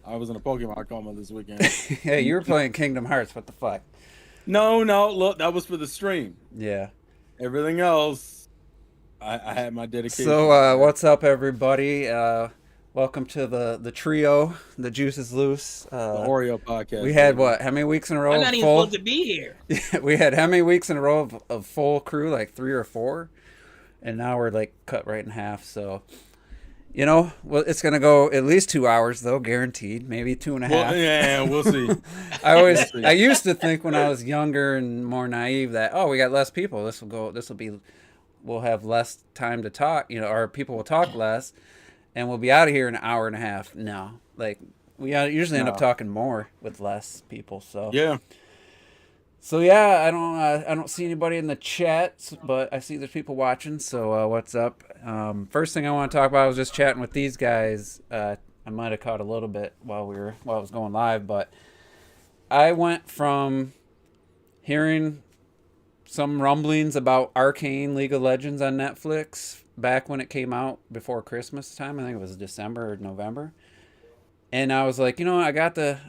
I was in a Pokemon coma this weekend. Hey, you were playing Kingdom Hearts. What the fuck? No, no, look, that was for the stream. Yeah. Everything else, I had my So, dedication. what's up, everybody? Welcome to the trio. The juice is loose. The Oreo We podcast, had baby. what? How many weeks in a I'm row of not even full? supposed to be here. We had how many weeks in a row of full crew? Like 3 or 4, and now we're like cut right in half. So, well, it's gonna go at least 2 hours though, guaranteed. Maybe two and a half. Well, yeah, we'll see. I used to think when I was younger and more naive that we got less people. We'll have less time to talk. Or people will talk less, and we'll be out of here in an hour and a half. No, like we usually end up talking more with less people. So Yeah. So yeah, I don't see anybody in the chat, but I see there's people watching. So what's up? First thing I want to talk about, I was just chatting with these guys. I might have caught a little bit while I was going live, but I went from hearing some rumblings about Arcane League of Legends on Netflix back when it came out before Christmas time. I think it was December or November. And I was like, I got the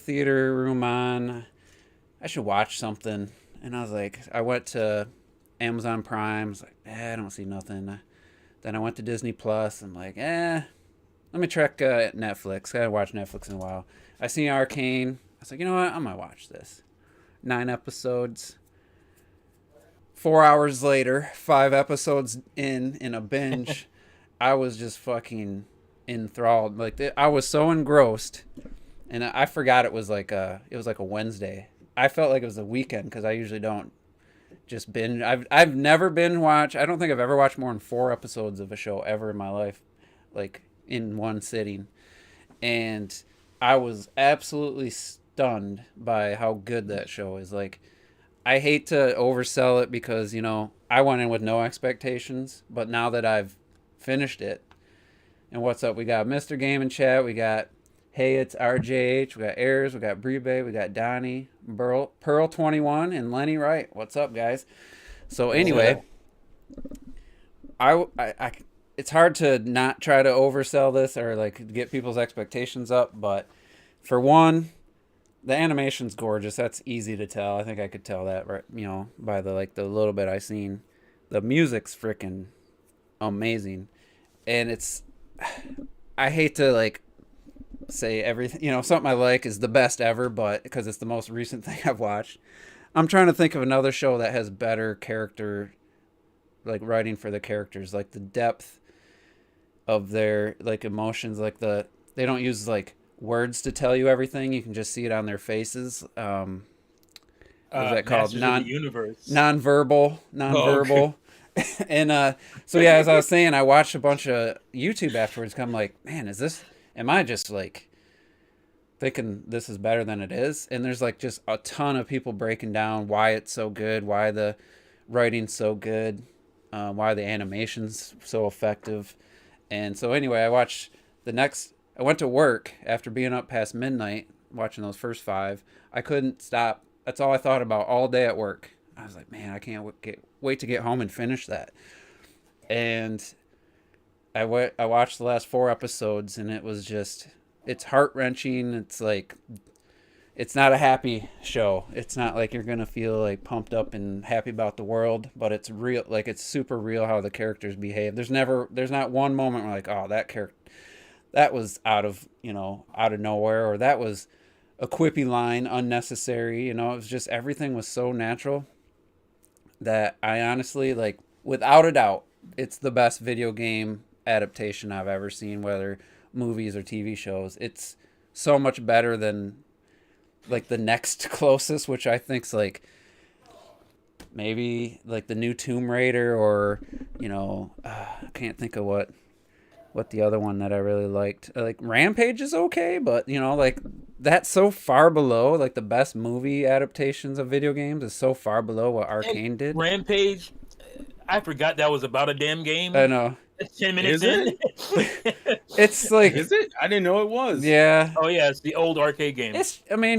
theater room on. I should watch something. And I was like, I went to Amazon Prime. I was like, I don't see nothing. Then I went to Disney Plus. I'm like, let me check Netflix. I haven't watched Netflix in a while. I seen Arcane. I was like, you know what? I might watch this. 9 episodes. 4 hours later, 5 episodes in a binge, I was just fucking enthralled. Like I was so engrossed, and I forgot it was like a Wednesday. I felt like it was a weekend because I usually don't just binge. I've never binge watched. I don't think I've ever watched more than 4 episodes of a show ever in my life, like in one sitting. And I was absolutely stunned by how good that show is. Like, I hate to oversell it because, I went in with no expectations, but now that I've finished it, and what's up? We got Mr. Game in chat. We got, hey, it's RJH. We got Ayers. We got Brebe. We got Donnie, Pearl21, and Lenny Wright. What's up, guys? So anyway, I it's hard to not try to oversell this or like get people's expectations up, but for one, the animation's gorgeous. That's easy to tell. I think I could tell that, right? By the little bit I seen. The music's freaking amazing, and I hate to say everything. Something I like is the best ever, but because it's the most recent thing I've watched, I'm trying to think of another show that has better character, writing for the characters, like the depth of their emotions, they don't use words to tell you everything. You can just see it on their faces. What is that called? Nonverbal. Oh, okay. And so yeah, as I was saying, I watched a bunch of YouTube afterwards. I'm like, man, am I just thinking this is better than it is? And there's just a ton of people breaking down why it's so good, why the writing's so good, why the animation's so effective. And so anyway, I went to work after being up past midnight watching those first 5. I couldn't stop. That's all I thought about all day at work. I was like, man, I can't wait to get home and finish that. And I watched the last 4 episodes, and it's heart-wrenching. It's not a happy show. It's not like you're going to feel pumped up and happy about the world, but it's real. It's super real how the characters behave. There's not one moment where oh, that character, that was out of nowhere, or that was a quippy line, unnecessary. It was just, everything was so natural that I honestly, without a doubt, it's the best video game adaptation I've ever seen, whether movies or TV shows. It's so much better than the next closest, which I think's maybe the new Tomb Raider, or I can't think of what the other one that I really liked. Rampage is okay, but that's so far below. The best movie adaptations of video games is so far below what Arcane did. Rampage, I forgot that was about a damn game. I know. It's 10 minutes Is in. It's Is it? I didn't know it was. Yeah. Oh yeah, it's the old arcade game.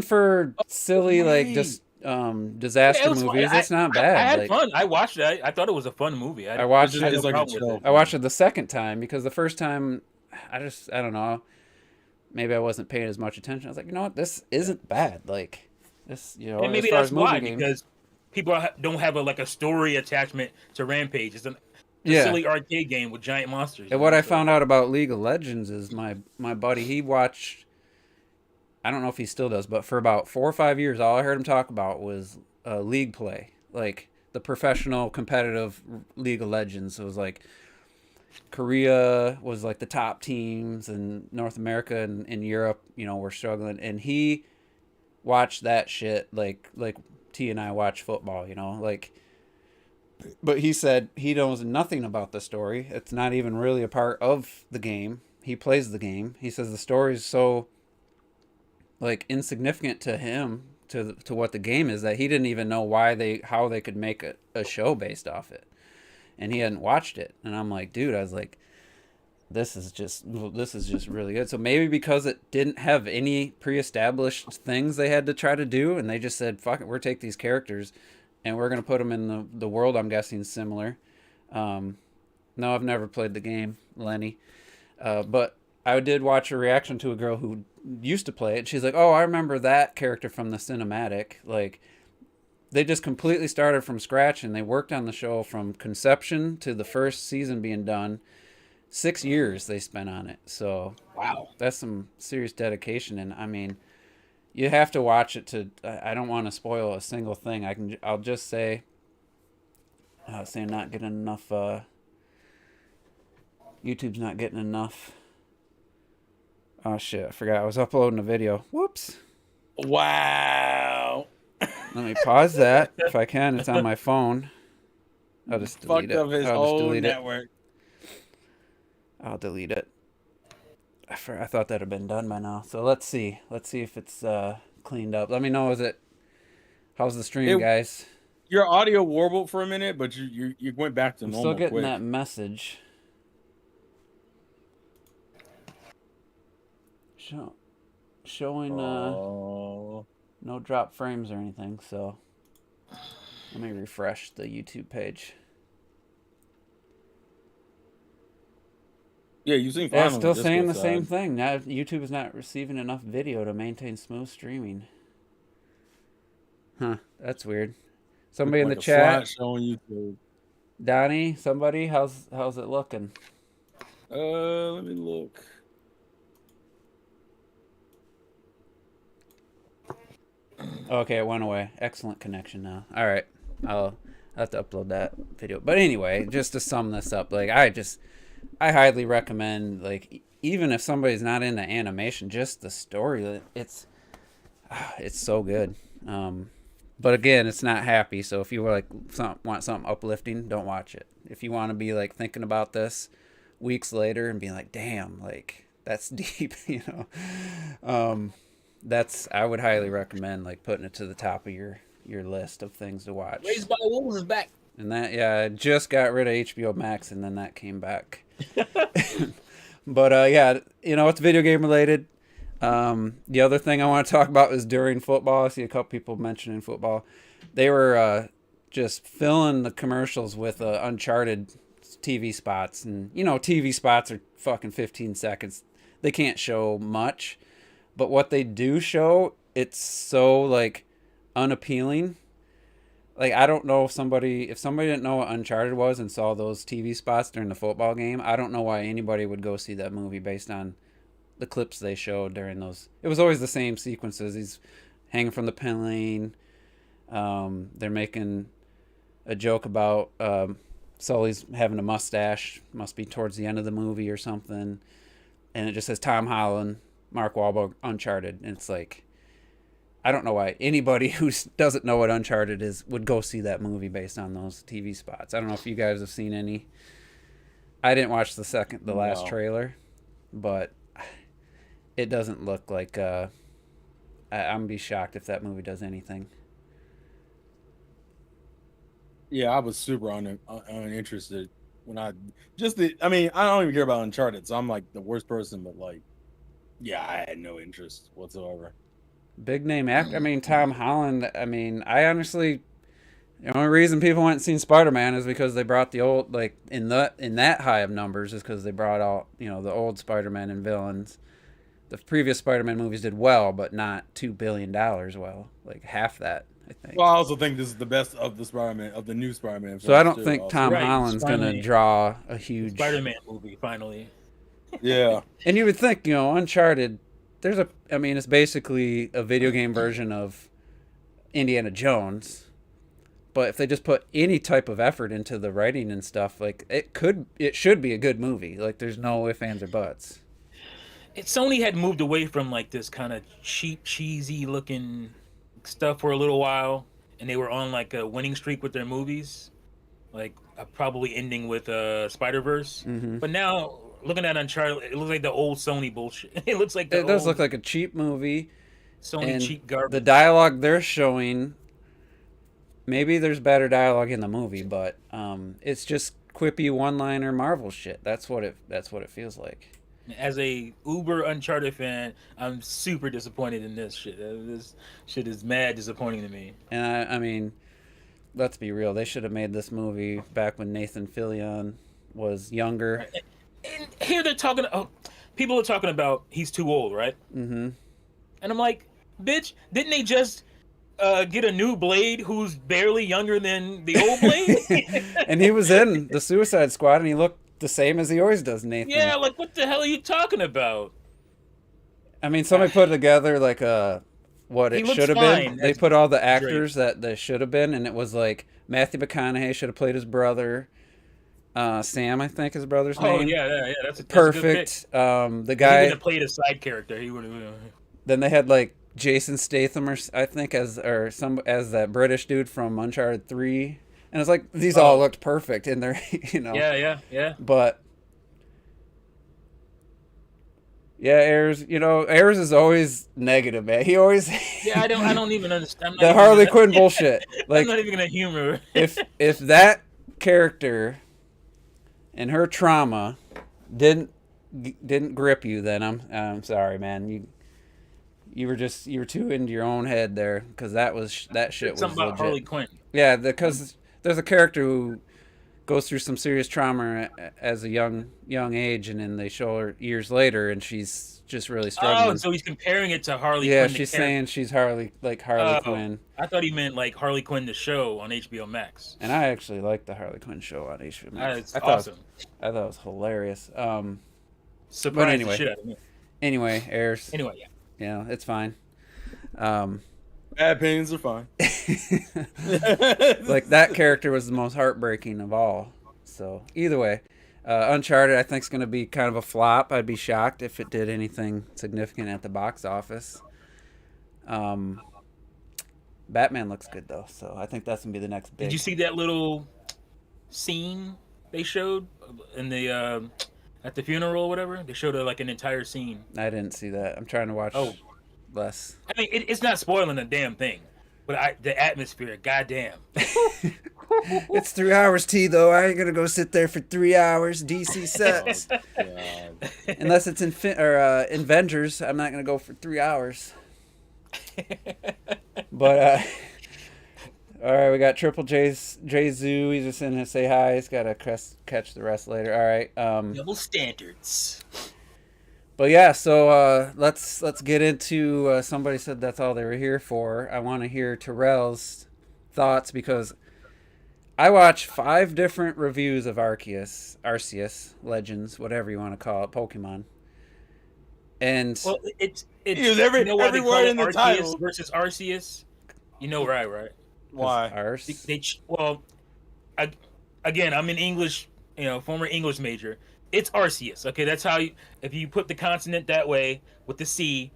For silly just disaster movies, it's not bad. I had fun. I watched it. I thought it was a fun movie. I watched it. I watched it the second time because the first time I don't know. maybe I wasn't paying as much attention. I was like, you know what, this isn't bad. Like this, you know, And as maybe far that's as movie why, game. because people don't have a story attachment to Rampage. It's a Yeah. silly arcade game with giant monsters. And what I found out about League of Legends is my buddy, he watched, I don't know if he still does, but for about 4 or 5 years, all I heard him talk about was league play, like the professional competitive League of Legends. It was like Korea was like the top teams, and North America and Europe, you know, were struggling. And he watched that shit like T and I watch football, you know, like. But he said he knows nothing about the story. It's not even really a part of the game. He plays the game. He says the story is so like insignificant to him, to what the game is, that he didn't even know how they could make a show based off it, and he hadn't watched it. And I'm like, dude, I was like, this is just really good. So maybe because it didn't have any pre-established things they had to try to do, and they just said, fuck it, we're take these characters and we're gonna put them in the world. I'm guessing similar. No, I've never played the game, Lenny, but I did watch a reaction to a girl who used to play it. She's like, oh, I remember that character from the cinematic. Like, they just completely started from scratch, and they worked on the show from conception to the first season being done. 6 years they spent on it. So Wow. that's some serious dedication. And I mean, you have to watch it to. I don't want to spoil a single thing. I'll just say. Saying not getting enough. YouTube's not getting enough. Oh shit! I forgot I was uploading a video. Whoops. Wow. Let me pause that if I can. It's on my phone. I'll just delete Fucked it. up his I'll just whole delete it. network. I'll delete it. I thought that had been done by now. So let's see. Let's see if it's cleaned up. Let me know. How's the stream, guys? Your audio warbled for a minute, but you went back to I'm normal. still getting quick. that message. Showing no drop frames or anything. So let me refresh the YouTube page. Yeah, you seem fine. Yeah, on still the saying the Discord same side. thing. Now YouTube is not receiving enough video to maintain smooth streaming. Huh, that's weird. Somebody in the chat, Slideshow on YouTube. Donnie, somebody, how's it looking? Let me look. Okay, it went away. Excellent connection now. All right, I'll have to upload that video. But anyway, just to sum this up, like I highly recommend, like, even if somebody's not into animation, just the story, it's so good. But again, it's not happy. So if you were like want something uplifting, don't watch it. If you want to be like thinking about this weeks later and being like, damn, like that's deep, you know, I would highly recommend like putting it to the top of your list of things to watch. Raised by Wolves is back. And that, yeah, I just got rid of HBO Max, and then that came back. But yeah, you know, it's video game related. The other thing I want to talk about is during football. I see a couple people mentioning football. They were just filling the commercials with Uncharted TV spots, and you know, TV spots are fucking 15 seconds. They can't show much, but what they do show, it's so like unappealing. Like, I don't know if somebody didn't know what Uncharted was and saw those TV spots during the football game, I don't know why anybody would go see that movie based on the clips they showed during those. It was always the same sequences. He's hanging from the plane. They're making a joke about Sully's having a mustache. Must be towards the end of the movie or something. And it just says Tom Holland, Mark Wahlberg, Uncharted. And it's like, I don't know why anybody who doesn't know what Uncharted is would go see that movie based on those TV spots. I don't know if you guys have seen any. I didn't watch the last trailer, but it doesn't look like. I'm gonna be shocked if that movie does anything. Yeah, I was super uninterested when I mean, I don't even care about Uncharted, so I'm like the worst person. But like, yeah, I had no interest whatsoever. Big name actor. I mean, Tom Holland. I mean, I honestly, the only reason people went and seen Spider-Man is because they brought the old, like in that high of numbers, is because they brought out, you know, the old Spider-Man and villains. the previous Spider-Man movies did well, but not $2 billion well. Like half that, I think. Well, I also think this is the best of the Spider-Man, of the new Spider-Man. So I films, don't too, think also. Tom Right, Holland's gonna finally. draw a huge Spider-Man movie finally. Yeah. And you would think, Uncharted. It's basically a video game version of Indiana Jones. But if they just put any type of effort into the writing and stuff, like it should be a good movie. Like there's no ifs, ands, or buts. Sony had moved away from like this kind of cheap, cheesy looking stuff for a little while, and they were on like a winning streak with their movies, like probably ending with Spider-Verse. Mm-hmm. But now looking at Uncharted, it looks like the old Sony bullshit. It looks like It does look like a cheap movie. Sony and cheap garbage. The dialogue they're showing, maybe there's better dialogue in the movie, but it's just quippy one-liner Marvel shit. That's what it feels like. As a uber Uncharted fan, I'm super disappointed in this shit. This shit is mad disappointing to me. And I mean, let's be real. They should have made this movie back when Nathan Fillion was younger. And here they're talking. Oh, people are talking about he's too old, right? Mm-hmm. And I'm like, bitch, didn't they just get a new Blade who's barely younger than the old Blade? And he was in the Suicide Squad, and he looked the same as he always does, Nathan. Yeah, like what the hell are you talking about? I mean, somebody put together like what He it looks should have fine been. They as put all the actors that they should have been, and it was like Matthew McConaughey should have played his brother. Sam, I think his brother's name. Oh yeah, that's a Perfect. Good The pick. guy. He would have played a side character. He would have. Then they had like Jason Statham, I think, as that British dude from Uncharted 3, and it's like these all looked perfect in their, Yeah. But yeah, Ayers is always negative, man. He always Yeah, I don't even understand. the Harley Quinn bullshit. Like I'm not even gonna humor. if that character and her trauma didn't grip you, then I'm sorry, man. You were too into your own head there, because that shit was Something about legit. Harley Quinn. Yeah, because there's a character who goes through some serious trauma as a young age, and then they show her years later, and she's just really struggling. Oh, so he's comparing it to Harley Quinn. Yeah, she's saying she's Harley Quinn. I thought he meant like Harley Quinn the show on HBO Max. And I actually like the Harley Quinn show on HBO Max. That's awesome. I thought it was hilarious. Surprised anyway. the shit out of me. Anyway, Ayers. Anyway, yeah. Yeah, it's fine. Bad opinions are fine. Like that character was the most heartbreaking of all. So either way, Uncharted I think is going to be kind of a flop. I'd be shocked if it did anything significant at the box office. Batman looks good though, so I think that's going to be the next big. Did you see that little scene they showed in the at the funeral or whatever? They showed like an entire scene. I didn't see that. I'm trying to watch less. I mean, it's not spoiling a damn thing, but the atmosphere, goddamn. It's 3 hours, T, though. I ain't gonna go sit there for 3 hours. DC sucks. Unless it's Avengers, I'm not gonna go for 3 hours. But all right, we got Triple Jay Zoo. He's just in to say hi. He's got to catch the rest later. All right. Double standards. But yeah, so let's get into. Somebody said that's all they were here for. I want to hear Terrell's thoughts, because I watched 5 different reviews of Arceus Legends, whatever you want to call it, Pokemon. And well, it's every word in the title versus Arceus. You know right? Why? Again, I'm an English, former English major. It's Arceus. Okay, that's how if you put the consonant that way with the C,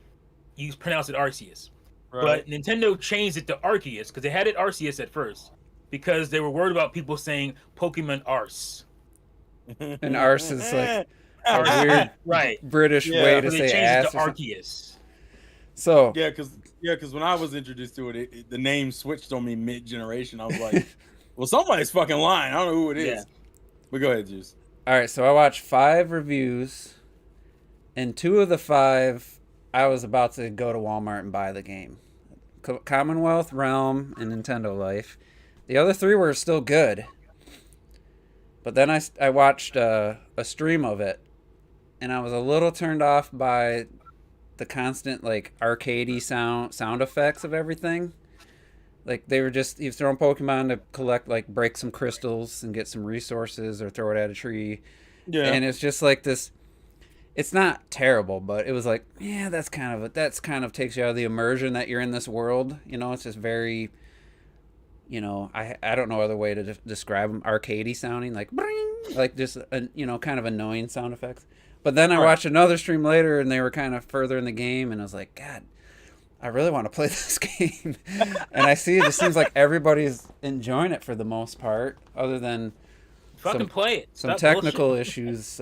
you pronounce it Arceus. Right. But Nintendo changed it to Arceus because they had it Arceus at first because they were worried about people saying Pokemon Arse. And Arse is like a weird British way to say ass. It to Arceus. So because when I was introduced to it, the name switched on me mid-generation. I was like, well, somebody's fucking lying. I don't know who it is. Yeah. But go ahead, Juice. All right, so I watched 5 reviews, and 2 of the 5, I was about to go to Walmart and buy the game. Commonwealth, Realm, and Nintendo Life. The other 3 were still good. But then I watched a stream of it, and I was a little turned off by the constant like arcadey sound effects of everything. Like they were just you've thrown Pokemon to collect like break some crystals and get some resources or throw it at a tree, Yeah. and it's just like this. It's not terrible, but it was like yeah, that's kind of takes you out of the immersion that you're in this world. You know, it's just very. You know, I don't know other way to describe them. Arcadey sounding, like bring, like just you know, kind of annoying sound effects. But then I watched another stream later, and they were kind of further in the game, and I was like, God, I really want to play this game. And I see it just seems like everybody's enjoying it for the most part, other than Fucking play it. some Stop technical bullshitting. issues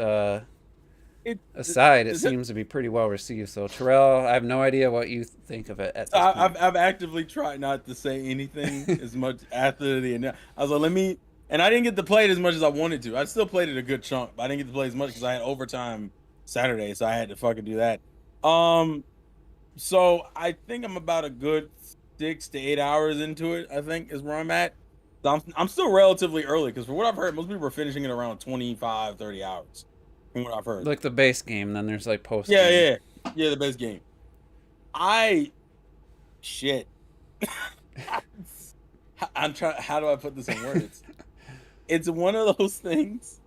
aside. It seems to be pretty well received. So Terrell, I have no idea what you think of it at this point. I've actively tried not to say anything as much after the. I was like, let me, and I didn't get to play it as much as I wanted to. I still played it a good chunk, but I didn't get to play as much because I had overtime Saturday, so I had to fucking do that. So I think I'm about a good 6 to 8 hours into it. I think is where I'm at. So I'm still relatively early because for what I've heard, most people are finishing it around 25, 30 hours. From what I've heard, like the base game, then there's like post. yeah, the best game. Shit. I'm trying. How do I put this in words? It's one of those things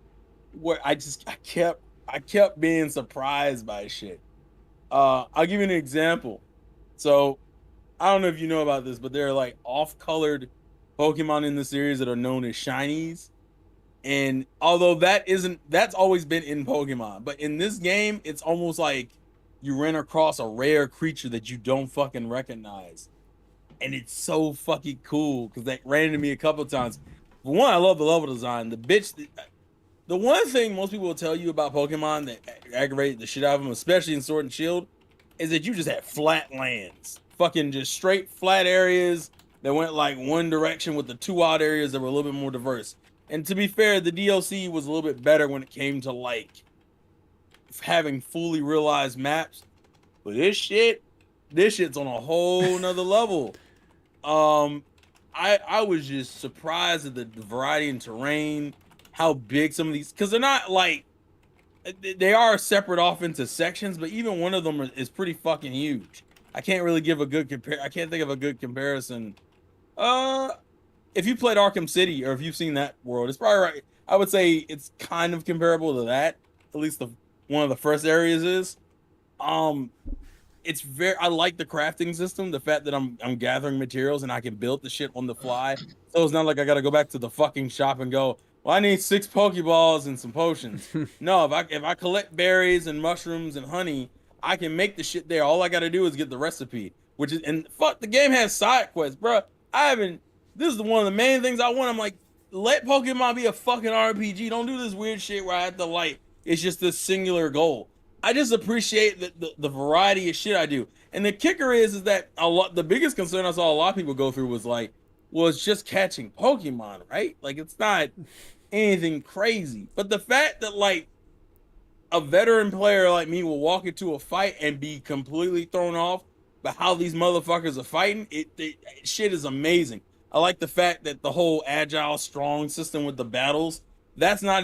where I kept being surprised by shit. I'll give you an example. So I don't know if you know about this, but there are like off-colored Pokemon in the series that are known as shinies. And although that's always been in Pokemon, but in this game, it's almost like you ran across a rare creature that you don't fucking recognize. And it's so fucking cool because that ran into me a couple of times. For one, I love the level design. The one thing most people will tell you about Pokemon that aggravate the shit out of them, especially in Sword and Shield, is that you just had flat lands. Fucking just straight flat areas that went like one direction with the two odd areas that were a little bit more diverse. And to be fair, the DLC was a little bit better when it came to like having fully realized maps. But this shit's on a whole nother level. I was just surprised at the variety in terrain, how big some of these, because they're not like, they are separate off into sections, but even one of them is pretty fucking huge. I can't really give a good I can't think of a good comparison. If you played Arkham City or if you've seen that world, it's probably right. I would say it's kind of comparable to that. At least one of the first areas is. It's I like the crafting system. The fact that I'm gathering materials and I can build the shit on the fly. So it's not like I got to go back to the fucking shop and go, well, I need 6 Pokeballs and some potions. No, if I collect berries and mushrooms and honey, I can make the shit there. All I got to do is get the recipe, and fuck, the game has side quests, bro. This is one of the main things I want. I'm like, let Pokemon be a fucking RPG. Don't do this weird shit where I have to it's just this singular goal. I just appreciate the variety of shit I do. And the kicker is that the biggest concern I saw a lot of people go through was just catching Pokemon, right? Like, it's not anything crazy. But the fact that a veteran player like me will walk into a fight and be completely thrown off by how these motherfuckers are fighting, shit is amazing. I like the fact that the whole agile, strong system with the battles, that's not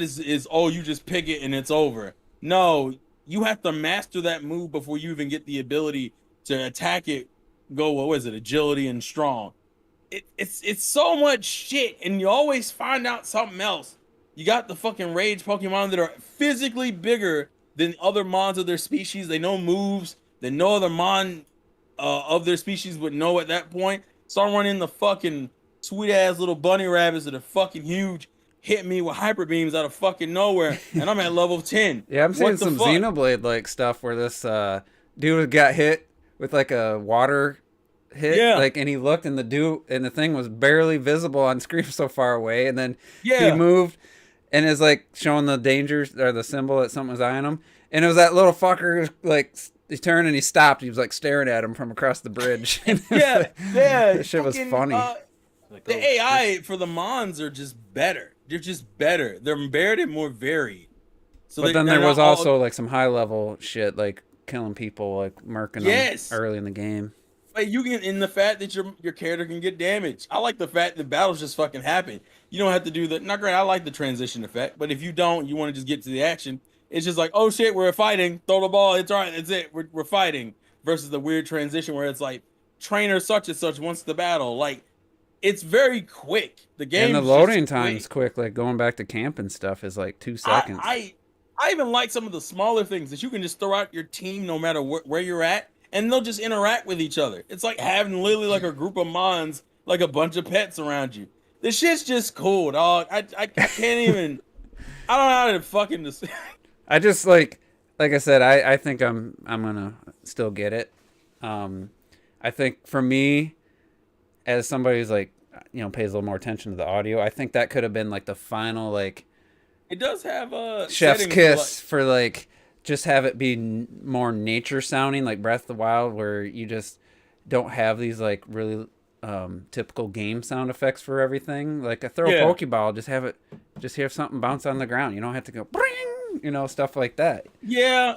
oh, you just pick it and it's over. No, you have to master that move before you even get the ability to attack it. What was it? Agility and strong. It's so much shit, and you always find out something else. You got the fucking rage Pokemon that are physically bigger than other mons of their species. They know moves that no other mon of their species would know at that point. Start running the fucking sweet ass little bunny rabbits that are fucking huge, hit me with hyper beams out of fucking nowhere, and I'm at level 10. Yeah, I'm seeing some Xenoblade stuff where this dude got hit with a water hit, and he looked and the thing was barely visible on screen so far away, and then he moved and is showing the dangers or the symbol that something was eyeing him, and it was that little fucker he turned and he stopped. He was staring at him from across the bridge. yeah. That shit was funny. The AI for the mons are just better. They're just better. They're better and more varied. So but then there was also some high level shit killing people, murking them early in the game. You can, in the fact that your character can get damaged. I like the fact that battles just fucking happen. You don't have to do the. Not great. I like the transition effect, but if you don't, you want to just get to the action. It's just oh shit, we're fighting. Throw the ball. It's all right. That's it. We're fighting. versus the weird transition where it's like trainer such and such wants the battle. Like it's very quick. The game and the loading time's quick. Like going back to camp and stuff is like 2 seconds. I even like some of the smaller things that you can just throw out your team no matter where you're at, and they'll just interact with each other. It's like having literally like a group of mons, like a bunch of pets around you. This shit's just cool, dog. I can't even. I don't know how to fucking just. I just like I said, I think I'm gonna still get it. I think for me, as somebody who's like, you know, pays a little more attention to the audio, I think that could have been like the final like. It does have a chef's kiss for like just have it be more nature sounding, like Breath of the Wild, where you just don't have these like really typical game sound effects for everything. Like a throw Pokeball, just have something bounce on the ground. You don't have to go bring, you know, stuff like that. Yeah,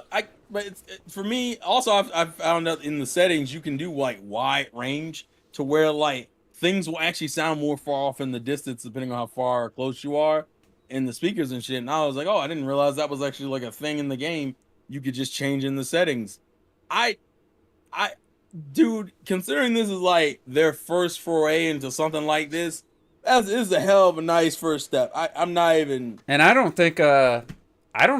but for me also I've found out in the settings you can do like wide range to where like things will actually sound more far off in the distance depending on how far or close you are in the speakers and shit. And I was like, oh, I didn't realize that was actually like a thing in the game. You could just change in the settings. Dude, considering this is like their first foray into something like this is a hell of a nice first step. I'm not even. And I don't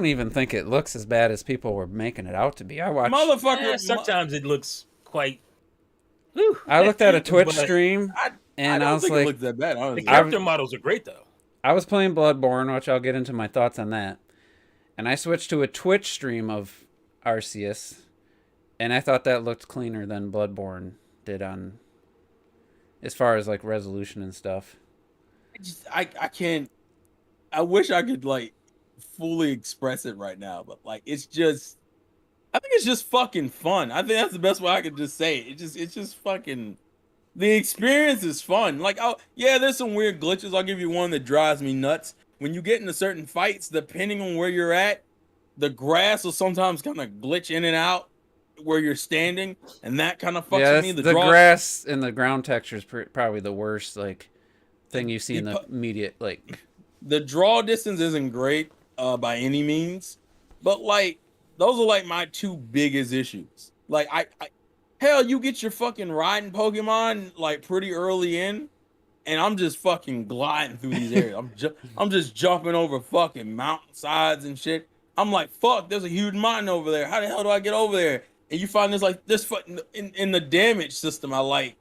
even think it looks as bad as people were making it out to be. I watched. Motherfucker. Sometimes it looks quite. I looked at a Twitch stream and I was like, it looked that bad. Honestly. The character models are great though. I was playing Bloodborne, which I'll get into my thoughts on that. And I switched to a Twitch stream of Arceus, and I thought that looked cleaner than Bloodborne did on, as far as like resolution and stuff. I can't. I wish I could like fully express it right now, but like it's just. I think it's just fucking fun. I think that's the best way I could just say it. It's just fucking. The experience is fun. Like, oh yeah, there's some weird glitches. I'll give you one that drives me nuts. When you get into certain fights, depending on where you're at, the grass will sometimes kind of glitch in and out where you're standing, and that kind of fucks with me. The grass and the ground texture is probably the worst like thing you see in the immediate like. The draw distance isn't great by any means, but like those are like my two biggest issues. Like hell, you get your fucking riding Pokemon like pretty early in, and I'm just fucking gliding through these areas. I'm just jumping over fucking mountainsides and shit. I'm like, fuck, there's a huge mountain over there. How the hell do I get over there? And you find this fucking in the damage system I like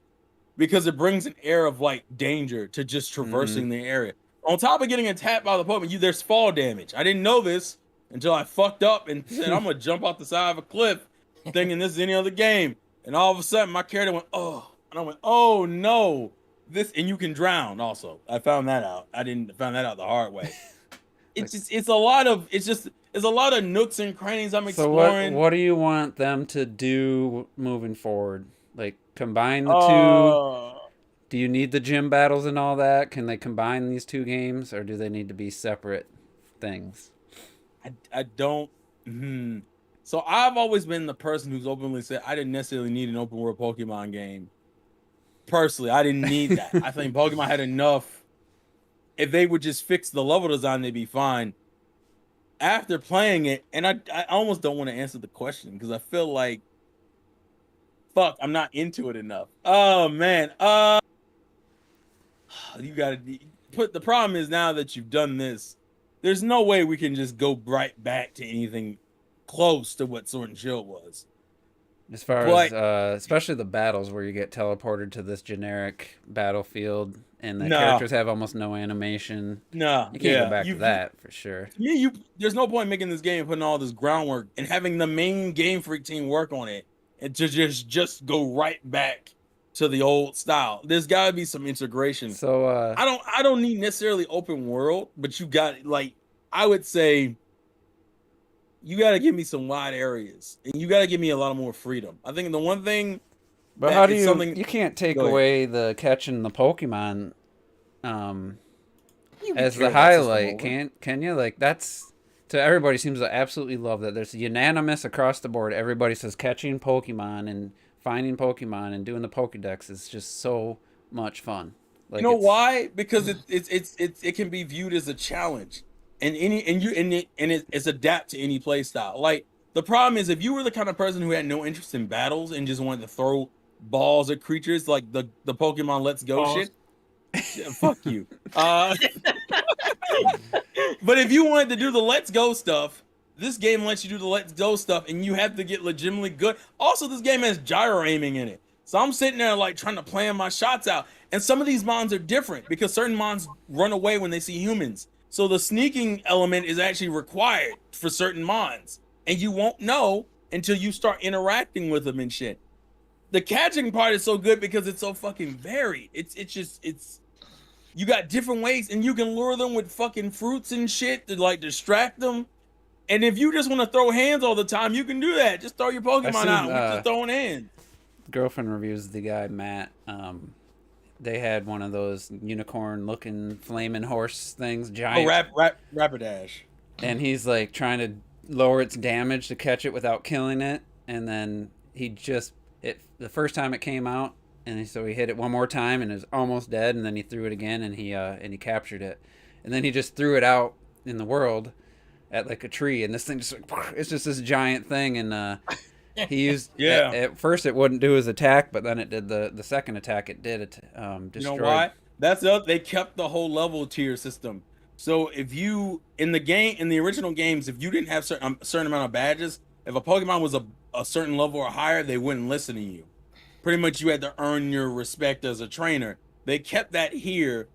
because it brings an air of like danger to just traversing the area. On top of getting attacked by the Pokemon, there's fall damage. I didn't know this until I fucked up and said I'm gonna jump off the side of a cliff, thinking this is any other game. And all of a sudden, my character went, oh, and I went, oh no, this, and you can drown. Also, I found that out. I didn't find that out the hard way. It's a lot of nooks and crannies I'm exploring. So what do you want them to do moving forward? Like combine the two? Do you need the gym battles and all that? Can they combine these two games, or do they need to be separate things? I don't. So I've always been the person who's openly said I didn't necessarily need an open world Pokemon game. Personally, I didn't need that. I think Pokemon had enough. If they would just fix the level design, they'd be fine. After playing it, and I almost don't want to answer the question because I feel like, fuck, I'm not into it enough. Oh man, you gotta put. The problem is now that you've done this, there's no way we can just go right back to anything close to what Sword and Shield was. As far as especially the battles where you get teleported to this generic battlefield and the characters have almost no animation. No, you can't go back to that for sure. Yeah, there's no point making this game and putting all this groundwork and having the main Game Freak team work on it and to just go right back to the old style. There's got to be some integration. So I don't need necessarily open world, but you got, like, I would say you got to give me some wide areas and you got to give me a lot more freedom. I think the one thing. But how do you can't take away the catching the Pokemon as the highlight, can you? Like, that's, to everybody seems to absolutely love that. There's unanimous across the board. Everybody says catching Pokemon and finding Pokemon and doing the Pokedex is just so much fun. Like, you know why? Because it can be viewed as a challenge, and it's adapt to any play style. Like The problem is if you were the kind of person who had no interest in battles and just wanted to throw balls at creatures like the Pokemon Let's Go Balls. shit, fuck you. But if you wanted to do the Let's Go stuff, this game lets you do the Let's Go stuff, and you have to get legitimately good. Also, this game has gyro aiming in it. So I'm sitting there like trying to plan my shots out. And some of these mons are different because certain mons run away when they see humans. So the sneaking element is actually required for certain mons. And you won't know until you start interacting with them and shit. The catching part is so good because it's so fucking varied. It's you got different ways, and you can lure them with fucking fruits and shit to like distract them. And if you just want to throw hands all the time, you can do that. Just throw your Pokemon out with just throwing hands. Girlfriend reviews the guy Matt. They had one of those unicorn-looking flaming horse things, giant. Oh, Rapidash. And he's like trying to lower its damage to catch it without killing it, and then the first time it came out, and so he hit it one more time and it was almost dead, and then he threw it again and he captured it, and then he just threw it out in the world at like a tree, and this thing just it's just this giant thing, and he used at first it wouldn't do his attack, but then it did the second attack it did it destroyed. You know why? They kept the whole level tier system. So if you in the original games, if you didn't have a certain amount of badges, if a Pokemon was a certain level or higher, they wouldn't listen to you. Pretty much you had to earn your respect as a trainer. They kept that here,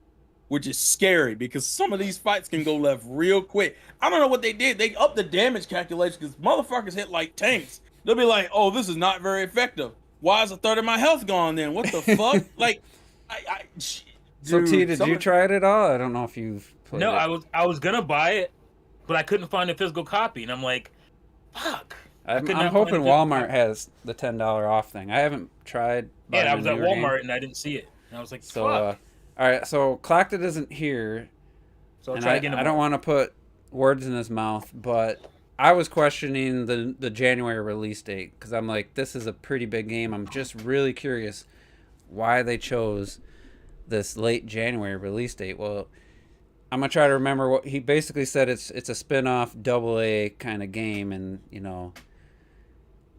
which is scary because some of these fights can go left real quick. I don't know what they did. They upped the damage calculation because motherfuckers hit like tanks. They'll be like, oh, this is not very effective. Why is a third of my health gone then? What the fuck? Like, So T, did you try it at all? I don't know if you've played it. I was gonna buy it, but I couldn't find a physical copy, and I'm like, fuck. I'm hoping Walmart has the $10 off thing. I haven't tried. Yeah, I was at Walmart and I didn't see it. And I was like, so, fuck. All right, so Clacted isn't here. So I'll try again. I don't want to put words in his mouth, but I was questioning the January release date because I'm like, this is a pretty big game. I'm just really curious why they chose this late January release date. Well, I'm gonna try to remember what he basically said. It's a spin-off AA kind of game, and you know,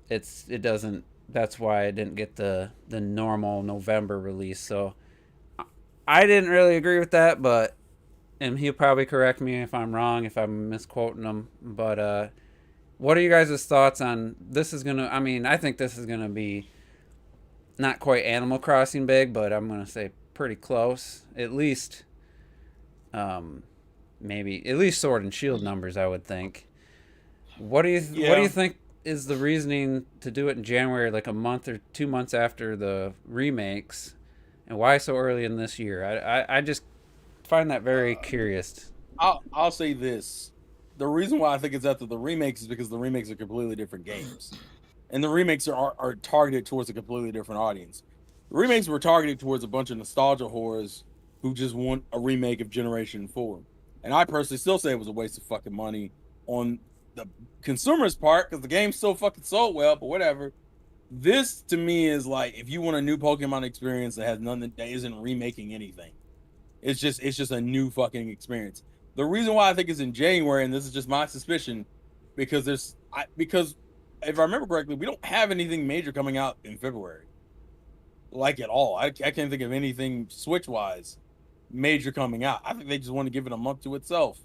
it doesn't. That's why I didn't get the normal November release. So I didn't really agree with that, and he'll probably correct me if I'm wrong, if I'm misquoting him. But what are you guys' thoughts on this? I think this is gonna be not quite Animal Crossing big, but I'm gonna say pretty close. At least, maybe at least Sword and Shield numbers, I would think. What do you think is the reasoning to do it in January, like a month or 2 months after the remakes, and why so early in this year? I just find that very curious. I'll say this: the reason why I think it's after the remakes is because the remakes are completely different games, and the remakes are targeted towards a completely different audience. The remakes were targeted towards a bunch of nostalgia whores who just want a remake of Generation 4. And I personally still say it was a waste of fucking money on the consumer's part because the game still fucking sold well, but whatever. This to me is like if you want a new Pokemon experience that has nothing that isn't remaking anything. It's just a new fucking experience. The reason why I think it's in January, and this is just my suspicion, because if I remember correctly, we don't have anything major coming out in February. Like at all. I can't think of anything Switch-wise major coming out. I think they just want to give it a month to itself.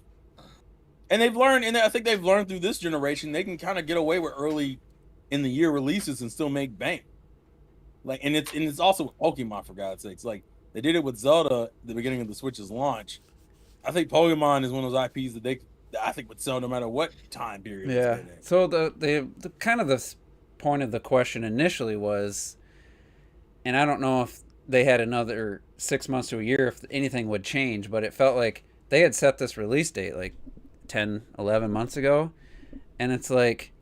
And they've learned, and I think they've learned through this generation, they can kind of get away with early in the year releases and still make bank. Like, and it's also with Pokemon, for God's sakes. Like, they did it with Zelda at the beginning of the Switch's launch. I think Pokemon is one of those IPs that I think would sell no matter what time period. Yeah. So the kind of the point of the question initially was, and I don't know if they had another 6 months to a year if anything would change, but it felt like they had set this release date like 10, 11 months ago, and it's like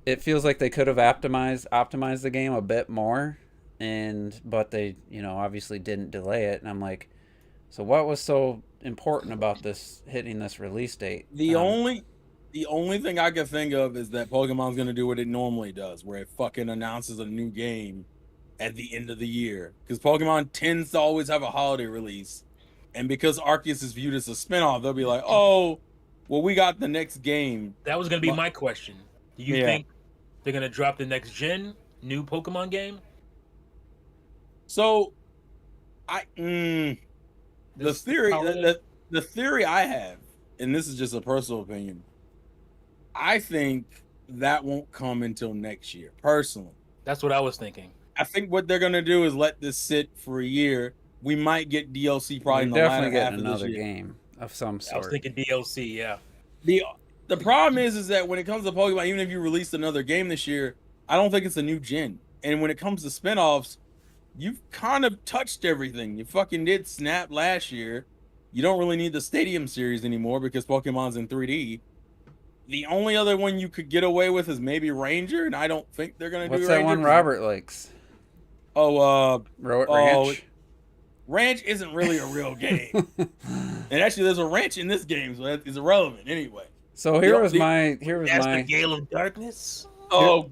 it feels like they could have optimized the game a bit more, but they obviously didn't delay it, and I'm like, so what was so important about this hitting this release date? The only thing I can think of is that Pokemon's gonna do what it normally does, where it fucking announces a new game at the end of the year, because Pokemon tends to always have a holiday release, and because Arceus is viewed as a spinoff, they'll be like, oh, well, we got the next game. That was gonna be my question. Do you think they're gonna drop the next gen new Pokemon game? So, the theory I have, and this is just a personal opinion, I think that won't come until next year. Personally, that's what I was thinking. I think what they're gonna do is let this sit for a year. We might get DLC probably in the latter half of this year. Game of some sort. I was thinking DLC. Yeah. The problem is that when it comes to Pokemon, even if you released another game this year, I don't think it's a new gen. And when it comes to spinoffs, you've kind of touched everything. You fucking did Snap last year. You don't really need the Stadium series anymore because Pokemon's in 3D. The only other one you could get away with is maybe Ranger, and I don't think they're gonna do Ranger. What's that one Robert likes? Ranch. Ranch isn't really a real game. And actually, there's a ranch in this game, so that is irrelevant anyway. So here was my the Gale of Darkness. Oh,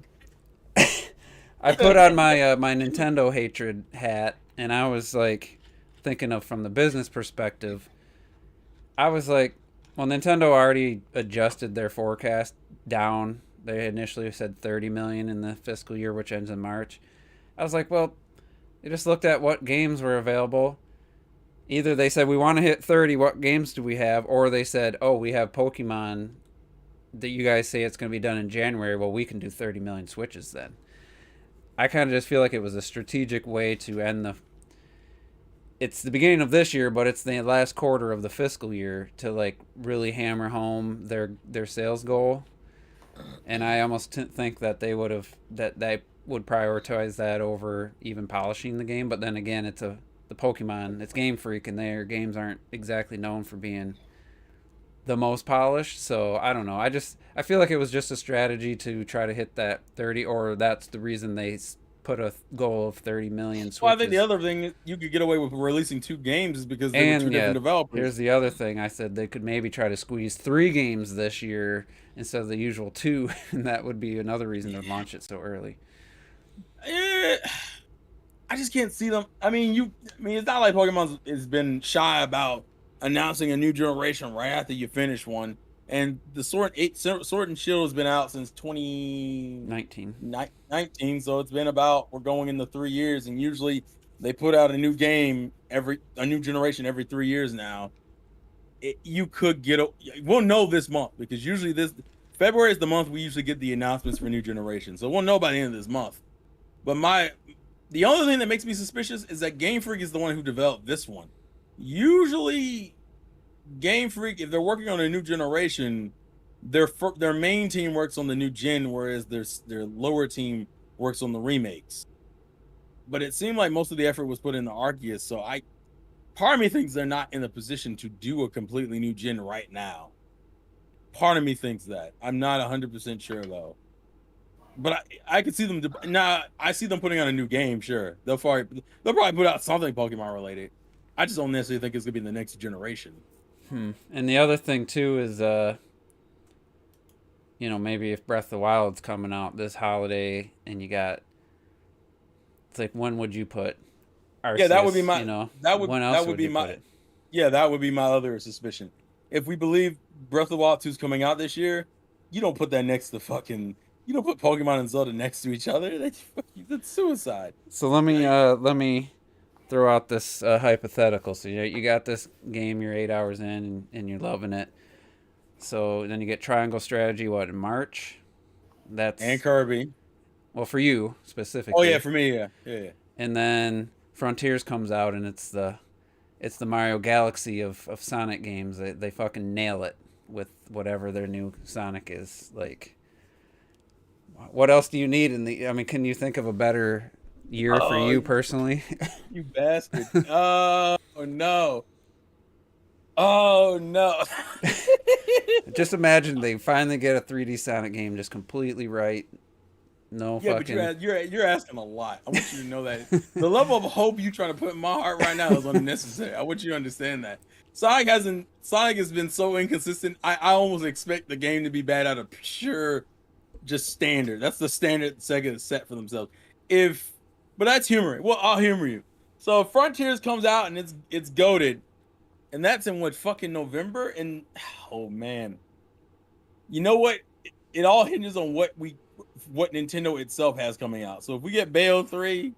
I put on my my Nintendo hatred hat, and I was like thinking of from the business perspective. I was like, well, Nintendo already adjusted their forecast down. They initially said 30 million in the fiscal year, which ends in March. I was like, well, they just looked at what games were available. Either they said, we want to hit 30, what games do we have? Or they said, oh, we have Pokemon that you guys say it's going to be done in January. Well, we can do 30 million Switches then. I kind of just feel like it was a strategic way to end the... It's the beginning of this year, but it's the last quarter of the fiscal year to like really hammer home their sales goal. And I almost think that they would have... that they would prioritize that over even polishing the game. But then again, it's the Pokemon, it's Game Freak, and their games aren't exactly known for being the most polished. So I don't know. I feel like it was just a strategy to try to hit that 30, or that's the reason they put a goal of 30 million Switches. Well, I think the other thing you could get away with releasing 2 games is because they were 2 different developers. Here's the other thing. I said they could maybe try to squeeze 3 games this year instead of the usual 2, and that would be another reason to launch it so early. I just can't see them. I mean, it's not like Pokemon has been shy about announcing a new generation right after you finish one. And the Sword and Shield has been out since 2019. So it's been about, we're going into 3 years, and usually they put out a new game a new generation every 3 years now. We'll know this month, because usually February is the month we usually get the announcements for new generation. So we'll know by the end of this month. But the only thing that makes me suspicious is that Game Freak is the one who developed this one. Usually, Game Freak, if they're working on a new generation, their main team works on the new gen, whereas their lower team works on the remakes. But it seemed like most of the effort was put into Arceus, so part of me thinks they're not in a position to do a completely new gen right now. Part of me thinks that. I'm not 100% sure though. But I could see them. I see them putting out a new game. Sure, they'll probably put out something Pokemon related. I just don't necessarily think it's gonna be the next generation. And the other thing too is, maybe if Breath of the Wild's coming out this holiday, and you got, it's like, when would you put Arceus? Yeah, that would be my. That would be my other suspicion. If we believe Breath of the Wild 2 is coming out this year, you don't put that next to fucking. You don't put Pokemon and Zelda next to each other. That's suicide. So let me throw out this hypothetical. So you got this game, you're 8 hours in, and you're loving it. So then you get Triangle Strategy, in March? And Kirby. Well, for you specifically. Oh yeah, for me, yeah. And then Frontiers comes out, and it's the Mario Galaxy of Sonic games. They fucking nail it with whatever their new Sonic is like. What else do you need can you think of a better year for you personally? You bastard. Oh no. Just imagine they finally get a 3D Sonic game just completely right. No fucking... but you're asking a lot. I want you to know that the level of hope you trying to put in my heart right now is unnecessary. I want you to understand that. Sonic has been so inconsistent. I almost expect the game to be bad out of pure just standard. That's the standard Sega has set for themselves. But that's humoring. Well, I'll humor you. So Frontiers comes out and it's goated, and that's in fucking November. And oh man, you know what? it all hinges on what Nintendo itself has coming out. So if we get Bayo 3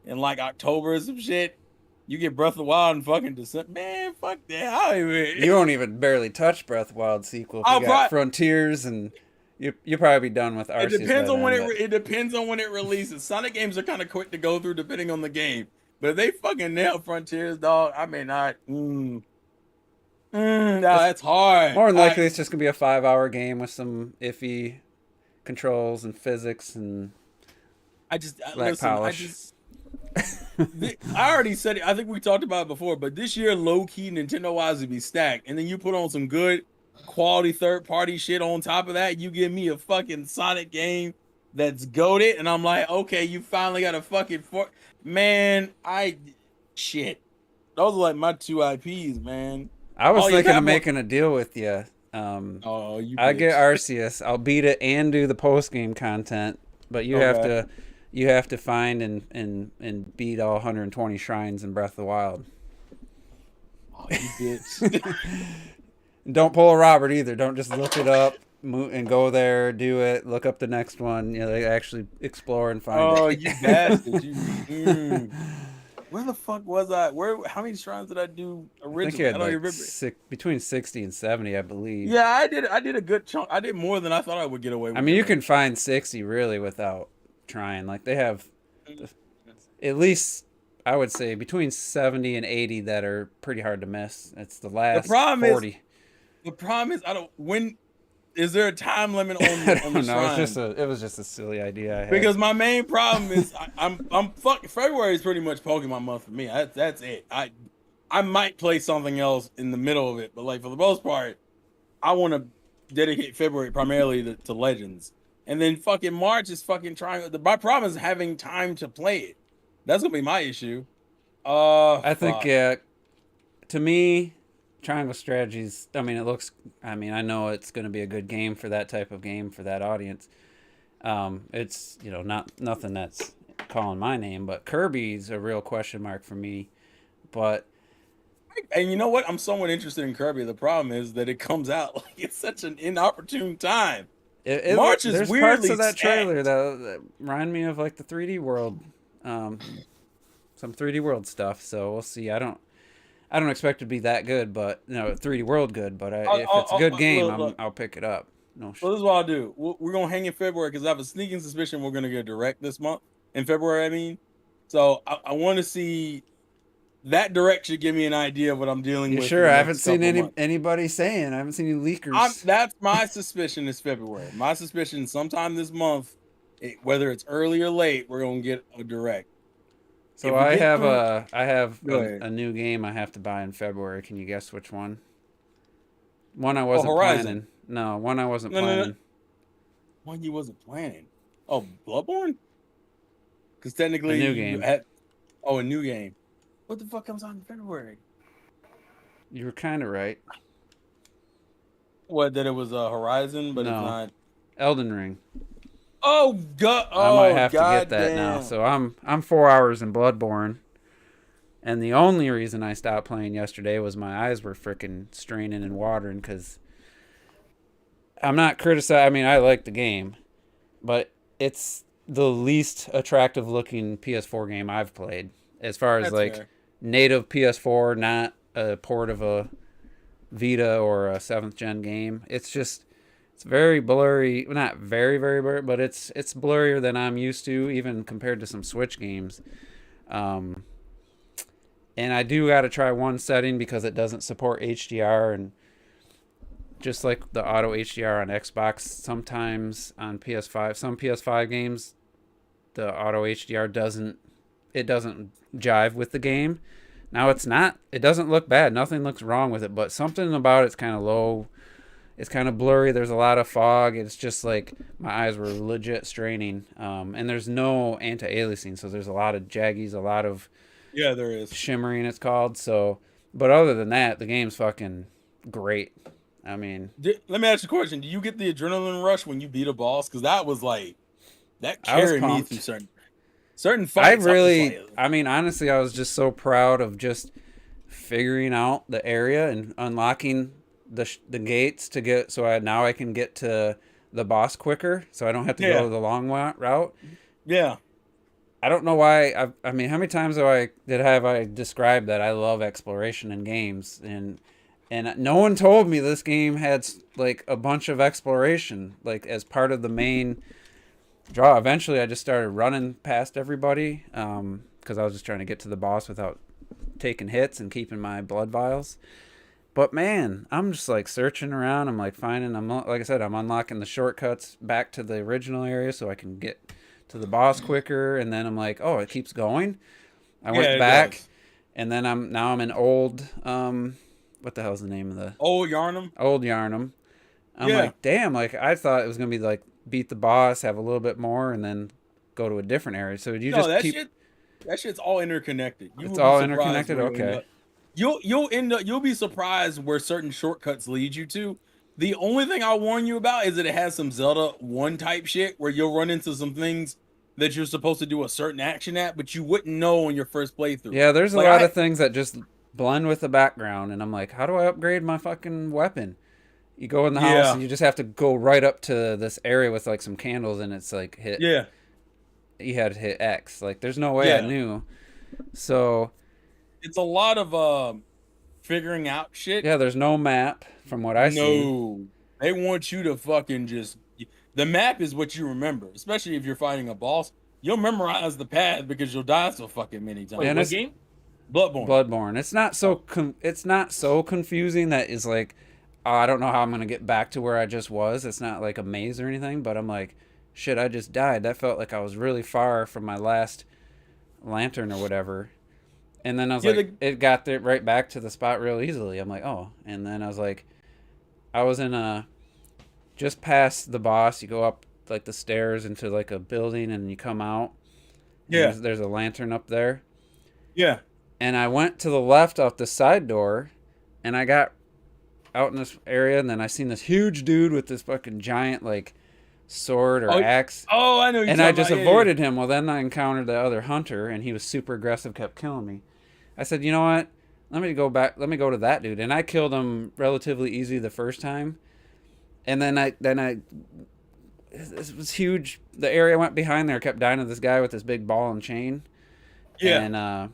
in like October or some shit, you get Breath of the Wild in fucking December. Man, fuck that. You won't even barely touch Breath of the Wild sequel. If you got Frontiers, and you'll probably be done with Arceus. It depends on when it depends on when it releases. Sonic games are kind of quick to go through depending on the game. But if they fucking nail Frontiers, dog, I may not. No, that's hard. More than likely, it's just gonna be a 5-hour game with some iffy controls and physics and polish. I already said it. I think we talked about it before, but this year, low key, Nintendo wise, would be stacked. And then you put on some good quality third party shit on top of that. You give me a fucking Sonic game that's goated, and I'm like, okay, you finally got a fucking man. Shit. Those are like my 2 IPs, man. I was thinking of making a deal with you. I get Arceus. I'll beat it and do the post game content, but you have to find and beat all 120 shrines in Breath of the Wild. Oh, you bitch. Don't pull a Robert either. Don't just look it up and go there, do it, look up the next one. You know, they actually explore and find it. Oh, you bastard. Where the fuck was I? How many shrines did I do originally? I don't remember. Between 60 and 70, I believe. Yeah, I did a good chunk. I did more than I thought I would get away with. I mean, you can find 60 really without trying. Like, they have at least, I would say, between 70 and 80 that are pretty hard to miss. It's the last 40. The problem is, is there a time limit on I don't the know. shrine? It was just a silly idea I had. Because my main problem is I'm February is pretty much Pokemon month for me. That's it. I might play something else in the middle of it, but like for the most part, I want to dedicate February primarily to Legends, and then fucking March is fucking trying. My problem is having time to play it. That's gonna be my issue. I think to me, Triangle Strategies, I know it's going to be a good game for that type of game for that audience. It's, nothing that's calling my name, but Kirby's a real question mark for me. And you know what? I'm somewhat interested in Kirby. The problem is that it comes out like it's such an inopportune time. March is there's weirdly parts of that stacked. trailer that remind me of like the 3D World, some 3D World stuff. So we'll see. I don't expect it to be that good, but 3D World good. But if it's a good game, I'll pick it up. No. So this is what I'll do. We're gonna hang in February because I have a sneaking suspicion we're gonna get a direct this month in February. I mean, so I want to see that direct should give me an idea of what I'm dealing with. Sure, I haven't seen anybody saying. I haven't seen any leakers. That's my suspicion is February. My suspicion sometime this month, whether it's early or late, we're gonna get a direct. So I have a new game I have to buy in February. Can you guess which one? One I wasn't planning. No, one I wasn't planning. No. One you wasn't planning. Oh, Bloodborne? Because technically, a new game. A new game. What the fuck comes out in February? You were kind of right. What? That it was Horizon, but no. It's not. Elden Ring. Oh god! I might have to get that now. So I'm 4 hours in Bloodborne, and the only reason I stopped playing yesterday was my eyes were freaking straining and watering. Because I'm not criticizing. I mean, I like the game, but it's the least attractive looking PS4 game I've played as far as fair. Native PS4, not a port of a Vita or a 7th gen game. It's very blurry. Well, not very, very blurry, but it's blurrier than I'm used to, even compared to some Switch games. And I do got to try one setting because it doesn't support HDR, and just like the auto HDR on Xbox, sometimes on PS5, some PS5 games, the auto HDR doesn't jive with the game. Now it doesn't look bad. Nothing looks wrong with it, but something about it's kind of low. It's kind of blurry. There's a lot of fog. It's just like my eyes were legit straining. And there's no anti-aliasing, so there's a lot of jaggies, a lot of there is shimmering. It's called. So, but other than that, the game's fucking great. I mean, let me ask you a question. Do you get the adrenaline rush when you beat a boss? Because that was like that carried me through certain fights. I mean, honestly, I was just so proud of just figuring out the area and unlocking the gates to get. So now I can get to the boss quicker, so I don't have to go the long route. Yeah. I don't know why. I mean, how many times have I described that I love exploration in games, and no one told me this game had like a bunch of exploration like as part of the main draw. Eventually, I just started running past everybody because I was just trying to get to the boss without taking hits and keeping my blood vials. But man, I'm just like searching around. I'm like finding. Like I said, I'm unlocking the shortcuts back to the original area so I can get to the boss quicker. And then I'm like, oh, it keeps going. I went back, and then I'm in old. What the hell's the name of the Old Yarnum? Old Yarnum. I'm like, damn. Like I thought it was gonna be like beat the boss, have a little bit more, and then go to a different area. So that shit's all interconnected. It's all interconnected. Okay. You'll be surprised where certain shortcuts lead you to. The only thing I'll warn you about is that it has some Zelda 1 type shit where you'll run into some things that you're supposed to do a certain action at, but you wouldn't know on your first playthrough. Yeah, there's a lot of things that just blend with the background, and I'm like, how do I upgrade my fucking weapon? You go in the house and you just have to go right up to this area with like some candles, and it's like hit. Yeah. You had to hit X. Like, there's no way I knew. So it's a lot of figuring out shit. Yeah, there's no map from what I see. No, they want you to fucking just. The map is what you remember, especially if you're fighting a boss. You'll memorize the path because you'll die so fucking many times. Wait, what game? Bloodborne. It's not so confusing that is like, oh, I don't know how I'm gonna get back to where I just was. It's not like a maze or anything, but I'm like, shit, I just died. That felt like I was really far from my last lantern or whatever. And then I was it got there right back to the spot real easily. I'm like, oh. And then I was like, I was in just past the boss. You go up like the stairs into like a building, and you come out. Yeah. There's a lantern up there. Yeah. And I went to the left out the side door, and I got out in this area, and then I seen this huge dude with this fucking giant like sword or axe. Oh, I know. And I just avoided him. Well, then I encountered the other hunter, and he was super aggressive, kept killing me. I said, you know what? Let me go back. Let me go to that dude, and I killed him relatively easy the first time. And then this was huge. The area I went behind there kept dying to this guy with this big ball and chain. Yeah. And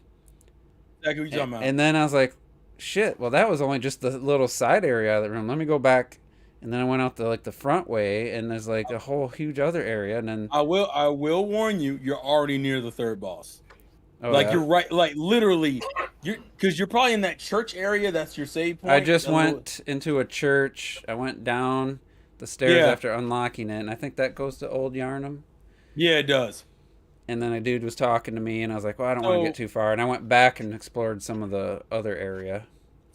exactly what you're talking about. And then I was like, shit. Well, that was only just the little side area of the room. Let me go back. And then I went out the front way, and there's like a whole huge other area. And then I will warn you, you're already near the third boss. Oh, like you're right, like literally, because you're probably in that church area. That's your save point. I just went into a church. I went down the stairs after unlocking it, and I think that goes to Old Yarnum. Yeah, it does. And then a dude was talking to me, and I was like, well, I don't want to get too far. And I went back and explored some of the other area.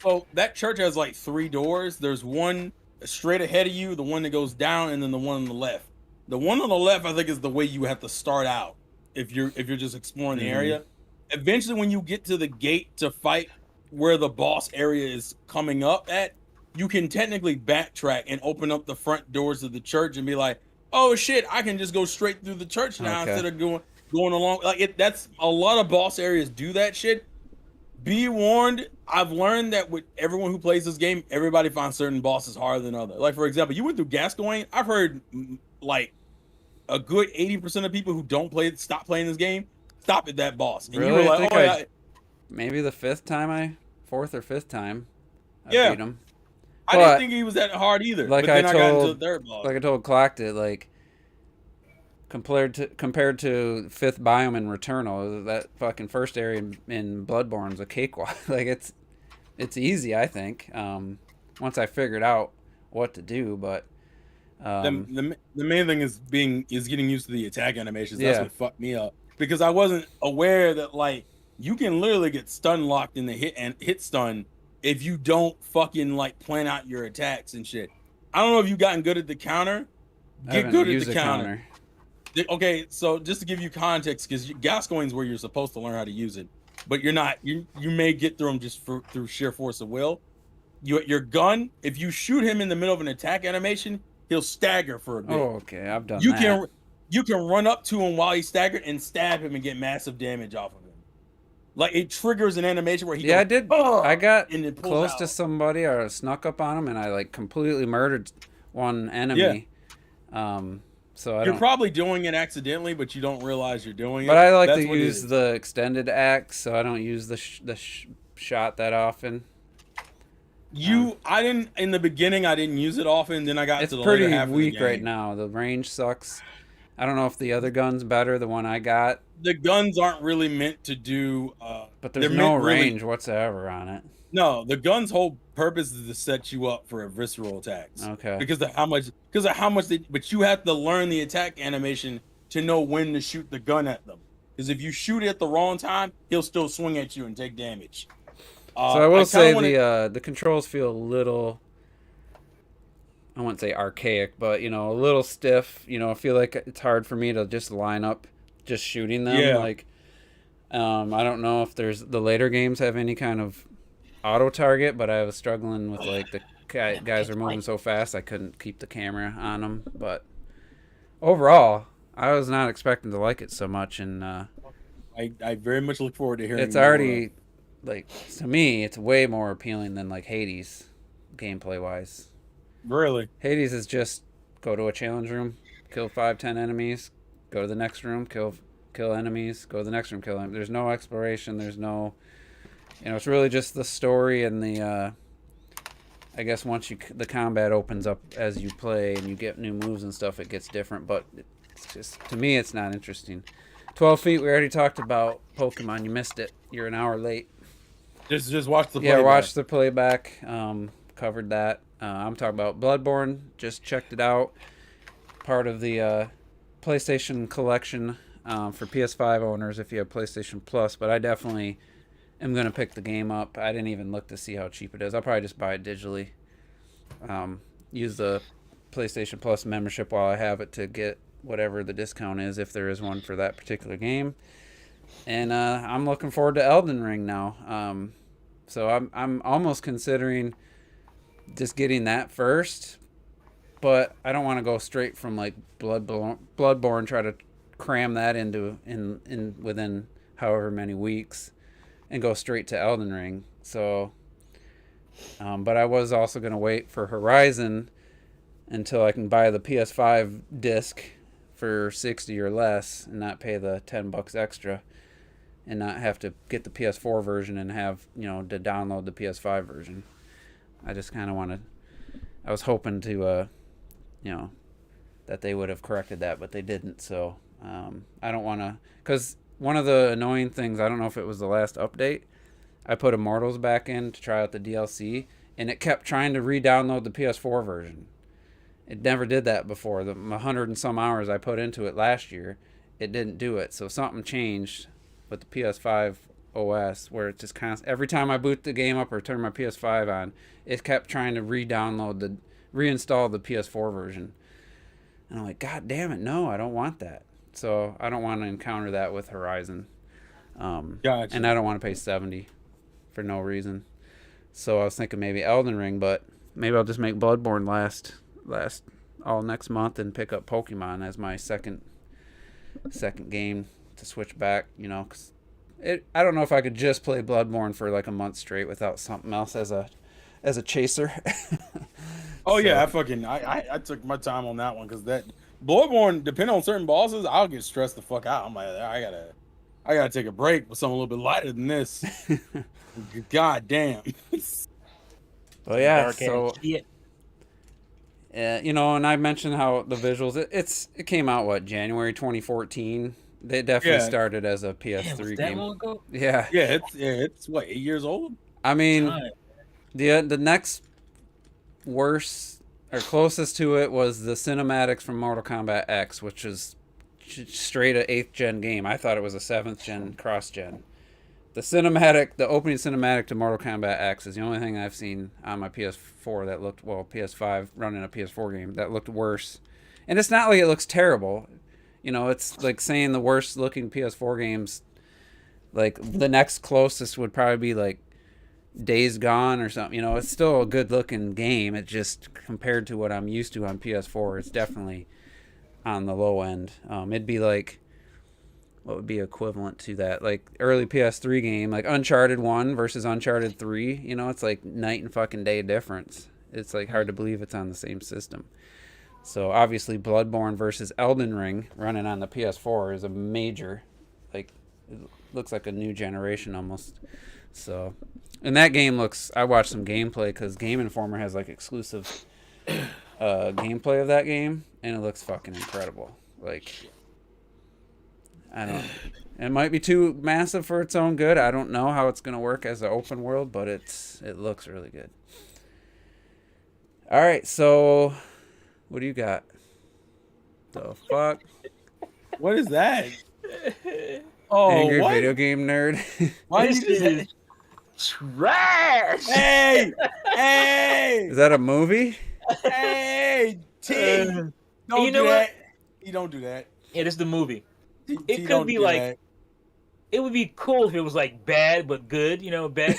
So that church has like 3 doors. There's one straight ahead of you, the one that goes down, and then the one on the left. The one on the left, I think, is the way you have to start out if you're just exploring the area. Eventually, when you get to the gate to fight where the boss area is coming up at, you can technically backtrack and open up the front doors of the church and be like, oh shit, I can just go straight through the church now instead of going along. Like that's a lot of boss areas do that shit. Be warned, I've learned that with everyone who plays this game, everybody finds certain bosses harder than others. Like for example, you went through Gascoigne. I've heard like a good 80% of people who don't stop playing this game, stop at that boss. And really? You were like, maybe the 4th or 5th time I beat him. I didn't think he was that hard either. Like but then I got into the third boss. Like I told Clocked it, like compared to 5th biome in Returnal, that fucking first area in Bloodborne's a cakewalk. Like it's easy, I think. Once I figured out what to do, but the main thing is getting used to the attack animations. That's what fucked me up. Because I wasn't aware that like you can literally get stun locked in the hit stun if you don't fucking like plan out your attacks and shit. I don't know if you've gotten good at the counter. Get good at the counter. Okay, so just to give you context, because Gascoigne's where you're supposed to learn how to use it, but you're not. You may get through them just through sheer force of will. Your gun, if you shoot him in the middle of an attack animation, he'll stagger for a bit. Oh, okay, I've done that. You can run up to him while he's staggered and stab him and get massive damage off of him. Like it triggers an animation where he goes, I did. I got close to somebody or snuck up on him, and I like completely murdered one enemy. So You're probably doing it accidentally, but you don't realize you're doing it. But I like That's to what it use is. the extended axe, so I don't use the shot that often. I didn't in the beginning. I didn't use it often. Then I got It's to the later pretty half of the weak right game. now. The range sucks. I don't know if the other gun's better, the one I got. The guns aren't really meant to do. But They're there's no meant really. range whatsoever on it. No, the gun's whole purpose is to set you up for a visceral attacks. Okay. Because of how much they. But you have to learn the attack animation to know when to shoot the gun at them. Because if you shoot it at the wrong time, he'll still swing at you and take damage. So I will say the controls feel a little, I wouldn't say archaic, but, a little stiff. I feel like it's hard for me to just line up just shooting them. Yeah. Like, I don't know if the later games have any kind of auto target, but I was struggling with, like, the guys are moving so fast I couldn't keep the camera on them. But overall, I was not expecting to like it so much, and I very much look forward to hearing. It's already, like, to me, it's way more appealing than, like, Hades, gameplay-wise. Really? Hades is just go to a challenge room, kill 5-10 enemies, go to the next room, kill enemies, go to the next room, kill them. There's no exploration, there's no, it's really just the story and the, I guess once the combat opens up as you play and you get new moves and stuff, it gets different, but it's just, to me, it's not interesting. 12 Feet, we already talked about Pokemon. You missed it. You're an hour late. Just watch the playback. Yeah, watch the playback. Covered that. I'm talking about Bloodborne. Just checked it out. Part of the PlayStation collection for PS5 owners if you have PlayStation Plus. But I definitely am going to pick the game up. I didn't even look to see how cheap it is. I'll probably just buy it digitally. Use the PlayStation Plus membership while I have it to get whatever the discount is, if there is one for that particular game. And I'm looking forward to Elden Ring now. So I'm almost considering just getting that first, but I don't want to go straight from like Bloodborne, try to cram that into in within however many weeks and go straight to Elden Ring. So but I was also going to wait for Horizon until I can buy the PS5 disc for 60 or less and not pay the $10 extra and not have to get the PS4 version and have, to download the PS5 version. I just kind of I was hoping to, that they would have corrected that, but they didn't. So I don't want to, because one of the annoying things, I don't know if it was the last update, I put Immortals back in to try out the DLC, and it kept trying to re-download the PS4 version. It never did that before. The 100 and some hours I put into it last year, it didn't do it. So something changed with the PS5 OS where it just every time I boot the game up or turn my PS5 on, it kept trying to reinstall the PS4 version. And I'm like, God damn it, no, I don't want that. So I don't want to encounter that with Horizon. Gotcha. And I don't want to pay $70 for no reason. So I was thinking maybe Elden Ring, but maybe I'll just make Bloodborne last all next month and pick up Pokemon as my second game to switch back, cause I don't know if I could just play Bloodborne for like a month straight without something else as a chaser. Oh yeah, I took my time on that one because that Bloodborne, depending on certain bosses, I'll get stressed the fuck out. I'm like, I gotta take a break with something a little bit lighter than this. God damn. Well, yeah, so and I mentioned how the visuals. It came out January 2014. They definitely started as a PS3 game. Long ago? Yeah. Yeah, it's what, 8 years old? I mean, the next worst or closest to it was the cinematics from Mortal Kombat X, which is straight a 8th gen game. I thought it was a 7th gen cross gen. The opening cinematic to Mortal Kombat X is the only thing I've seen on my PS4 that looked, PS5 running a PS4 game that looked worse. And it's not like it looks terrible. It's like saying the worst looking PS4 games, like the next closest would probably be like Days Gone or something. It's still a good looking game. It just, compared to what I'm used to on PS4, it's definitely on the low end. It'd be like, what would be equivalent to that? Like early PS3 game, like Uncharted 1 versus Uncharted 3. It's like night and fucking day difference. It's like hard to believe it's on the same system. So obviously, Bloodborne versus Elden Ring running on the PS4 is a major, like, it looks like a new generation almost. So, and that game looks. I watched some gameplay because Game Informer has like exclusive gameplay of that game, and it looks fucking incredible. Like, I don't. It might be too massive for its own good. I don't know how it's gonna work as an open world, but it looks really good. All right, so what do you got? The fuck? What is that? Oh, Angry what? video game nerd. Why This did you say? is trash. Hey, hey, Is that a movie? hey, T. Don't you know do what? that. You don't do that. Yeah, this is the movie. T, It T, could don't be do like- that. It would be cool if it was like bad but good. You know, bad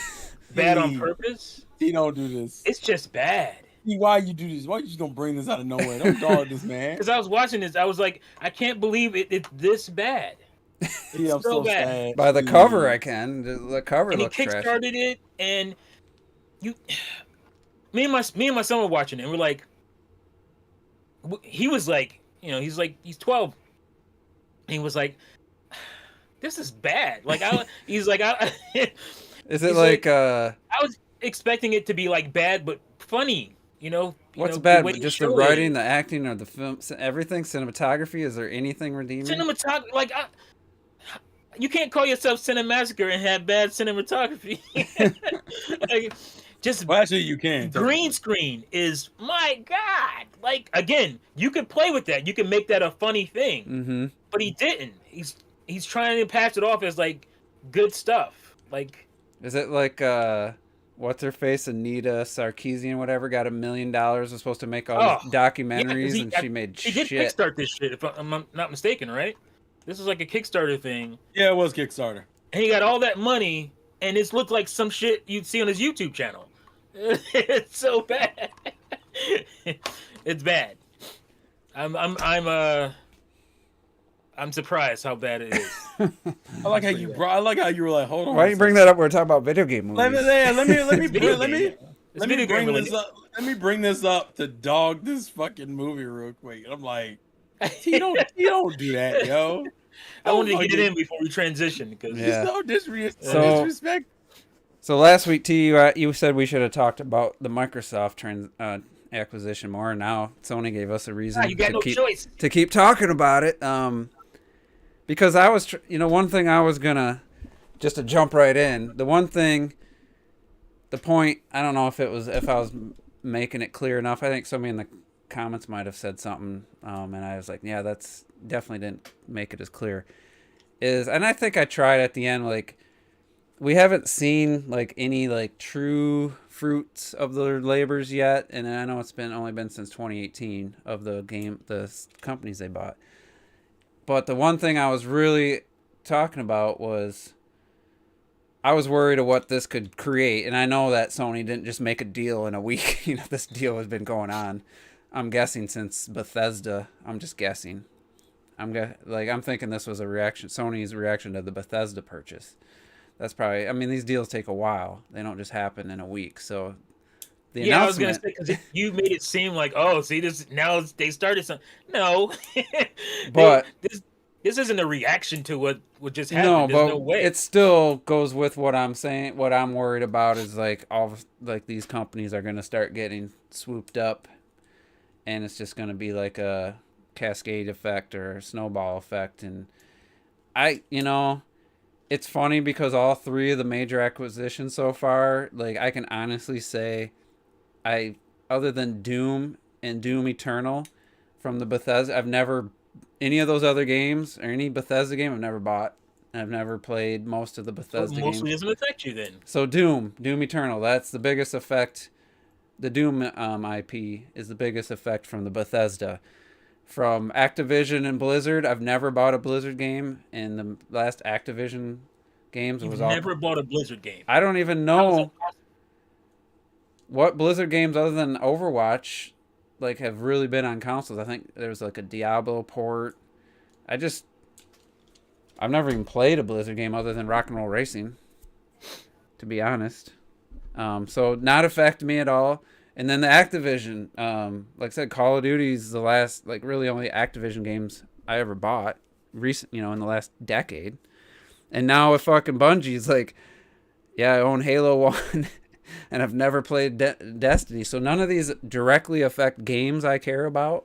on T, purpose. T, don't do this. It's just bad. T, why you do this? Why you just gonna bring this out of nowhere? Don't dog this, man. Because I was watching this, I was like, I can't believe it's this bad. T, I'm so so bad. sad. By the T. cover, I can. The cover And he looks trash. kickstarted it, and me and my son were watching it, and we're like, he was like, he's 12, and he was like, this is bad. Like he's like, Is it he's like I was expecting it to be like bad but funny. what's the bad? way you Just the show writing, it. the acting, or the film, everything, cinematography? Is there anything redeeming? Cinematography, like you can't call yourself Cinemassacre and have bad cinematography. Like, just Well, actually, you can. green screen is, my God. Like, again, you could play with that. You can make that a funny thing, Mm-hmm. but he didn't. He's trying to pass it off as like good stuff. Like, Is it like what's her face, Anita Sarkeesian, whatever, got $1 million, was supposed to make all these documentaries, and she made he did shit. Kickstart this shit, if I'm not mistaken, right? This is like a Kickstarter thing, Yeah, it was Kickstarter. and he got all that money, and this looked like some shit you'd see on his YouTube channel. It's so bad. It's bad. I'm surprised how bad it is. I like how you brought. I like how you were like, hold on. Why do you bring that up when we're talking about video game movies? Let me Video let me game. It's video game bring related. this up. Let me bring this up to dog this fucking movie real quick. And I'm like, you don't do that, yo. I wanted to get it fucking- in before we transition because Yeah. So So- disrespect. So last week, T, you said we should have talked about the Microsoft acquisition more. Now Sony gave us a reason you got no choice. to keep talking about it. Because I was, one thing I was gonna, just to jump right in, the point, I don't know if I was making it clear enough. I think somebody in the comments might have said something, and I was like, yeah, that's definitely didn't make it as clear. And I think I tried at the end, like, we haven't seen like any like true fruits of their labors yet, and I know it's only been since 2018 of the companies they bought. But the one thing I was really talking about was I was worried of what this could create, and I know that Sony didn't just make a deal in a week. This deal has been going on, I'm guessing, since Bethesda. I'm just guessing. I'm thinking this was Sony's reaction to the Bethesda purchase. That's probably. I mean, these deals take a while. They don't just happen in a week. So, I was gonna say, because you made it seem like, oh, see, this now they started something. No, But this isn't a reaction to what just no, happened. There's but no way. it still goes with what I'm saying. What I'm worried about is like these companies are gonna start getting swooped up, and it's just gonna be like a cascade effect or a snowball effect. And it's funny because all three of the major acquisitions so far, like, I can honestly say, other than Doom and Doom Eternal from the Bethesda, I've never, any of those other games or any Bethesda game I've never bought. I've never played most of the Bethesda games. Mostly doesn't affect you then. So Doom Eternal, that's the biggest effect. The Doom IP is the biggest effect from the Bethesda. From Activision and Blizzard, I've never bought a Blizzard game, and the last Activision games You've never bought a Blizzard game. I don't even know what Blizzard games other than Overwatch like have really been on consoles. I think there was like a Diablo port. I've never even played a Blizzard game other than Rock and Roll Racing, to be honest. So not affect me at all. And then the Activision, like I said, Call of Duty's the last, like, really only Activision games I ever bought recent, in the last decade. And now with fucking Bungie's like, yeah, I own Halo 1 and I've never played Destiny. So none of these directly affect games I care about.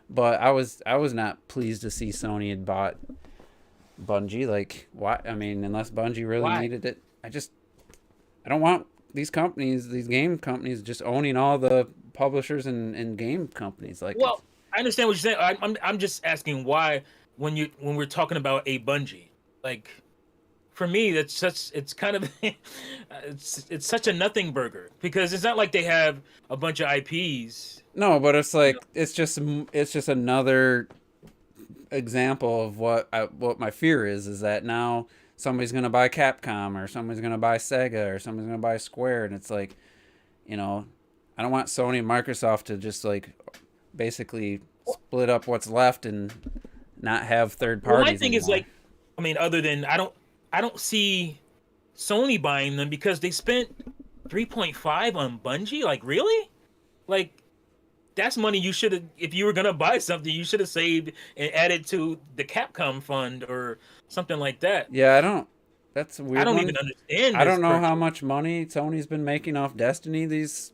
But I was not pleased to see Sony had bought Bungie. Like, why? I mean, unless Bungie really needed it. I don't want these companies, these game companies, just owning all the publishers and game companies. Like, well, I understand what you're saying. I'm just asking why when we're talking about a Bungie, like, for me, it's kind of it's such a nothing burger, because it's not like they have a bunch of IPs. No, but it's like it's just another example of what my fear is that now somebody's gonna buy Capcom, or somebody's gonna buy Sega, or somebody's gonna buy Square, and it's like, I don't want Sony and Microsoft to just like basically split up what's left and not have third parties. Well, my thing anymore. is, like, I mean, other than I don't see Sony buying them, because they spent 3.5 on Bungie. Like, really? Like, that's money you should have, if you were gonna buy something, you should have saved and added to the Capcom fund or something like that. Yeah, that's a weird. I don't one. even understand. I don't know how much money Sony's been making off Destiny these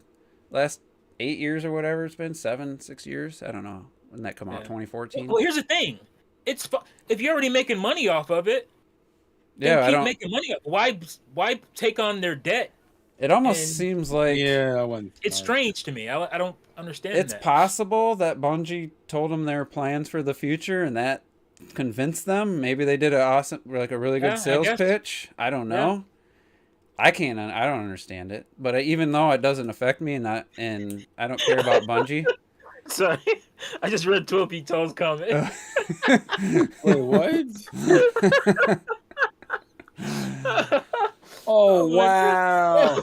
last 8 years or whatever it's been, 6 years. I don't know. When that come out, 2014. Well, here's the thing. If you're already making money off of it, then keep making money. Why take on their debt? It almost seems like it's strange to me. I don't understand. It's possible that Bungie told them their plans for the future, and that convinced them. Maybe they did a really good sales pitch. I don't know. I don't understand it. But even though it doesn't affect me, and I don't care about Bungie. Sorry, I just read 12 Feet Tall's comment. Wait, what? Oh, wow.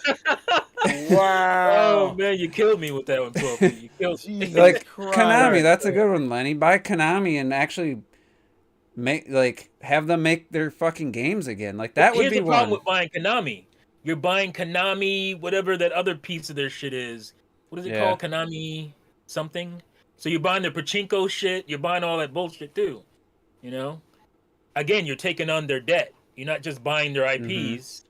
Wow. Oh, man, you killed me with that one, 12 Feet. You killed me. Like, Konami, that's a good one, Lenny. Buy Konami and actually have them make their fucking games again. Like, that would be one. Here's the problem with buying Konami. You're buying Konami, whatever that other piece of their shit is. What is it called? Konami something? So you're buying their pachinko shit. You're buying all that bullshit, too. Again, you're taking on their debt. You're not just buying their IPs. Mm-hmm.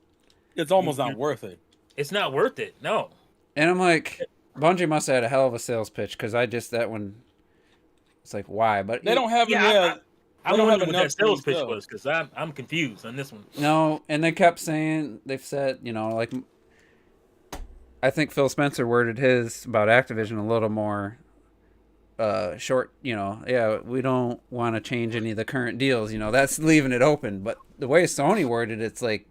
It's almost not worth it. It's not worth it, no. And I'm like, Bungie must have had a hell of a sales pitch, because that one, it's like, why? But they don't have I wonder what that sales pitch was, because I'm confused on this one. No, and they kept saying, they've said, like, I think Phil Spencer worded his about Activision a little more short, we don't want to change any of the current deals, that's leaving it open. But the way Sony worded it's like,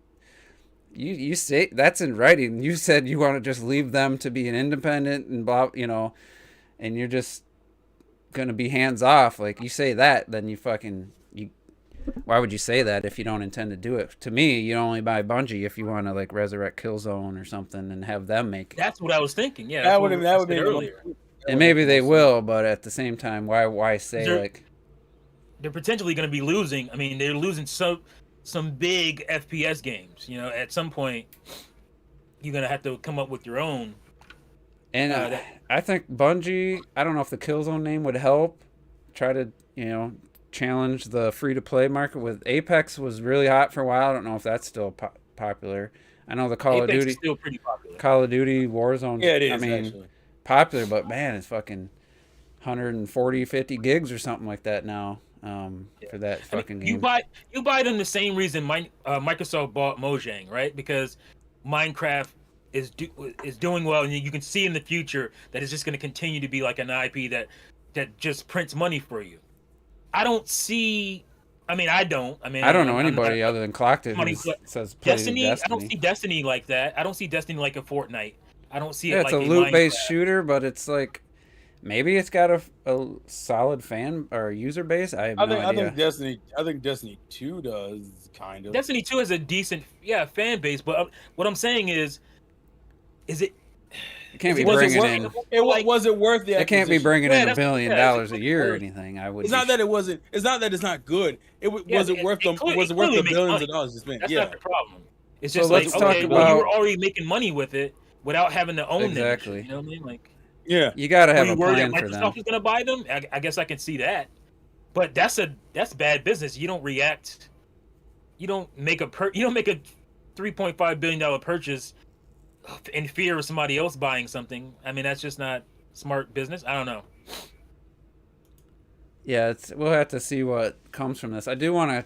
you say that's in writing. You said you want to just leave them to be an independent and blah, and you're just gonna be hands off. Like, you say that, then why would you say that if you don't intend to do it? To me, you only buy Bungie if you want to, like, resurrect Killzone or something and have them make it. That's what I was thinking. Yeah, that would be earlier. And maybe they will, but at the same time, why say they're potentially going to be losing? I mean, they're losing some big FPS games. At some point, you're going to have to come up with your own. And I think Bungie, I don't know if the Killzone name would help. Try to, challenge the free-to-play market. With Apex was really hot for a while. I don't know if that's still popular. I know the Call of Duty is still pretty popular. Call of Duty Warzone. Yeah, it is. Actually popular, but man, it's fucking 140, 50 gigs or something like that now. For that fucking game. You buy them the same reason Microsoft bought Mojang, right? Because Minecraft is doing well, and you can see in the future that it's just going to continue to be like an IP that just prints money for you. I don't know anybody other than Clockton who says Destiny. I don't see Destiny like that. I don't see Destiny like a Fortnite. I don't see it like it's a loot-based shooter, but it's like, maybe it's got a solid fan or user base. I have no idea. I think Destiny 2 does, kind of. Destiny 2 has a decent fan base, but what I'm saying is it? You can't be bringing in. Was it worth the acquisition? It can't be bringing in $1 billion a year or anything. It's not that it wasn't. It's not that it's not good. Was it worth the billions of dollars to spend? That's not the problem. It's so just let's talk about. You were already making money with it. without having to own Exactly. them. You know what I mean? Like, Yeah. You got to were have you a worried plan that for them. Microsoft was going to buy them? I guess I can see that. But that's bad business. You don't react. You don't make a $3.5 billion purchase in fear of somebody else buying something. I mean, that's just not smart business. I don't know. Yeah, we'll have to see what comes from this. I do want to.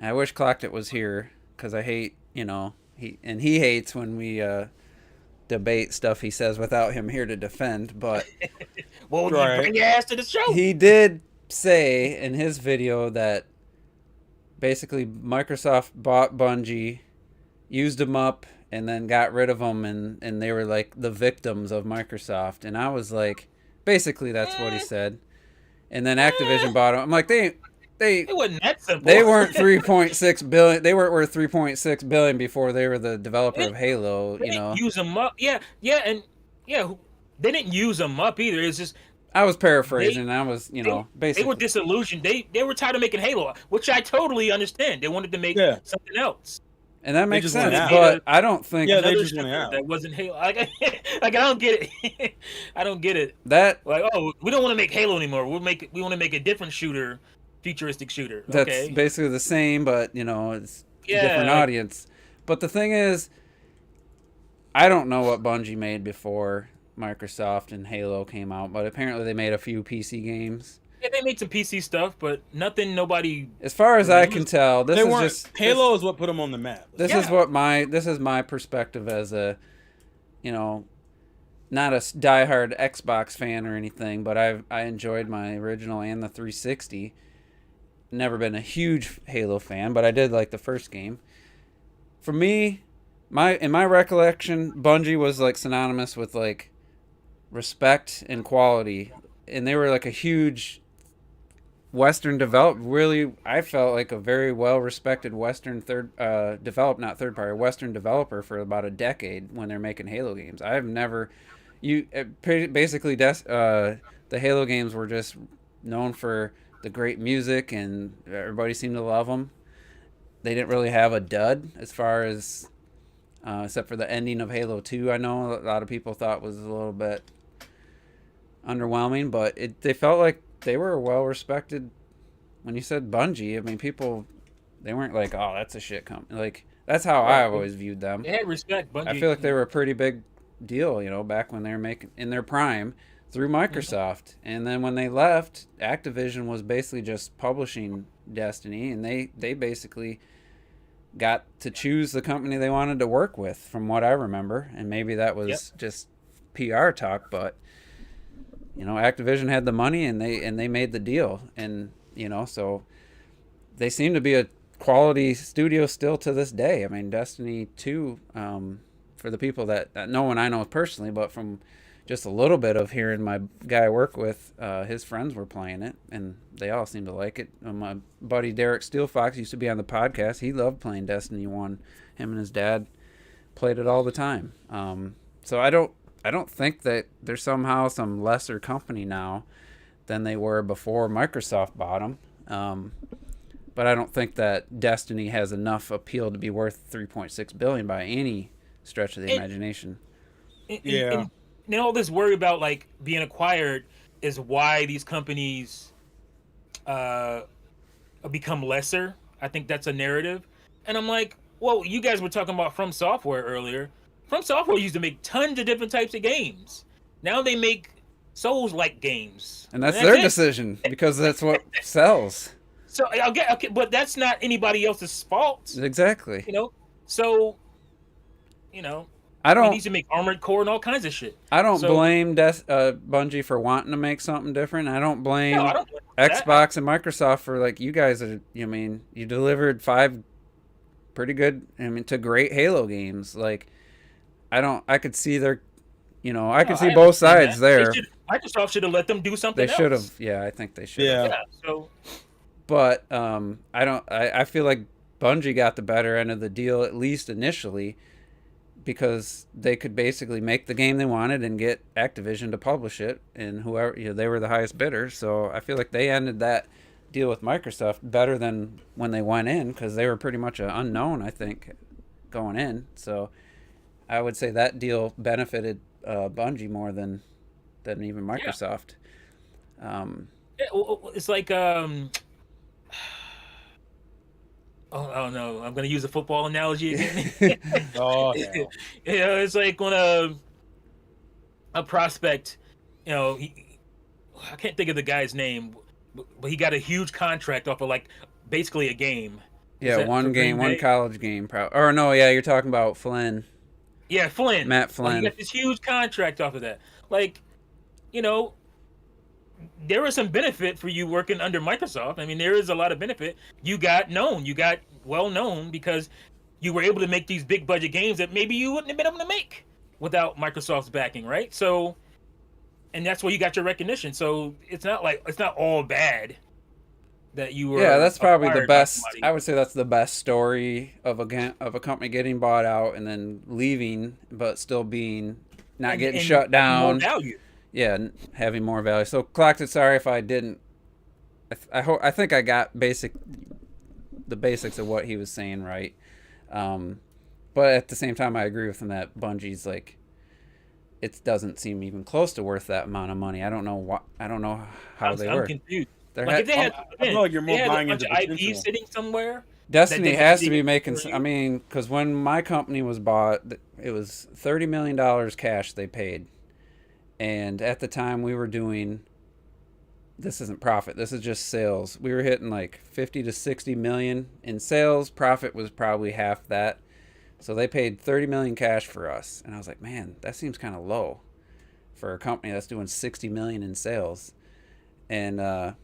I wish Clocked It was here because I hate, he hates when we debate stuff he says without him here to defend. But Well, Right. you bring your ass to the show. he did say in his video that basically Microsoft bought Bungie, used them up, and then got rid of them, and they were like the victims of Microsoft. And I was like, basically that's what he said. And then Activision bought them. I'm like, they It wasn't that simple. They weren't 3.6 billion. They weren't worth 3.6 billion before they were the developer of Halo. They didn't use them up. Yeah, and they didn't use them up either. It's just I was paraphrasing. I was, basically they were disillusioned. They were tired of making Halo, which I totally understand. They wanted to make something else. And that makes just sense, went out. but I don't think they just went out. That wasn't Halo. Like I don't get it. I don't get it. that Like, oh, we don't want to make Halo anymore. We want to make a different shooter, futuristic shooter. that's Okay. basically the same, but it's a Yeah, different like- audience. But the thing is, I don't know what Bungie made before Microsoft and Halo came out, but apparently they made a few PC games. Yeah, they made some PC stuff, but nothing. Nobody. As far as I can tell, this They is weren't. just Halo is what put them on the map. This is my perspective as a, not a diehard Xbox fan or anything, but I enjoyed my original and the 360. Never been a huge Halo fan, but I did like the first game. For me, in my recollection, Bungie was like synonymous with like respect and quality, and they were like a huge Western really, I felt like a very well respected Western Western developer for about a decade when they're making Halo games. I've never, basically the Halo games were just known for the great music and everybody seemed to love them. They didn't really have a dud as far as, except for the ending of Halo 2. I know a lot of people thought was a little bit underwhelming, but they felt like they were well respected. When you said Bungie, I mean, people, they weren't like, oh, that's a shit company. Like, that's how I always viewed them. They had respect. Bungie, I feel like they were a pretty big deal, back when they were making in their prime through Microsoft. And then when they left, Activision was basically just publishing Destiny, and they basically got to choose the company they wanted to work with, from what I remember. And maybe that was just PR talk, but Activision had the money and they made the deal, and so they seem to be a quality studio still to this day. I mean, Destiny 2, for the people that no one I know personally, but from just a little bit of hearing my guy I work with, his friends were playing it and they all seem to like it. My buddy Derek Steelfox used to be on the podcast. He loved playing Destiny 1. Him and his dad played it all the time. So I don't think that they're somehow some lesser company now than they were before Microsoft bought them. But I don't think that Destiny has enough appeal to be worth $3.6 billion by any stretch of the imagination. And all this worry about like being acquired is why these companies become lesser. I think that's a narrative. And I'm like, well, you guys were talking about From Software earlier. From Software used to make tons of different types of games. Now they make Souls-like games. And that's their decision, because that's what sells. So okay, but that's not anybody else's fault. Exactly. So I don't. He needs to make Armored Core and all kinds of shit. I don't blame Bungie for wanting to make something different. I don't blame I don't blame Xbox and Microsoft for, like, you guys are. You delivered 5 pretty good, to great Halo games. Like, I could see their, I could see both sides there. Microsoft should have let them do something else. They should have. Yeah, I think they should have. Yeah. So, but I feel like Bungie got the better end of the deal, at least initially, because they could basically make the game they wanted and get Activision to publish it, and whoever, they were the highest bidder. So I feel like they ended that deal with Microsoft better than when they went in, because they were pretty much an unknown, I think, going in. So I would say that deal benefited Bungie more than even Yeah. Microsoft. It's like oh no, I'm gonna use a football analogy again. Oh hell. It's like when a prospect, I can't think of the guy's name, but he got a huge contract off of like basically a game. Yeah, one for Green game, one Bay? college game. Or no, yeah, you're talking about Flynn, Yeah, Flynn. Matt Like he Flynn. got this huge contract off of that. Like, you know, there was some benefit for you working under Microsoft. I mean, there is a lot of benefit. You got known. You got well known because you were able to make these big budget games that maybe you wouldn't have been able to make without Microsoft's backing, right? So, and that's where you got your recognition. So it's not all bad that you were. Yeah, that's probably the acquired by best. somebody. I would say that's the best story of a company getting bought out and then leaving, but still being not getting shut having more down. value. Yeah, having more value. So, Clocked, sorry if I didn't. I think I got the basics of what he was saying right. But at the same time, I agree with him that Bungie's like, it doesn't seem even close to worth that amount of money. I don't know how they I'm work. confused. There Like if they had, I feel like you're more they had buying a bunch into of IP potential. sitting somewhere. Destiny that has to didn't be making. for you. I mean, because when my company was bought, it was $30 million cash they paid, and at the time we were doing. This isn't profit. This is just sales. We were hitting like 50 to 60 million in sales. Profit was probably half that. So they paid 30 million cash for us, and I was like, man, that seems kind of low for a company that's doing 60 million in sales, and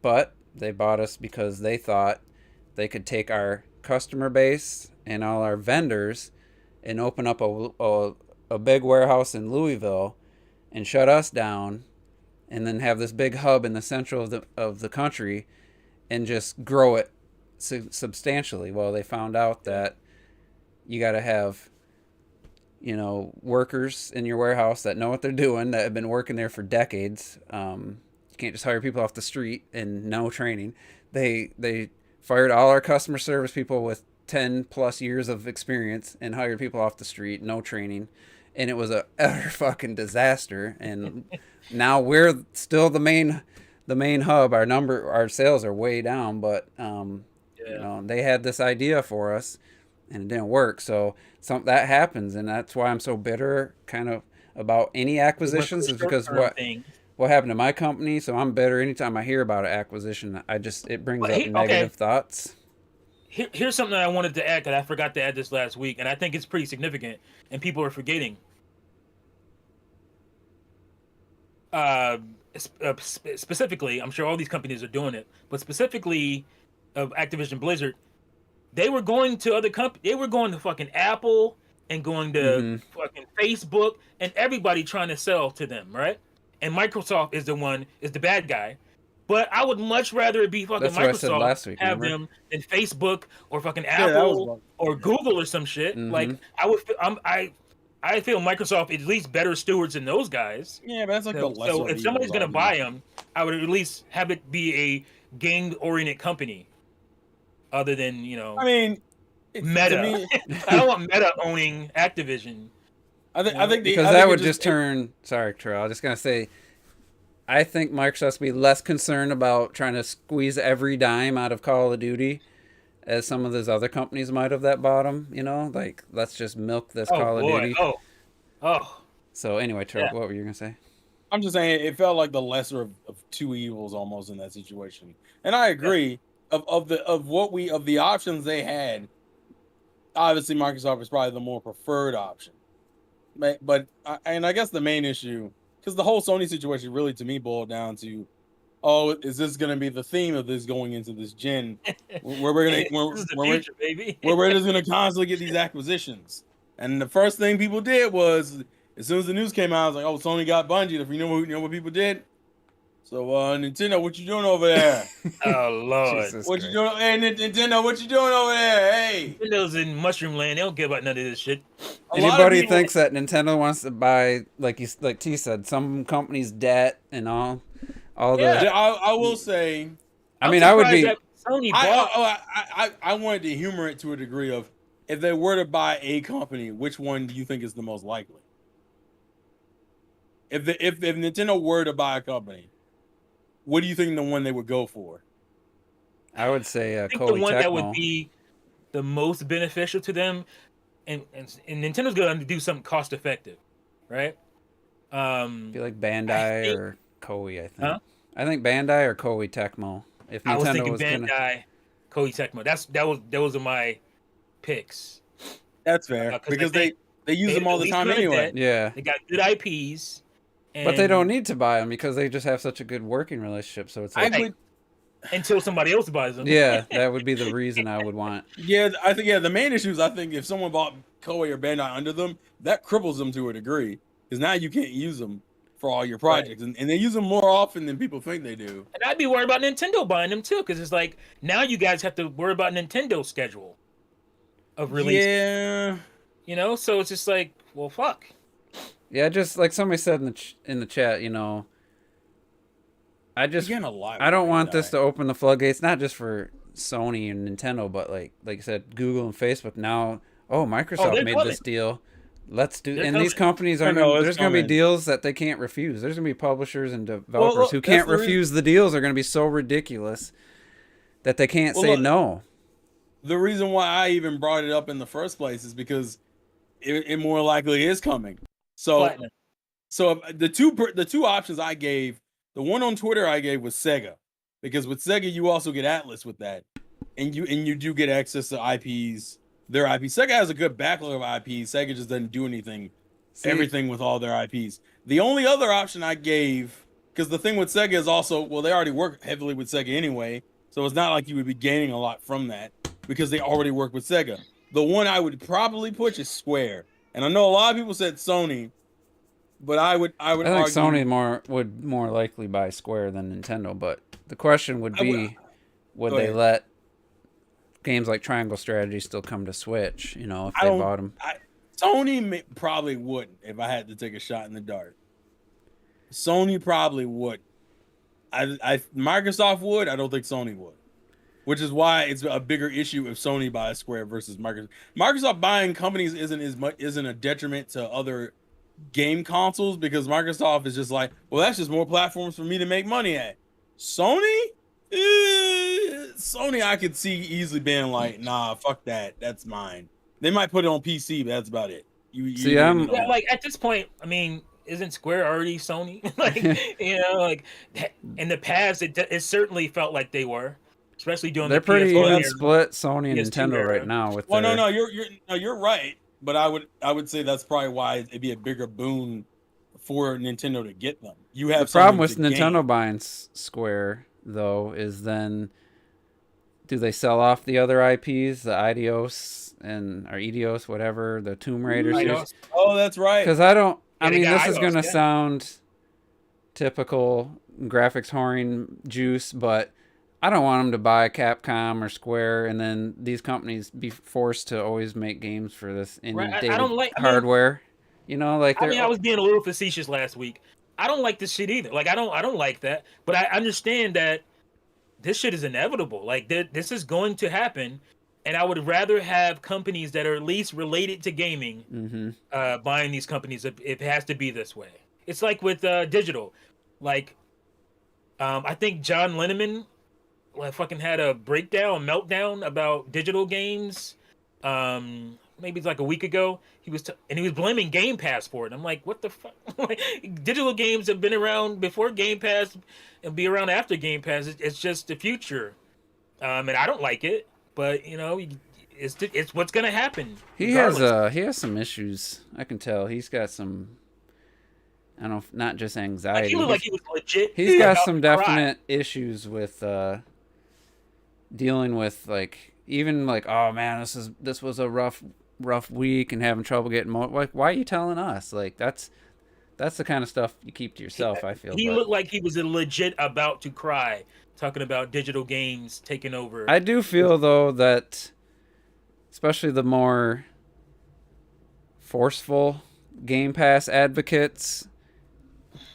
but they bought us because they thought they could take our customer base and all our vendors and open up a big warehouse in Louisville and shut us down and then have this big hub in the central of the country and just grow it substantially. Well, they found out that you got to have workers in your warehouse that know what they're doing, that have been working there for decades. You can't just hire people off the street and no training. They fired all our customer service people with 10 plus years of experience and hired people off the street, no training, and it was a utter fucking disaster. And now we're still the main hub. Our sales are way down, but they had this idea for us and it didn't work. So that happens, and that's why I'm so bitter kind of about any acquisitions, is because what happened to my company. So I'm bitter anytime I hear about an acquisition. It brings up negative thoughts. Here's something that I wanted to add, because I forgot to add this last week, and I think it's pretty significant, and people are forgetting. Specifically, I'm sure all these companies are doing it, but specifically of Activision Blizzard, they were going to other companies. They were going to fucking Apple and going to fucking Facebook and everybody trying to sell to them, right? And Microsoft is the bad guy. But I would much rather it be fucking Microsoft last week, have remember? them than Facebook or fucking Apple or Google or some shit. Like I feel Microsoft is at least better stewards than those guys. Yeah, but that's like the lesser. So if somebody's gonna buy them, I would at least have it be a game-oriented company, other than I mean, Meta. I don't want Meta owning Activision. I think because that would just turn. Sorry, Terrell. I'm just gonna say, I think Microsoft's be less concerned about trying to squeeze every dime out of Call of Duty as some of those other companies might have that bottom. Like, let's just milk this Call of Duty. Oh. So anyway, Terrell, what were you gonna say? I'm just saying it felt like the lesser of two evils almost in that situation, and I agree. Of the options they had, obviously Microsoft is probably the more preferred option. But I guess the main issue, because the whole Sony situation really to me boiled down to, is this going to be the theme of this going into this gen, where we're just going to constantly get these acquisitions? And the first thing people did was, as soon as the news came out, I was like, oh, Sony got Bungie. If you know what people did. So Nintendo, what you doing over there? Oh Lord, what you doing? Hey Nintendo, what you doing over there? Hey, Nintendo's in Mushroom Land. They don't care about none of this shit. Anybody thinks that Nintendo wants to buy, like T said, some company's debt and all the. I will say. I mean, I would be. Sony I wanted to humor it to a degree of, if they were to buy a company, which one do you think is the most likely? If Nintendo were to buy a company, what do you think the one they would go for? I would say I think Koei the one that would Tecmo. be the most beneficial to them, and Nintendo's going to do something cost effective, right? I feel like Bandai or Koei. I think. Huh? I think Bandai or Koei Tecmo. If Nintendo I was thinking gonna, Bandai, Koei Tecmo. Those are my picks. That's fair because they use them all the time anyway. yeah. They got good IPs, But they don't need to buy them because they just have such a good working relationship. So it's like, until somebody else buys them. yeah, that would be the reason I would want. Yeah, I think the main issue is I think if someone bought Koei or Bandai under them, that cripples them to a degree because now you can't use them for all your projects, and they use them more often than people think they do. And I'd be worried about Nintendo buying them too, because it's like now you guys have to worry about Nintendo's schedule of release. Yeah, you know, so it's just like, well, fuck. Yeah, just like somebody said in the chat, you know, I don't want this to open the floodgates, not just for Sony and Nintendo, but like you said, Google and Facebook now. Oh, Microsoft made this deal. Let's do, and these companies are there's going to be deals that they can't refuse. There's going to be publishers and developers who can't refuse the deals. Are going to be so ridiculous that they can't say no. The reason why I even brought it up in the first place is because it more likely is coming. So the two options I gave, the one on Twitter I gave was Sega, because with Sega you also get Atlas with that, and you do get access to IPs. Their IP. Sega has a good backlog of IPs. Sega just doesn't do everything with all their IPs. The only other option I gave, because the thing with Sega is also, well, they already work heavily with Sega anyway, so it's not like you would be gaining a lot from that because they already work with Sega. The one I would probably push is Square, and I know a lot of people said Sony, but I think argue, Sony would more likely buy Square than Nintendo. But the question would be, would they let games like Triangle Strategy still come to Switch, you know, if they bought them? Sony probably wouldn't if I had to take a shot in the dark. Sony probably would. Microsoft would. I don't think Sony would. Which is why it's a bigger issue if Sony buys Square versus Microsoft. Microsoft buying companies isn't a detriment to other game consoles, because Microsoft is just like, well, that's just more platforms for me to make money at. Sony? Sony, I could see easily being like, nah, fuck that. That's mine. They might put it on PC, but that's about it. Like at this point, I mean, isn't Square already Sony? Like, you know, like in the past, it certainly felt like they were, especially doing. They're pretty even split, Sony and Nintendo right now. With you're right, but I would say that's probably why it'd be a bigger boon for Nintendo to get them. You have the problem with Nintendo buying Square, though, is then do they sell off the other IPs, the Eidos or Eidos, whatever, the Tomb Raider series? Oh, that's right. Because I mean, this is gonna sound typical graphics whoring juice, but I don't want them to buy Capcom or Square and then these companies be forced to always make games for this dated hardware. You know, like I was being a little facetious last week. I don't like this shit either. Like I don't like that. But I understand that this shit is inevitable. Like this is going to happen, and I would rather have companies that are at least related to gaming buying these companies if it has to be this way. It's like with digital. Like I think John Linneman fucking had a meltdown about digital games. Maybe it's like a week ago. He was blaming Game Pass for it. I'm like, what the fuck? Digital games have been around before Game Pass and be around after Game Pass. It's just the future, and I don't like it. But you know, it's what's gonna happen. He has some issues. I can tell he's got some. I don't know, not just anxiety. Like he looked like he was legit. He's got some definite issues with dealing with like. Even like, oh man, this was a rough week and having trouble getting like, why are you telling us? Like that's the kind of stuff you keep to yourself. I feel he looked like he was legit about to cry, talking about digital games taking over. I do feel though that, especially the more forceful Game Pass advocates,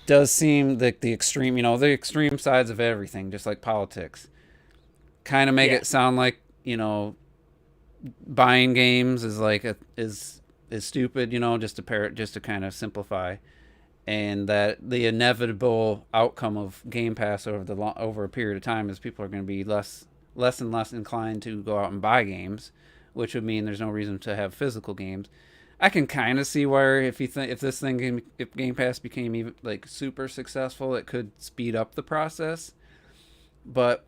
does seem like the extreme, you know, the extreme sides of everything, just like politics, kind of make it sound like, you know, buying games is like is stupid, just to kind of simplify, and that the inevitable outcome of Game Pass over a period of time is people are going to be less and less inclined to go out and buy games, which would mean there's no reason to have physical games. I can kind of see where if Game Pass became even like super successful, it could speed up the process. But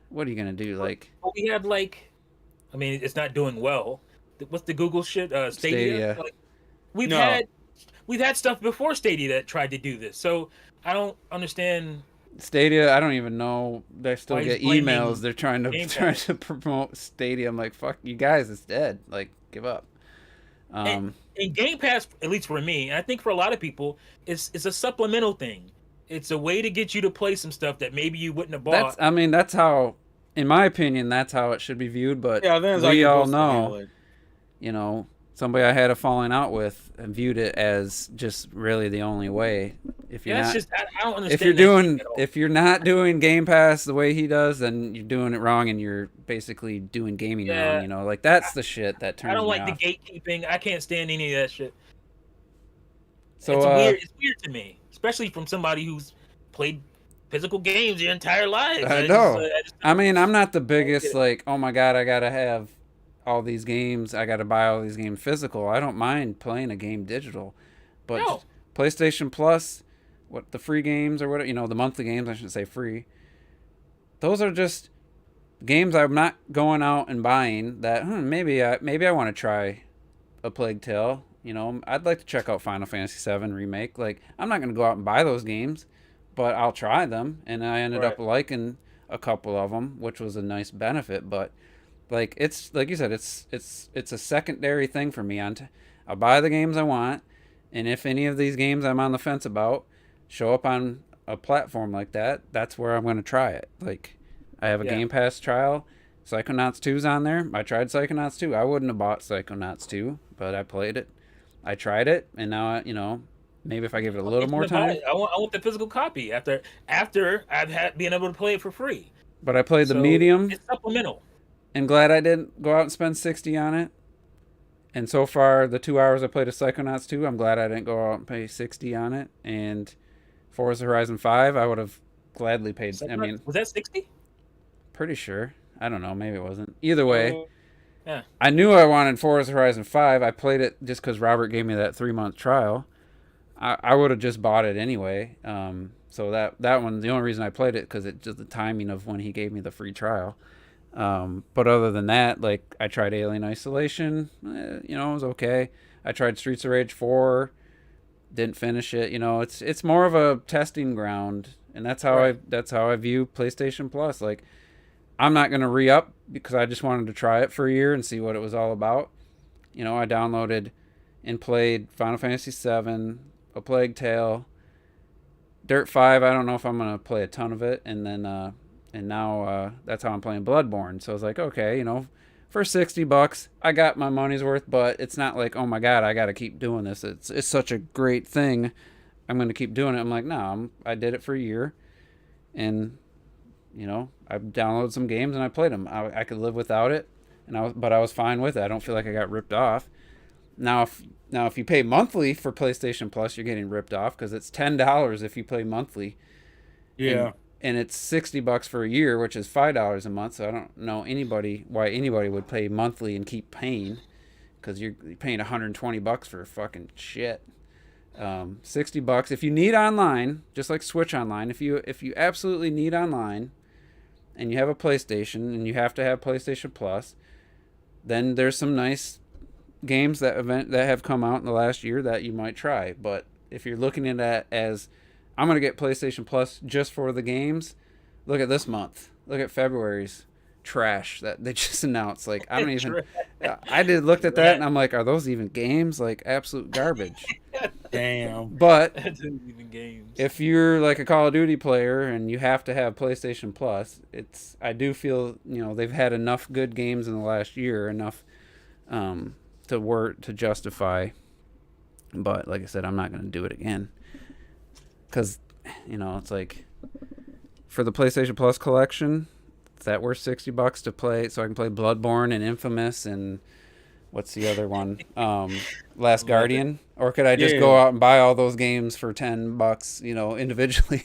what are you gonna do? Like, we have I mean, it's not doing well. What's the Google shit? Stadia. Like, we've had stuff before Stadia that tried to do this. So I don't understand. Stadia, I don't even know. They still get emails. They're trying to promote Stadia. I'm like, fuck you guys, it's dead. Like, give up. And Game Pass, at least for me, and I think for a lot of people, it's a supplemental thing. It's a way to get you to play some stuff that maybe you wouldn't have bought. That's how, in my opinion, that's how it should be viewed. But we all know, somebody I had a falling out with and viewed it as just really the only way. If you're not, I don't understand. If you're not doing Game Pass the way he does, then you're doing it wrong, and you're basically doing gaming wrong. Like that's the shit that turns me off. I don't like the gatekeeping. I can't stand any of that shit. So it's weird to me, especially from somebody who's played physical games their entire life. I know. I mean, I'm not the biggest like, oh my god, I gotta have all these games. I gotta buy all these games physical. I don't mind playing a game digital, but PlayStation Plus, the free games or whatever, the monthly games, I shouldn't say free. Those are just games I'm not going out and buying that maybe I want to try a Plague Tale. I'd like to check out Final Fantasy VII Remake. Like, I'm not going to go out and buy those games, but I'll try them. And I ended up liking a couple of them, which was a nice benefit. But like, it's like you said, it's a secondary thing for me. I'll buy the games I want, and if any of these games I'm on the fence about show up on a platform like that, that's where I'm going to try it. Like, I have a Game Pass trial. Psychonauts 2's on there. I tried Psychonauts 2. I wouldn't have bought Psychonauts 2, but I played it. I tried it, and now, maybe if I give it a little more time. I want the physical copy after I've been able to play it for free. But I played the medium. It's supplemental. And glad I didn't go out and spend $60 on it. And so far, the 2 hours I played of Psychonauts 2, I'm glad I didn't go out and pay $60 on it. And Forza Horizon 5, I would have gladly paid. Was that $60? Pretty sure. I don't know. Maybe it wasn't. Either way, I knew I wanted Forza Horizon 5. I played it just because Robert gave me that 3-month trial. I would have just bought it anyway. So that one, the only reason I played it because it's just the timing of when he gave me the free trial. But other than that, like, I tried Alien Isolation. It was okay. I tried Streets of Rage 4. Didn't finish it. It's more of a testing ground, and that's how I view PlayStation Plus. Like, I'm not gonna re-up because I just wanted to try it for a year and see what it was all about. I downloaded and played Final Fantasy VII, A Plague Tale, Dirt 5. I don't know if I'm gonna play a ton of it, and then and now that's how I'm playing Bloodborne. So I was like, okay, for $60, I got my money's worth, but it's not like, oh my god, I gotta keep doing this. It's such a great thing. I'm gonna keep doing it. I'm like, no, I did it for a year, and I downloaded some games and I played them. I could live without it, but I was fine with it. I don't feel like I got ripped off. Now if you pay monthly for PlayStation Plus, you're getting ripped off because it's $10 if you pay monthly. Yeah. And it's $60 for a year, which is $5 a month. So I don't know why anybody would pay monthly and keep paying, because you're paying $120 for fucking shit. $60 if you need online, just like Switch Online. If you absolutely need online, and you have a PlayStation and you have to have PlayStation Plus, then there's some nice games that have come out in the last year that you might try. But if you're looking at that as, I'm going to get PlayStation Plus just for the games, look at this month. Look at February's trash that they just announced. Like, I don't even, looked at that and I'm like, are those even games? Like, absolute garbage. Damn. But even games. If you're like a Call of Duty player and you have to have PlayStation Plus, I do feel, they've had enough good games in the last year, enough to justify. But like I said, I'm not going to do it again. Because, it's like, for the PlayStation Plus collection, Is that worth $60 to play so I can play Bloodborne and Infamous and what's the other one? Last Guardian? Or could I just go out and buy all those games for $10, individually?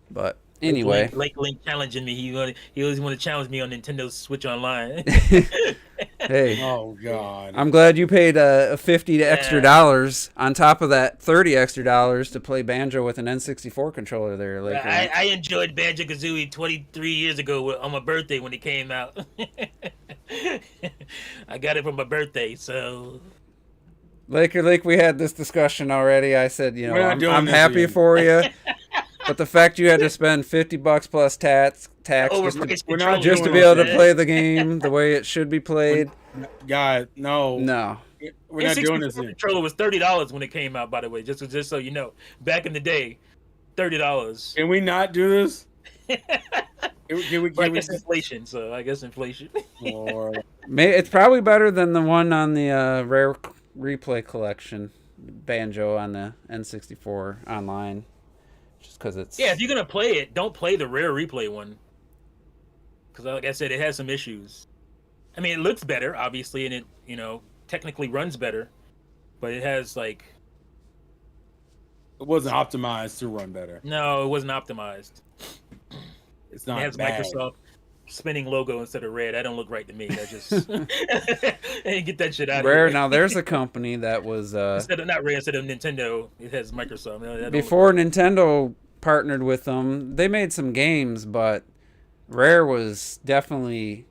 But anyway, Link challenging me. He always want to challenge me on Nintendo Switch Online. hey, Oh God! I'm glad you paid $50 extra dollars on top of that $30 extra dollars to play Banjo with an N64 controller there. Like, I enjoyed Banjo-Kazooie 23 years ago on my birthday when it came out. I got it for my birthday, so. Laker Lake, we had this discussion already. I said, I'm this happy again. for you, but the fact you had to spend $50 plus tax We're not just to doing be this, able to man. play the game the way it should be played. God, no, we're not doing this. The controller was $30 when it came out. By the way, just so you know, back in the day, $30. Can we not do this? I guess inflation. So I guess inflation. It's probably better than the one on the Rare Replay collection, Banjo on the N64 online. Just because it's if you're gonna play it, don't play the Rare Replay one. Because like I said, it has some issues. I mean, it looks better, obviously, and it technically runs better, but it has like. It wasn't optimized to run better. No, it wasn't optimized. It's not. It has bad. Microsoft spinning logo instead of red. That don't look right to me. That just get that shit out of Rare. here. Now there's a company that was instead of Nintendo, it has Microsoft. No, before Nintendo partnered with them. They made some games, but Rare was definitely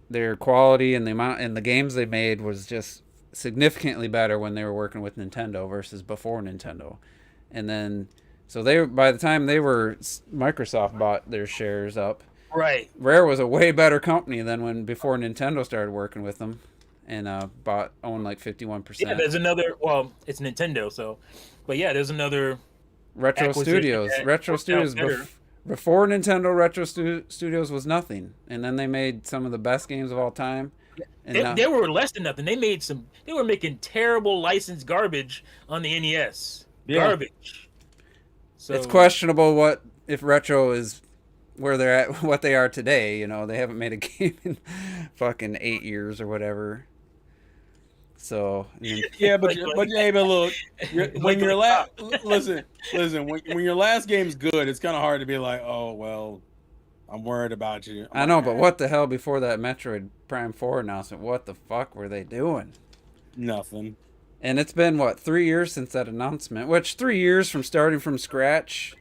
their quality and the amount and the games they made was just significantly better when they were working with Nintendo versus before Nintendo. And then so by the time Microsoft bought their shares up. Right. Rare was a way better company than before Nintendo started working with them and owned like 51%. Yeah, there's another it's Nintendo, so but yeah, there's another Retro Studios. Retro Studios before Nintendo, Retro Studios was nothing, and then they made some of the best games of all time. And they were less than nothing. They were making terrible licensed garbage on the NES. Yeah. Garbage. So it's questionable if Retro is where they're at, what they are today. They haven't made a game in fucking 8 years or whatever. So yeah, but look, when your last game's good, it's kind of hard to be like, oh well, I'm worried about you. I know, but what the hell before that Metroid Prime 4 announcement? What the fuck were they doing? Nothing. And it's been 3 years since that announcement, which 3 years from starting from scratch.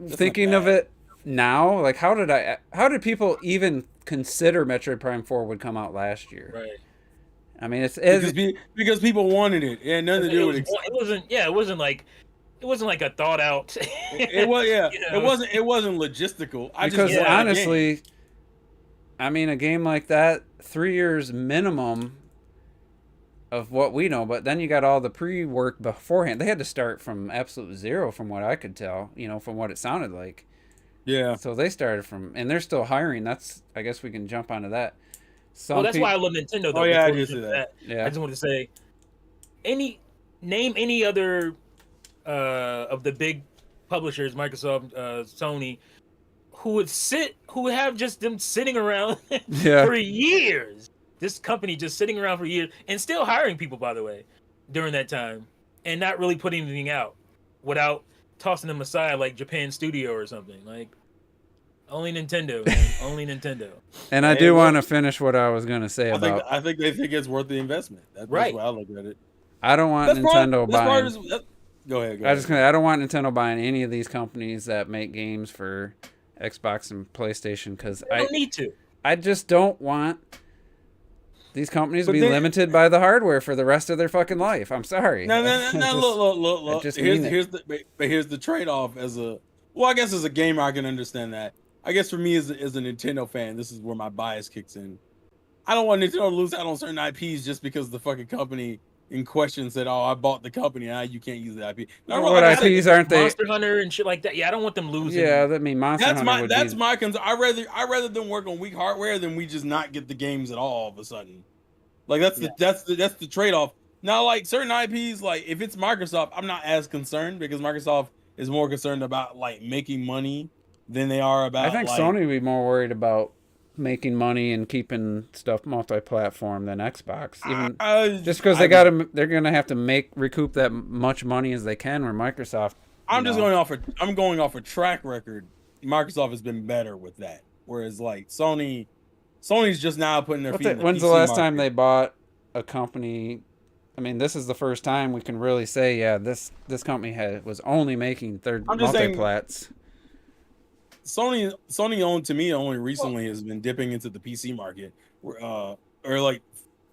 Thinking of it now, like how did people even consider Metroid Prime 4 would come out last year? Right. I mean, because people wanted it. It had nothing to do with it. It wasn't like a thought out. It was It wasn't logistical. Honestly, I mean, a game like that, 3 years minimum of what we know, but then you got all the pre-work beforehand. They had to start from absolute zero, from what I could tell. From what it sounded like. Yeah. So they started and they're still hiring. I guess we can jump onto that. That's why I love Nintendo. Though, oh yeah, I do see that. Yeah. I just want to say, name any other of the big publishers, Microsoft, Sony, who would have just them sitting around for years. This company just sitting around for years and still hiring people, by the way, during that time, and not really putting anything out without tossing them aside like Japan Studio or something. Like only Nintendo, man. Only Nintendo. And I do want to finish what I was going to say about. I think they think it's worth the investment. That's right. why I look at it. I don't want Nintendo buying. Go ahead. I don't want Nintendo buying any of these companies that make games for Xbox and PlayStation because I don't need to. I just don't want these companies to be limited by the hardware for the rest of their fucking life. I'm sorry. No. Look. Here's the trade-off. I guess as a gamer, I can understand that. I guess for me as a Nintendo fan, this is where my bias kicks in. I don't want Nintendo to lose out on certain IPs just because the fucking company in question said, "Oh, I bought the company, now you can't use the IP." No, what IPs aren't they? Monster Hunter and shit like that. Yeah, I don't want them losing. Yeah, that mean Monster Hunter. That's my concern. I rather them work on weak hardware than we just not get the games at all of a sudden. Like that's the trade off. Now, like certain IPs, like if it's Microsoft, I'm not as concerned because Microsoft is more concerned about like making money than they are about. I think like, Sony would be more worried about making money and keeping stuff multi-platform than Xbox. Even just because they're gonna have to recoup that much money as they can. Where Microsoft, I'm going off a track record. Microsoft has been better with that, whereas like Sony's just now putting their feet in the when's PC the last market. time they bought a company? I mean, this is the first time we can really say, yeah, this company was only making multi-plats. Sony only recently has been dipping into the PC market, or like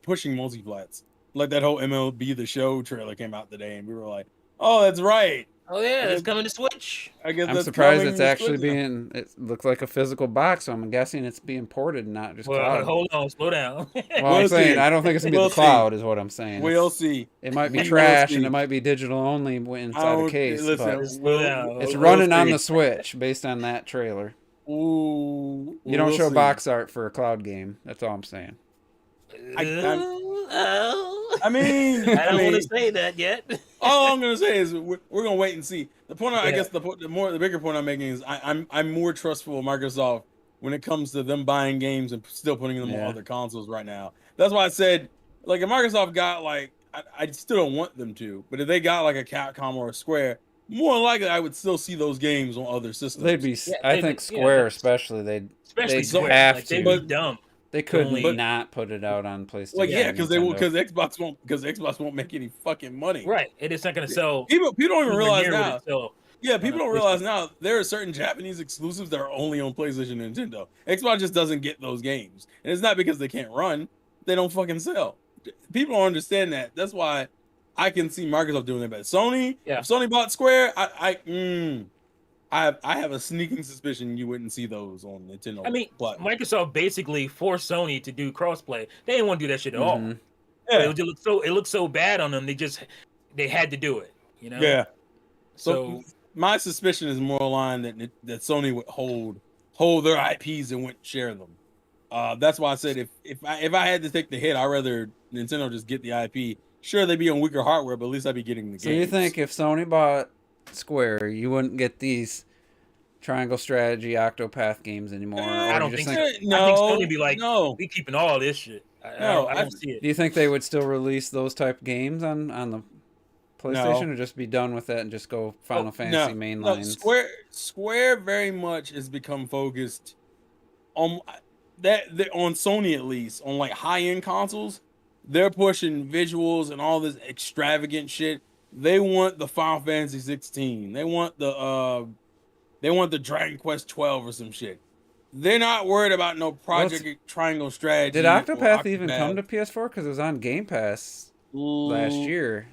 pushing multi-plats. Like that whole MLB The Show trailer came out today, and we were like, "Oh, that's right." Oh yeah, it's coming to Switch. I guess I'm surprised it's actually being. It looks like a physical box, so I'm guessing it's being ported, not just cloud. Hold on, slow down. Well, I'm saying I don't think it's gonna be the cloud, is what I'm saying. We'll see. It might be trash, and it might be digital only inside a case. Listen, but it's running on the Switch based on that trailer. Ooh, you don't show box art for a cloud game. That's all I'm saying. I mean, I don't want to say that yet. All I'm gonna say is we're gonna wait and see. The point, I guess, the bigger point I'm making is I'm more trustful of Microsoft when it comes to them buying games and still putting them on other consoles right now. That's why I said, like, if Microsoft got like, I still don't want them to, but if they got like a Capcom or a Square, more likely I would still see those games on other systems. They'd be, I think Square especially, they'd Square. have to. They'd be dumb. They couldn't not put it out on PlayStation. Like, because Xbox won't make any fucking money. Right, it's not going to sell. People don't even realize now. Yeah, people don't realize now there are certain Japanese exclusives that are only on PlayStation and Nintendo. Xbox just doesn't get those games, and it's not because they can't run; they don't fucking sell. People don't understand that. That's why I can see Microsoft doing that better. Sony, if Sony bought Square, I have a sneaking suspicion you wouldn't see those on Nintendo. I mean, Microsoft basically forced Sony to do crossplay. They didn't want to do that shit at all. Yeah. It looked so bad on them. They had to do it. You know. Yeah. So my suspicion is more aligned that Sony would hold their IPs and wouldn't share them. That's why I said if I had to take the hit, I'd rather Nintendo just get the IP. Sure, they'd be on weaker hardware, but at least I'd be getting the games. So you think if Sony bought Square, you wouldn't get these Triangle Strategy, Octopath games anymore? I don't think so. No, I think Sony be like, we keeping all this shit. I don't see it. Do you think they would still release those type games on the PlayStation, or just be done with that and just go Final Fantasy main lines? Square very much has become focused on that on Sony, at least on like high-end consoles. They're pushing visuals and all this extravagant shit. They want the Final Fantasy 16. They want the Dragon Quest 12 or some shit. They're not worried about no Project Triangle Strategy. Did Octopath even come to PS4? Because it was on Game Pass last year.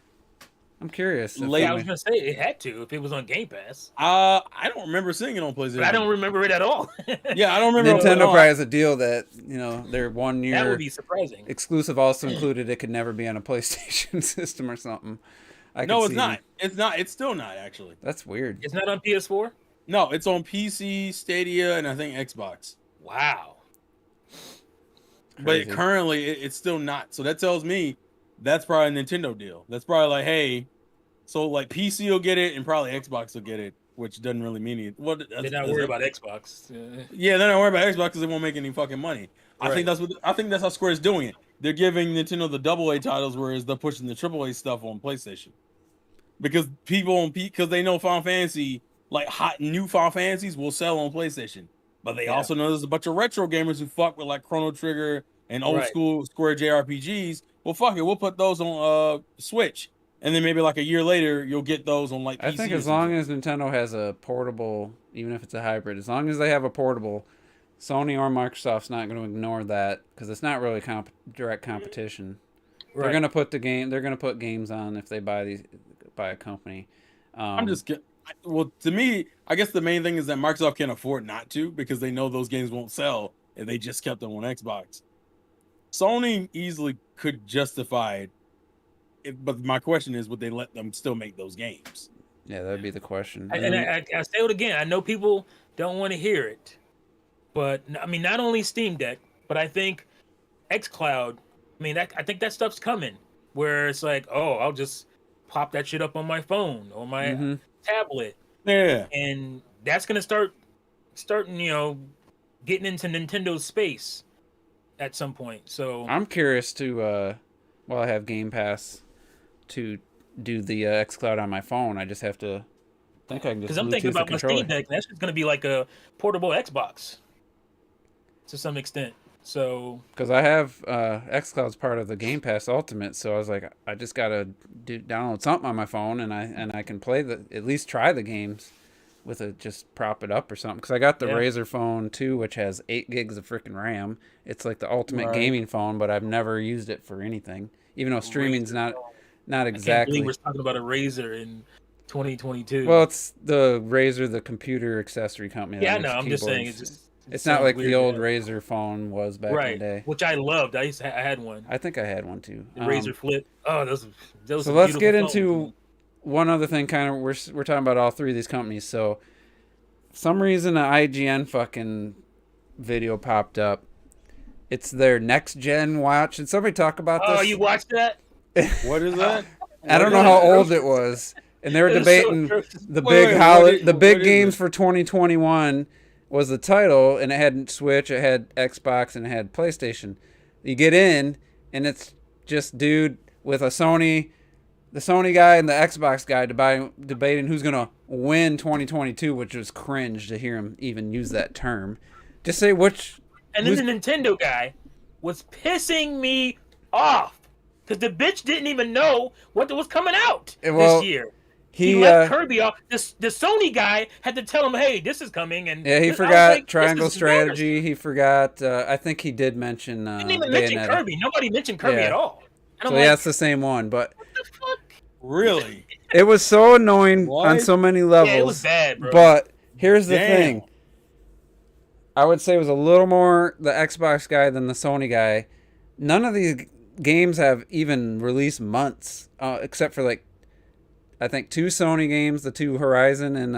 I'm curious. I was gonna say it had to if it was on Game Pass. I don't remember seeing it on PlayStation. But I don't remember it at all. Yeah, I don't remember. Nintendo probably has a deal that their 1 year that would be surprising. Exclusive also included it could never be on a PlayStation system or something. No, it's not. It's not. It's still not actually. That's weird. It's not on PS4. No, it's on PC, Stadia, and I think Xbox. Wow. But currently, it's still not. So that tells me that's probably a Nintendo deal. That's probably like, hey, so like PC will get it and probably Xbox will get it, which doesn't really mean anything. Well, they're not worried about Xbox. Yeah, they're not worried about Xbox because they won't make any fucking money. Right. I think that's how Square's doing it. They're giving Nintendo the AA titles, whereas they're pushing the AAA stuff on PlayStation. Because because they know Final Fantasy, like hot new Final Fantasies, will sell on PlayStation. But they also know there's a bunch of retro gamers who fuck with like Chrono Trigger and old school Square JRPGs. Well, fuck it, we'll put those on Switch, and then maybe like a year later you'll get those on like PC. I think as long as Nintendo has a portable, even if it's a hybrid, as long as they have a portable, Sony or Microsoft's not going to ignore that because it's not really direct competition. Right. They're going to put They're going to put games on if they buy a company. I'm just kidding. Well, to me, I guess the main thing is that Microsoft can't afford not to because they know those games won't sell if they just kept them on Xbox. Sony easily could justify it, but my question is, would they let them still make those games? Yeah, that'd be the question. I say it again. I know people don't want to hear it, but I mean, not only Steam Deck, but I think xCloud. I mean, I think that stuff's coming. Where it's like, oh, I'll just pop that shit up on my phone or my tablet. Yeah, and that's gonna start starting, getting into Nintendo's space at some point. So I'm curious to, while I have Game Pass, to do the xCloud on my phone. I just have to. I think I can just because I'm thinking about my Steam Deck, and that's just going to be like a portable Xbox to some extent. So because I have xCloud's part of the Game Pass Ultimate, so I was like, I just gotta download something on my phone, and I can play at least try the games with it, just prop it up or something. Because I got the Razer phone too, which has 8 gigs of freaking RAM. It's like the ultimate gaming phone, but I've never used it for anything, even though streaming's not exactly. I can't believe we're talking about a Razer in 2022. Well, it's the Razer, the computer accessory company. Yeah, I know. I'm just saying it's not like the old Razer phone was back in the day. Which I loved. I had one. I think I had one too. The Razer Flip. Oh, those so let's get into one other thing. Kind of, we're talking about all 3 of these companies. So, for some reason, an IGN fucking video popped up. It's their next gen watch. Did somebody talk about this? Oh, you watched that? What is that? I don't know how old it was, and they were debating the big games for 2021. Was the title, and it had Switch, it had Xbox, and it had PlayStation. You get in, and it's just dude with the Sony guy and the Xbox guy debating who's gonna win 2022, which was cringe to hear him even use that term. Just say which. And then the Nintendo guy was pissing me off because the bitch didn't even know what was coming out this year. He left Kirby off. The Sony guy had to tell him, "Hey, this is coming." And he forgot Triangle Strategy. He forgot. I think he did mention. He didn't even mention Kirby. Nobody mentioned Kirby at all. And so it's the same one. But what the fuck? Really? It was so annoying on so many levels. Yeah, it was bad, bro. But here's the thing. I would say it was a little more the Xbox guy than the Sony guy. None of these games have even released months, except for like. I think 2 Sony games, the 2 Horizon and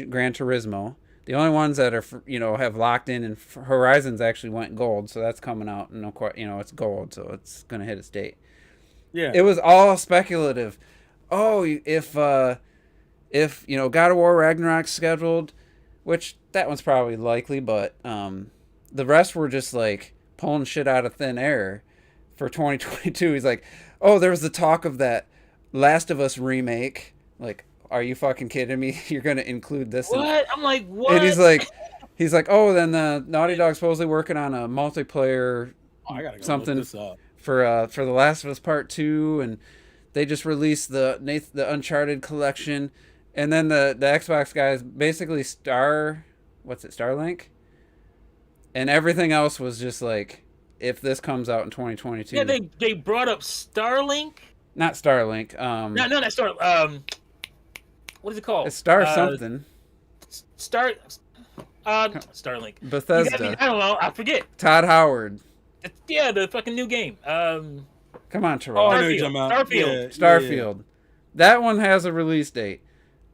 Gran Turismo. The only ones that are have locked in, and Horizon's actually went gold, so that's coming out. And it's gold, so it's gonna hit its date. Yeah, it was all speculative. Oh, if God of War Ragnarok's scheduled, which that one's probably likely, but the rest were just like pulling shit out of thin air for 2022. He's like, oh, there was the talk of that Last of Us remake. Like, are you fucking kidding me? You're gonna include this? What? I'm like, what? And he's like, oh, then the Naughty Dog's supposedly working on a multiplayer something for the Last of Us Part 2, and they just released the Uncharted collection, and then the Xbox guys basically Starlink, and everything else was just like, if this comes out in 2022. Yeah, they brought up Starlink. Not Starlink. No, not Star. What is it called? It's something. Starlink. Bethesda. I don't know. I forget. Todd Howard. Yeah, the fucking new game. Come on, Terrell. Oh, I know you're talking about. Starfield. Yeah. That one has a release date.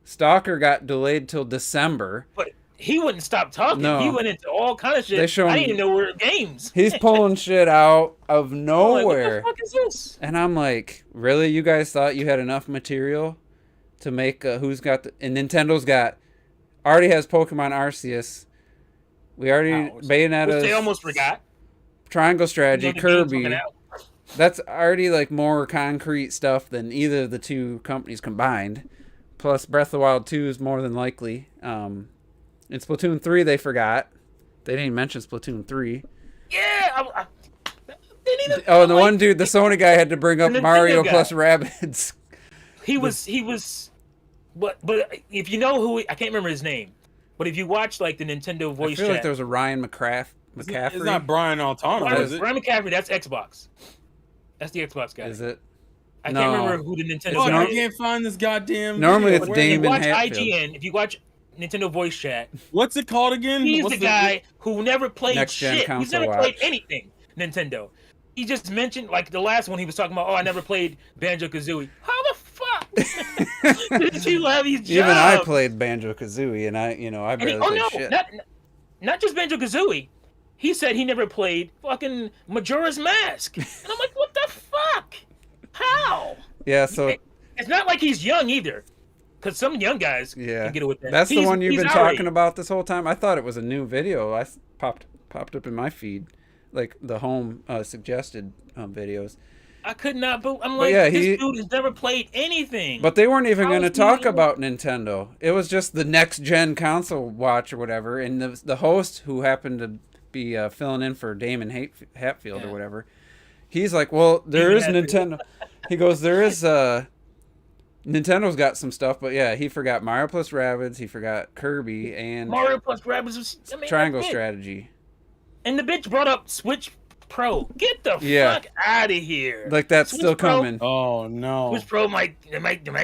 Stalker got delayed till December. But he wouldn't stop talking. No. He went into all kind of shit. I didn't even know where games. He's pulling shit out of nowhere. Like, what the fuck is this? And I'm like, really? You guys thought you had enough material to make who's got and Nintendo's already has Pokemon Arceus. We already Bayonetta. They almost forgot. Triangle Strategy, Kirby. That's already like more concrete stuff than either of the 2 companies combined. Plus, Breath of the Wild 2 is more than likely. In Splatoon 3, they forgot. They didn't even mention Splatoon 3. Yeah. The one dude, the Sony guy, had to bring up Mario plus Rabbids. He was, but if you know who, I can't remember his name, but if you watch like the Nintendo voice chat, I feel like there was a Ryan McCaffrey. It's not Brian Altano, is it? Ryan McCaffrey, that's Xbox. That's the Xbox guy. Is it? I can't remember who the Nintendo guy is. I can't find this goddamn. Normally it's Damon Hatfield. If you watch Nintendo voice chat, what's it called again? He's the guy who never played shit. He's never played anything Nintendo. He just mentioned, like the last one he was talking about, I never played Banjo-Kazooie. How the fuck did you have these jobs? Even I played Banjo-Kazooie, and I barely played shit. Not just Banjo-Kazooie. He said he never played fucking Majora's Mask. And I'm like, what the fuck? How? Yeah, so... It's not like he's young either. Because some young guys Yeah, can get it with that. that's the one you've He's been our talking age. about this whole time. I thought it was a new video. Popped up in my feed, like the home suggested videos. I could not. But I'm But like, yeah, this dude has never played anything. But they weren't even How going to is he talk able- about Nintendo. It was just the next gen console watch or whatever, and the host who happened to be filling in for Damon Hatfield or whatever. He's like, well, there is Nintendo. He goes, there is Nintendo's got some stuff, but yeah, he forgot Mario plus Rabbids, he forgot Kirby, and Mario plus Rabbids was Triangle that's it. Strategy. And the bitch brought up Switch Pro. Get the fuck out of here. Like that's Switch still Pro, coming. Oh no. Switch Pro might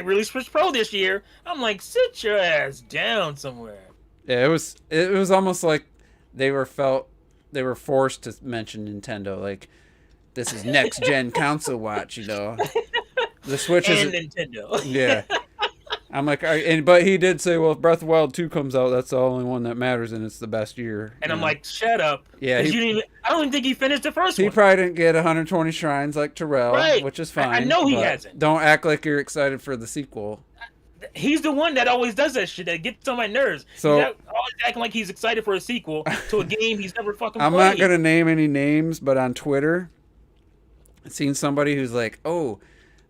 release Switch Pro this year. I'm like, sit your ass down somewhere. Yeah, it was almost like they were forced to mention Nintendo. Like, this is next gen console watch, you know. The Switch is Nintendo. Yeah. I'm like, but he did say, well, if Breath of the Wild 2 comes out, that's the only one that matters, and it's the best year. And I'm like, shut up. Yeah, I don't even think he finished the first one. He probably didn't get 120 shrines like Terrell, Right. which is fine. I know he hasn't. Don't act like you're excited for the sequel. He's the one that always does that shit that gets on my nerves. So he's always acting like he's excited for a sequel to a game he's never fucking I'm played. not going to name any names, but on Twitter, I've seen somebody who's like, oh,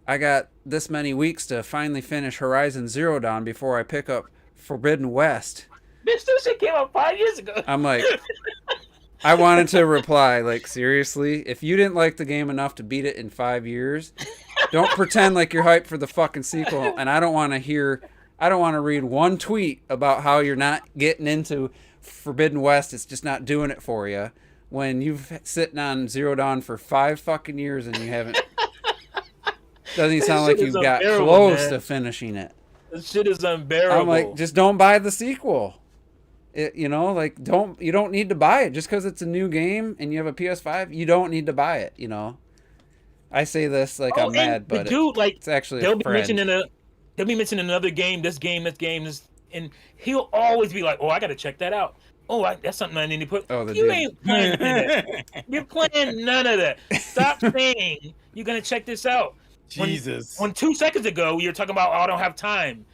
I got this many weeks to finally finish Horizon Zero Dawn before I pick up Forbidden West. This shit came out 5 years ago. I'm like, I wanted to reply, like, seriously, if you didn't like the game enough to beat it in 5 years, don't pretend like you're hyped for the fucking sequel. And I don't want to read one tweet about how you're not getting into Forbidden West. It's just not doing it for you. When you've sitting on Zero Dawn for 5 fucking years and you haven't. Doesn't even sound like you got close to finishing it. This shit is unbearable. I'm like, just don't buy the sequel. You know, like you don't need to buy it just because it's a new game and you have a PS5. You don't need to buy it. You know, I say this like I'm mad, but the dude, like, it's actually they'll be mentioning another game, this game, and he'll always be like, oh, I gotta check that out. Oh, that's something I need to put. Oh, you ain't playing that. You're playing none of that. Stop saying you're gonna check this out. Jesus. When 2 seconds ago you were talking about, oh, I don't have time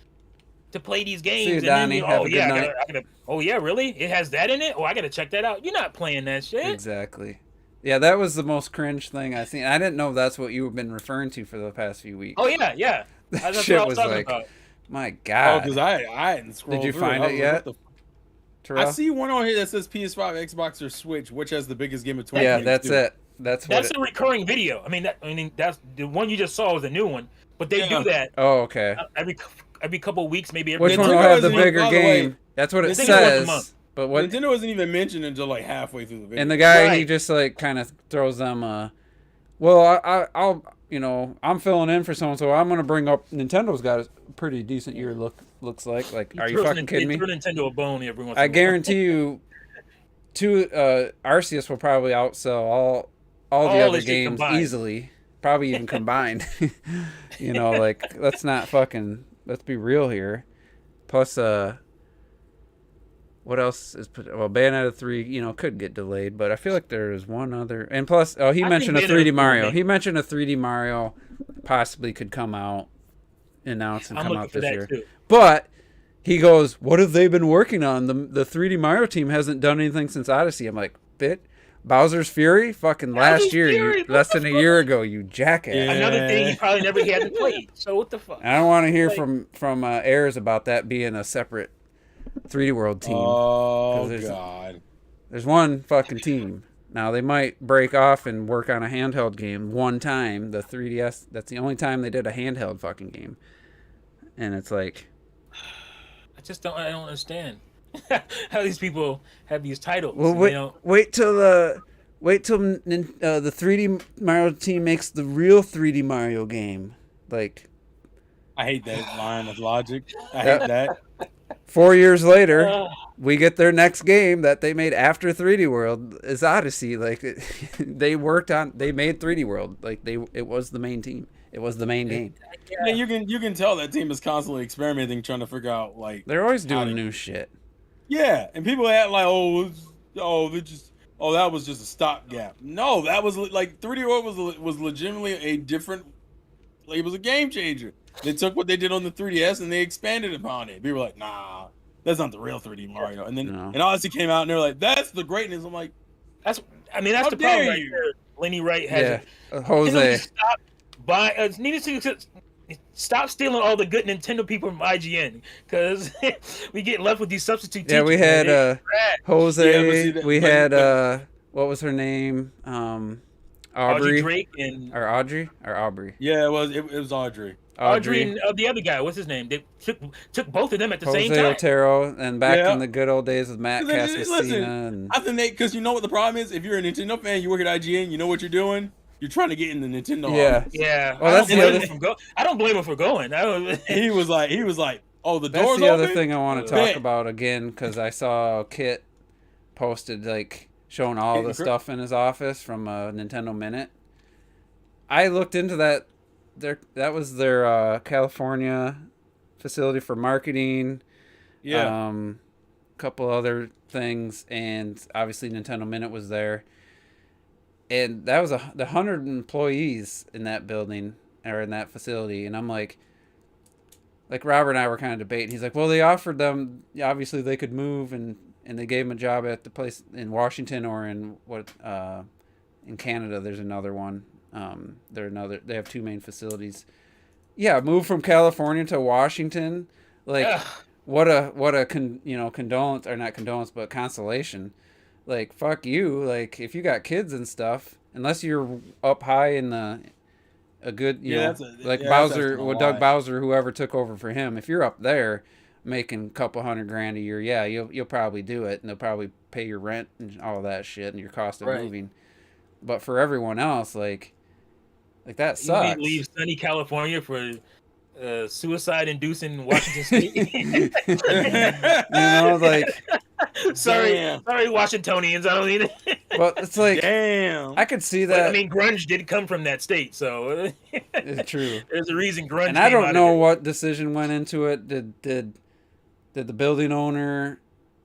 to play these games. See you, and Donnie. then Have a good I night. gotta, oh yeah, really? It has that in it? Oh, I gotta check that out. You're not playing that shit. Exactly. Yeah, that was the most cringe thing I've seen. I didn't know that's what you've been referring to for the past few weeks. Oh yeah. That's Shit what I was was talking like, about. my Oh, God. because I hadn't scrolled. Did you through. find I it was yet? like, what the Terrell? I see one on here that says PS5, Xbox, or Switch. Which has the biggest game of 20? Yeah, that's it. That's a recurring video. I mean, that's the one you just saw was a new one, but they do that Oh, okay. every couple of weeks, maybe every Which one Nintendo will have the isn't even- bigger by the way, game? That's what it I think it's once a says. month. But what? Nintendo wasn't even mentioned until like halfway through the video. And the guy, he Right. just like kind of throws them. Well, I'll I'm filling in for someone, so I'm gonna bring up Nintendo's got a pretty decent year. Looks like. Are you fucking kidding me? Throw Nintendo a bone every once in a I while. guarantee you, Arceus will probably outsell all the other this shit games combined. easily, probably even combined. You know, like let's be real here. Plus, what else is well, Bayonetta 3, could get delayed, but I feel like there's one other. And plus, he mentioned a think 3D Bayonetta Mario. 3 He mentioned a 3D Mario possibly could come out, announced and I'm come looking out for this that year. too. But he goes, "What have they been working on? The 3D Mario team hasn't done anything since Odyssey." I'm like, Bowser's Fury? Fucking last year, Fury, what less the than a fuck? year ago, you jackass. Yeah. Another thing he probably never hadn't played. So what the fuck? I don't want to hear Like- from heirs about that being a separate 3D World team. Oh 'Cause there's- God. There's one fucking team. Now they might break off and work on a handheld game one time. The 3DS. That's the only time they did a handheld fucking game. And it's like, I don't understand how these people have these titles. well, and wait, they don't- wait till the 3D Mario team makes the real 3D Mario game. Like I hate that line of logic. I Yep. hate that. 4 years later, we get their next game that they made after 3D World is Odyssey. Like they made 3D World. Like it was the main team. It was the main game. Yeah, you can tell that team is constantly experimenting, trying to figure out like. They're always how doing to- new shit. Yeah, and people act like, that was just a stopgap. No, that was like 3D World was legitimately a different. Like, it was a game changer. They took what they did on the 3DS and they expanded upon it. People were like, nah, that's not the real 3D Mario. And then and Odyssey came out and they're like, that's the greatness. I'm like, that's how the problem right you? there. Lenny Wright has Jose. Stop stealing all the good Nintendo people from IGN, because we get left with these substitute teachers. Yeah, we had Jose. Yeah, we had what was her name? Aubrey Drake and Audrey. Yeah, it was Audrey. Audrey and the other guy. What's his name? They took both of them at the same time. Jose Otero, and back in the good old days with Matt Casasina. And I think because you know what the problem is. If you're a Nintendo fan, you work at IGN, you know what you're doing. You're trying to get in the Nintendo. Office. Yeah. Well, that's the other. I don't blame him for going. He was like, oh, the door's open. That's the other thing I want to talk about again, because I saw Kit posted like showing all the stuff in his office from a Nintendo Minute. I looked into that. That was their California facility for marketing. Yeah. Couple other things, and obviously Nintendo Minute was there. And that was the 100 employees in that building or in that facility, and I'm like Robert and I were kind of debating. He's like, well, they offered them, obviously they could move, and they gave him a job at the place in Washington or in in Canada. There's another one. They have two main facilities. Yeah, move from California to Washington, like what a condolence, or not condolence, but consolation. Like, fuck you. Like, if you got kids and stuff, unless you're up high in a good, Bowser, Doug Bowser, whoever took over for him, if you're up there making a couple $100,000 a year, you'll probably do it, and they'll probably pay your rent and all that shit and your cost of moving. But for everyone else, like that sucks. You leave sunny California for suicide-inducing Washington State. Sorry, Washingtonians. I don't need it. Well, it's like, damn. I could see that. But, grunge did come from that state, so it's true. There's a reason grunge. And I don't know what decision went into it. Did the building owner?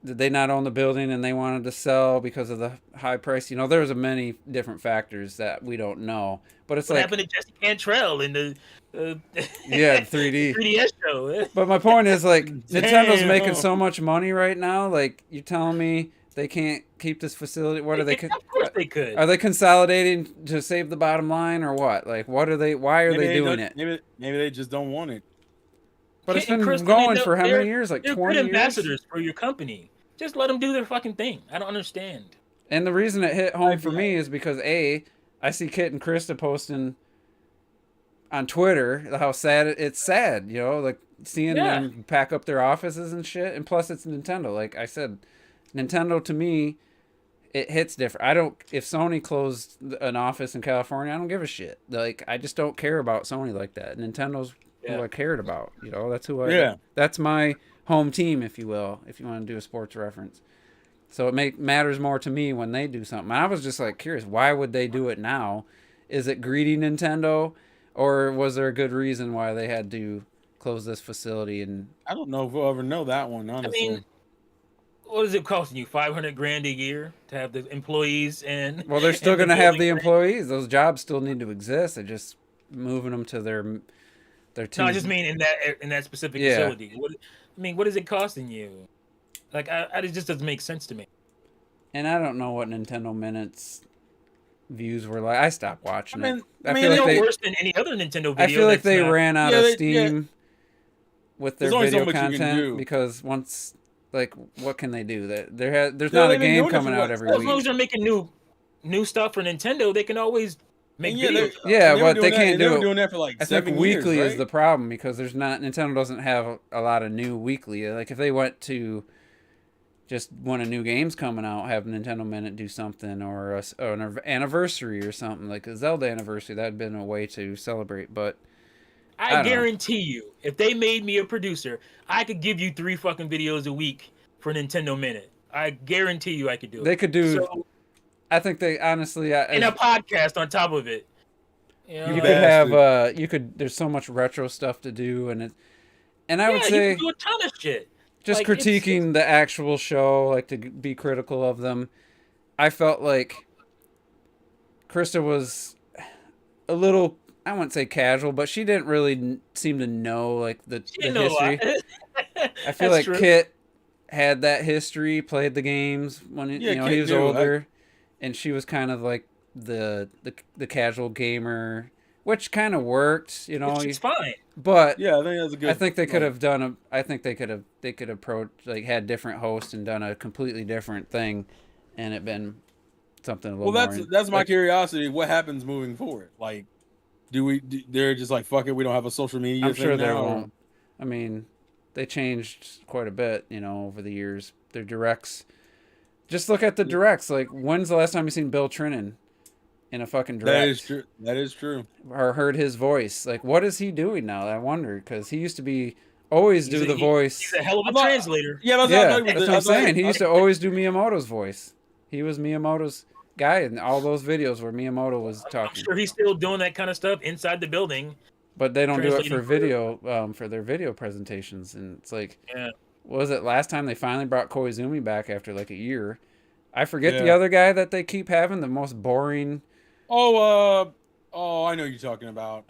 Did they not own the building and they wanted to sell because of the high price? There was many different factors that we don't know. But it's what happened to Jesse Cantrell in the 3D 3DS show. But my point is, like, Nintendo's making so much money right now. Like, you're telling me they can't keep this facility? What are they? Of course they could. Are they consolidating to save the bottom line, or what? Like, what are they? Why are they doing it? Maybe they just don't want it. But it's been going for how many years? Like 20 years? They're good ambassadors for your company. Just let them do their fucking thing. I don't understand. And the reason it hit home for me is because I see Kit and Krista posting on Twitter how sad it's sad, like seeing them pack up their offices and shit. And plus, it's Nintendo. Like I said, Nintendo to me, it hits different. If Sony closed an office in California, I don't give a shit. Like, I just don't care about Sony like that. Nintendo's who I cared about. That's who that's my home team, if you will, if you want to do a sports reference. So it matters more to me when they do something. I was just like curious, why would they do it now? Is it greedy Nintendo, or was there a good reason why they had to close this facility? And I don't know if we'll ever know that one, honestly. What is it costing you? $500,000 a year to have the employees and? Well, they're still going to have the employees. Those jobs still need to exist. They're just moving them to their team. No, I just mean in that specific facility. What is it costing you? Like, it just doesn't make sense to me. And I don't know what Nintendo Minutes views were like. I stopped watching it. I feel like worse than any other Nintendo video. I feel like they ran out of steam with their video content, because once, like, what can they do? There's not a game coming out every week. As long as they're making new stuff for Nintendo, they can always make videos. But they can't do it. They were doing that for like 7 years, weekly right? is the problem, because Nintendo doesn't have a lot of new weekly. Like, if they went to just when a new game's coming out, have Nintendo Minute do something, or an anniversary or something, like a Zelda anniversary. That'd been a way to celebrate. But I guarantee you, if they made me a producer, I could give you 3 fucking videos a week for Nintendo Minute. I guarantee you I could do it. They could do. I think they honestly. And a podcast on top of it. You could have. There's so much retro stuff to do, and I would say you can do a ton of shit. Just critiquing the actual show, like, to be critical of them. I felt like Krista was a little I wouldn't say casual, but she didn't really seem to know like the You know history. I feel like true. Kit had that history, played the games when Yeah, he Kit was knew. older, and she was kind of like the casual gamer, which kind of worked, It's fine. But Yeah, I think that's a good. I think they could like, have done a. I think they could approach like had different hosts and done a completely different thing, and it been something a little Well, more. that's my like, curiosity. What happens moving forward? Like, they're just like fuck it. We don't have a social media I'm thing sure they now. won't. I mean, they changed quite a bit, over the years. Their directs. Just look at the directs. Like, when's the last time you seen Bill Trinan in a fucking direct? That is true. That is true. Or heard his voice. Like, what is he doing now? I wonder, because he used to be always do the voice. He's a hell of a translator. Yeah, That's what I'm saying. He used to always do Miyamoto's voice. He was Miyamoto's guy in all those videos where Miyamoto was talking. I'm sure he's still doing that kind of stuff inside the building. But they don't do it for video, for their video presentations. And it's like, what was it last time they finally brought Koizumi back after like a year? I forget the other guy that they keep having, the most boring. Oh, I know you're talking about.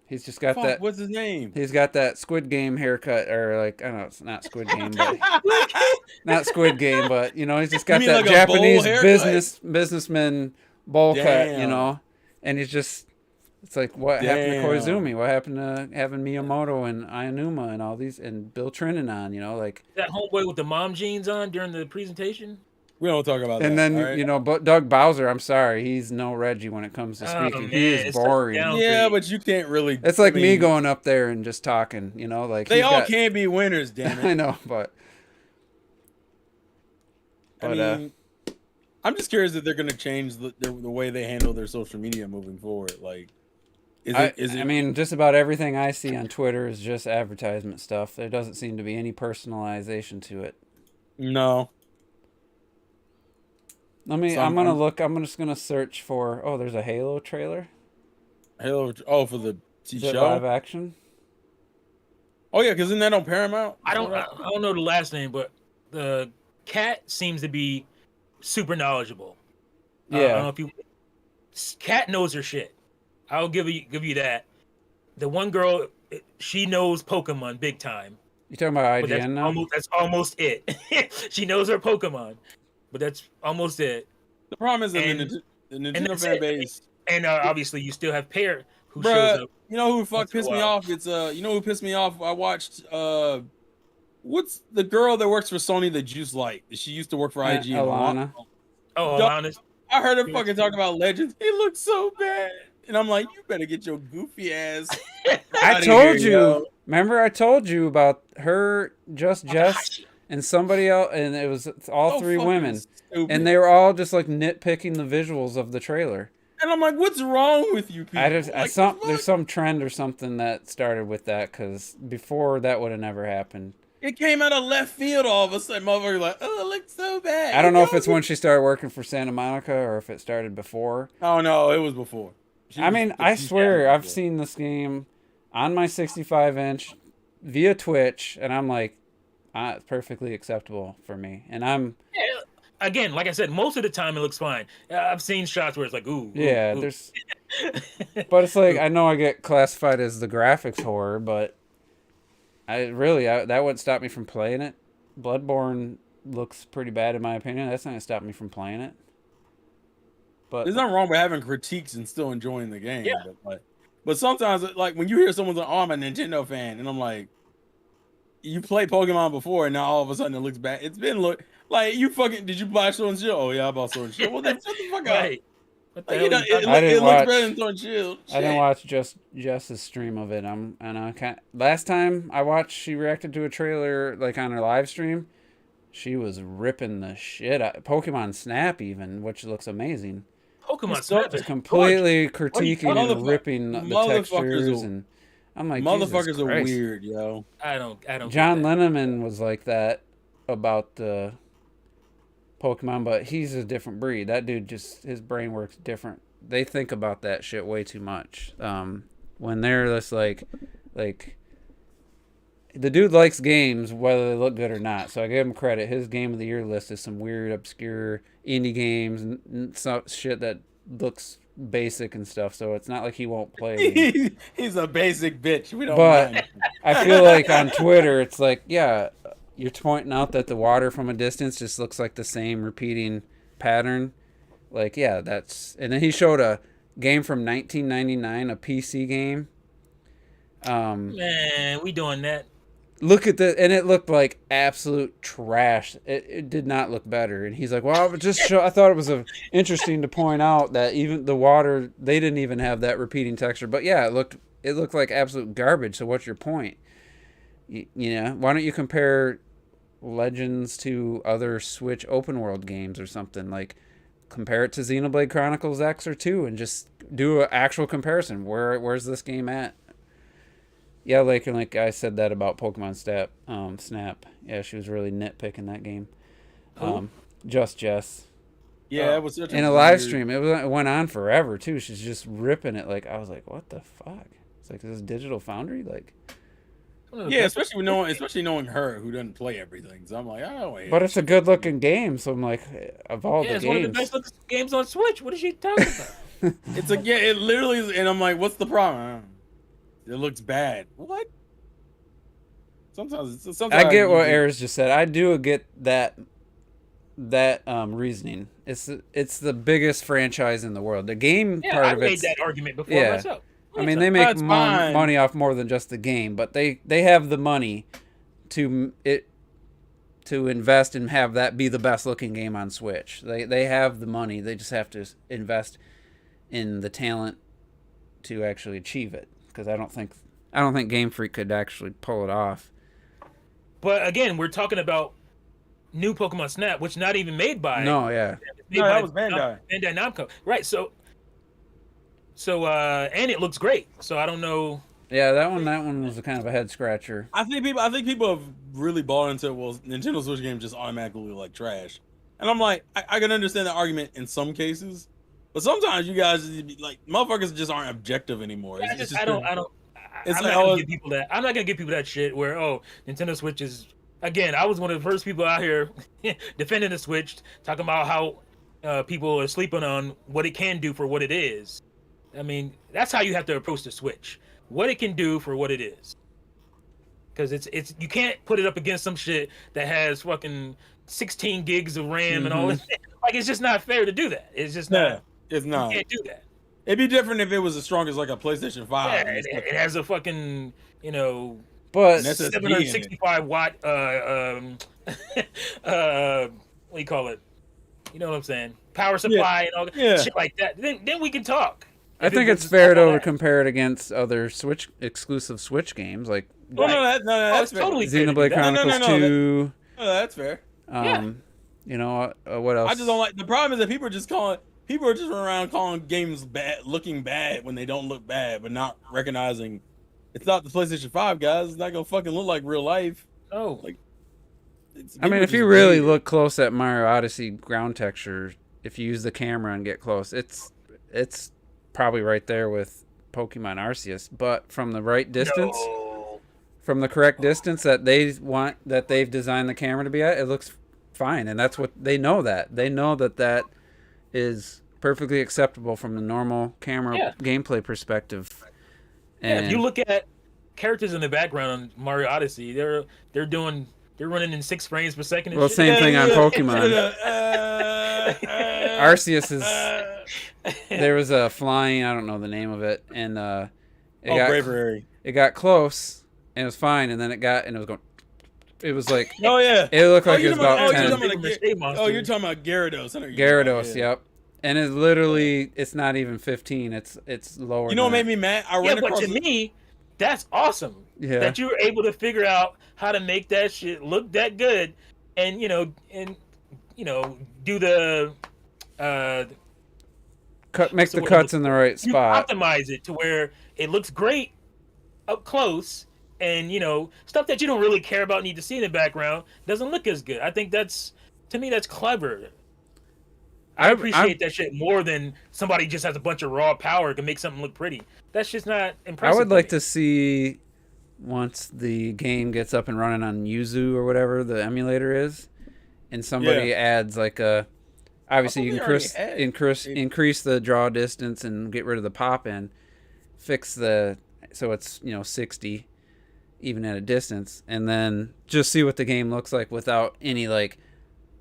He's just got that. What's his name? He's got that Squid Game haircut, or like, I don't know, it's not Squid Game, but not Squid Game, but he's just got that like Japanese businessman bowl cut, Damn. and he's just. It's like, what happened to Koizumi? What happened to having Miyamoto and Aonuma and all these, and Bill Trinan on, like. That homeboy with the mom jeans on during the presentation? We don't talk about that. And then, right? but Doug Bowser, I'm sorry, he's no Reggie when it comes to speaking. Man, he is boring. Yeah, but you can't really. It's like me going up there and just talking, like. They all can't be winners, damn it. I know, but. I mean, I'm just curious if they're going to change the way they handle their social media moving forward. Like, I mean, just about everything I see on Twitter is just advertisement stuff. There doesn't seem to be any personalization to it. No. I'm just gonna search for. Oh, there's a Halo trailer. Halo. Oh, for the show. Live action. Oh yeah, because isn't that on Paramount? I don't know the last name, but the cat seems to be super knowledgeable. Yeah. I don't know if Cat knows her shit. I'll give you that. The one girl, she knows Pokemon big time. You talking about IGN now? That's almost it. She knows her Pokemon, but that's almost it. The problem is the Nintendo fan base. And obviously, you still have Pear who shows up. You know who pissed me off? It's you know who pissed me off? I watched what's the girl that works for Sony that Juice Light? She used to work for IGN. Alana. Oh, Alana. I heard her fucking talk about Legends. He looks so bad. And I'm like, you better get your goofy ass. I told you. Remember, I told you about her, Jess, and somebody else, and it was all three women, stupid. And they were all just like nitpicking the visuals of the trailer. And I'm like, what's wrong with you people? There's some trend or something that started with that, because before that would have never happened. It came out of left field all of a sudden. Motherfucker like, oh, it looks so bad. I don't know if it's when she started working for Santa Monica or if it started before. Oh no, it was before. I swear I've seen this game on my 65-inch via Twitch, and I'm like, it's perfectly acceptable for me. And I'm again, like I said, most of the time it looks fine. I've seen shots where it's like, ooh. Yeah, ooh. there's. But it's like, I know I get classified as the graphics whore, but that wouldn't stop me from playing it. Bloodborne looks pretty bad in my opinion. That's not gonna stop me from playing it. But there's nothing wrong with having critiques and still enjoying the game. Yeah. But sometimes, like when you hear someone's like, "Oh, I'm a Nintendo fan," and I'm like, "You played Pokemon before, and now all of a sudden it looks bad." It's been like you fucking. Did you buy Sword and Shield? Oh yeah, I bought Sword and Shield. Well then, shut the fuck up. What Like, the hell it looks better than Sword and Shield. I didn't watch Jess's stream of it. Last time I watched, she reacted to a trailer like on her live stream. She was ripping the shit out. Pokemon Snap even, which looks amazing. Pokemon Snap is completely critiquing and ripping the textures, and I'm like, motherfuckers are Christ. weird, yo. I don't. John Lennon was like that about the Pokemon, but he's a different breed. That dude his brain works different. They think about that shit way too much. When they're just like the dude likes games whether they look good or not. So I give him credit. His game of the year list is some weird, obscure indie games and some shit that looks basic and stuff, so it's not like he won't play. He's a basic bitch. We don't But mind. I feel like on Twitter, it's like, yeah, you're pointing out that the water from a distance just looks like the same repeating pattern. Like, yeah, that's... And then he showed a game from 1999, a PC game. Man, we doing that. Look at the... And it looked like absolute trash. It did not look better. And he's like, well, I thought it was interesting to point out that even the water, they didn't even have that repeating texture. But yeah, it looked like absolute garbage. So what's your point? You know, why don't you compare Legends to other Switch open world games or something? Like, compare it to Xenoblade Chronicles X or 2 and just do an actual comparison. Where's this game at? Yeah, like I said that about Pokemon Snap. Yeah, she was really nitpicking that game. Just Jess. Yeah, it was such in a live stream. It went on forever too. She's just ripping it. Like, I was like, what the fuck? It's like, this is Digital Foundry. Like, yeah, especially knowing her, who doesn't play everything. So I'm like, oh wait. But it's a good looking game. So I'm like, of all the games, it's one of the best looking games on Switch. What is she talking about? It's like, yeah, it literally is, and I'm like, what's the problem? It looks bad. What? Sometimes I get what Ayers just said. I do get that reasoning. It's the biggest franchise in the world. The game part I of it. Made that argument before myself. I mean, they make money off more than just the game, but they have the money to invest and have that be the best looking game on Switch. They have the money. They just have to invest in the talent to actually achieve it. Because I don't think Game Freak could actually pull it off. But again, we're talking about new Pokemon Snap, which not even made by. No, yeah. That was Bandai. Bandai Namco, right? So, and it looks great. So I don't know. Yeah, that one was a kind of a head scratcher. I think people have really bought into, well, Nintendo Switch games just automatically look like trash, and I'm like, I can understand the argument in some cases, but sometimes you guys like motherfuckers just aren't objective anymore. I'm not gonna give people that. I'm not gonna give people that shit where Nintendo Switch is. Again, I was one of the first people out here defending the Switch, talking about how people are sleeping on what it can do for what it is. I mean, that's how you have to approach the Switch. What it can do for what it is. Because it's you can't put it up against some shit that has fucking 16 gigs of RAM and all this. Like, it's just not fair to do that. It's just not. It's not. You can't do that. It'd be different if it was as strong as like a PlayStation 5. Yeah, it has a fucking, but 765 watt what do you call it? You know what I'm saying? Power supply and all that shit like that. Then we can talk. I think it's fair to compare it against other Switch exclusive Switch games, like that's totally Xenoblade Chronicles 2. No, that's fair. What else? I just don't like. The problem is that people are just running around calling games bad, looking bad when they don't look bad, but not recognizing it's not the PlayStation 5, guys. It's not gonna fucking look like real life. Oh, like. I mean, if you really look close at Mario Odyssey ground texture, if you use the camera and get close, it's probably right there with Pokemon Arceus, but from the right distance, from the correct distance that they've designed the camera to be at, it looks fine, and that's what they know. They know that is perfectly acceptable from the normal camera gameplay perspective. And if you look at characters in the background on Mario Odyssey, they're running in 6 frames per second. Well, same thing on Pokemon. Arceus is. There was a flying. I don't know the name of it, and Bravery. It got close, and it was fine, and then it was going. It was like. Oh yeah. It looked like it was about 10. You're talking about Gyarados. Gyarados, yep. And it's literally, it's not even 15. It's lower. You know what made me mad? But to me, that's awesome. Yeah. That you were able to figure out how to make that shit look that good, and do the make the cuts in the right spot. Optimize it to where it looks great up close, and stuff that you don't really care about, need to see in the background, doesn't look as good. I think that's clever. I appreciate that shit more than somebody just has a bunch of raw power to make something look pretty. That's just not impressive. I would like to see, once the game gets up and running on Yuzu or whatever the emulator is, and somebody adds like a obviously you they can already had increase the draw distance and get rid of the pop in, fix the so it's 60 even at a distance, and then just see what the game looks like without any like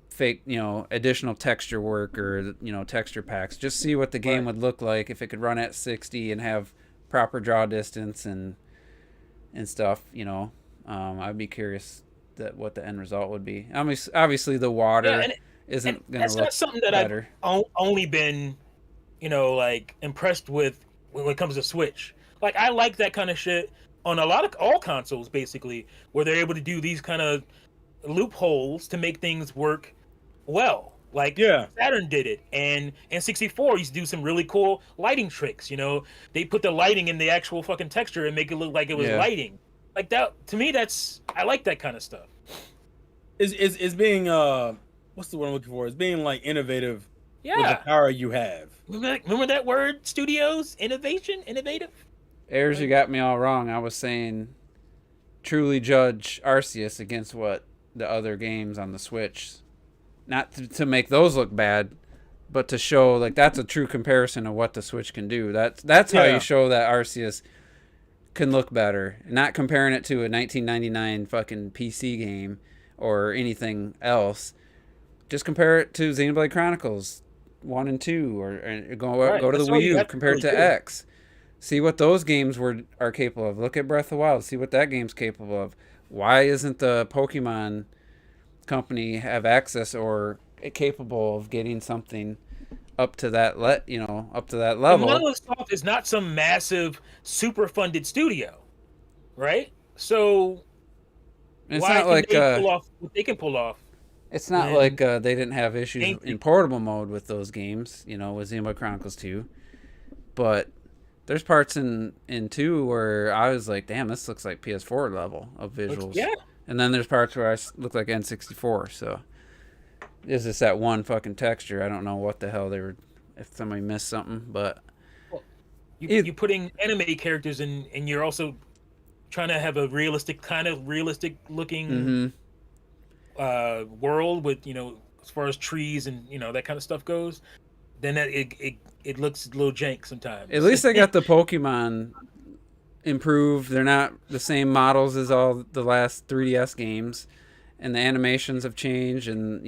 fake additional texture work or texture packs. Just see what the game would look like if it could run at 60 and have proper draw distance and stuff. I'd be curious what the end result would be. Obviously the water isn't going to look not something that better. I've only been like impressed with when it comes to Switch. Like I like that kind of shit on all consoles basically, where they're able to do these kind of loopholes to make things work well. Like Saturn did it, and N64 used to do some really cool lighting tricks. They put the lighting in the actual fucking texture and make it look like it was lighting. Like that, to me, I like that kind of stuff. Is being what's the word I'm looking for? Is being like innovative with the power you have. Remember that word? Studios, innovation, innovative. Ayers, you got me all wrong. I was saying truly judge Arceus against what the other games on the Switch. Not to make those look bad, but to show like that's a true comparison of what the Switch can do. That's how you show that Arceus can look better. Not comparing it to a 1999 fucking PC game or anything else. Just compare it to Xenoblade Chronicles 1 and 2 or go to the Wii U, compare it to X. See what those games are capable of. Look at Breath of the Wild. See what that game's capable of. Why isn't the Pokemon company have access or capable of getting something up to that level? Monolith Soft is not some massive, super funded studio, right? So it's why not like they pull off what they can pull off? It's not like they didn't have issues in portable mode with those games, with Xenoblade Chronicles 2, but there's parts in 2 where I was like, damn, this looks like PS4 level of visuals. Yeah. And then there's parts where I look like N64. So it's just that one fucking texture. I don't know what the hell if somebody missed something, but you're putting anime characters in, and you're also trying to have a realistic looking world with as far as trees and that kind of stuff goes. Then it looks a little jank sometimes. At least they got the Pokemon improved. They're not the same models as all the last 3DS games, and the animations have changed, and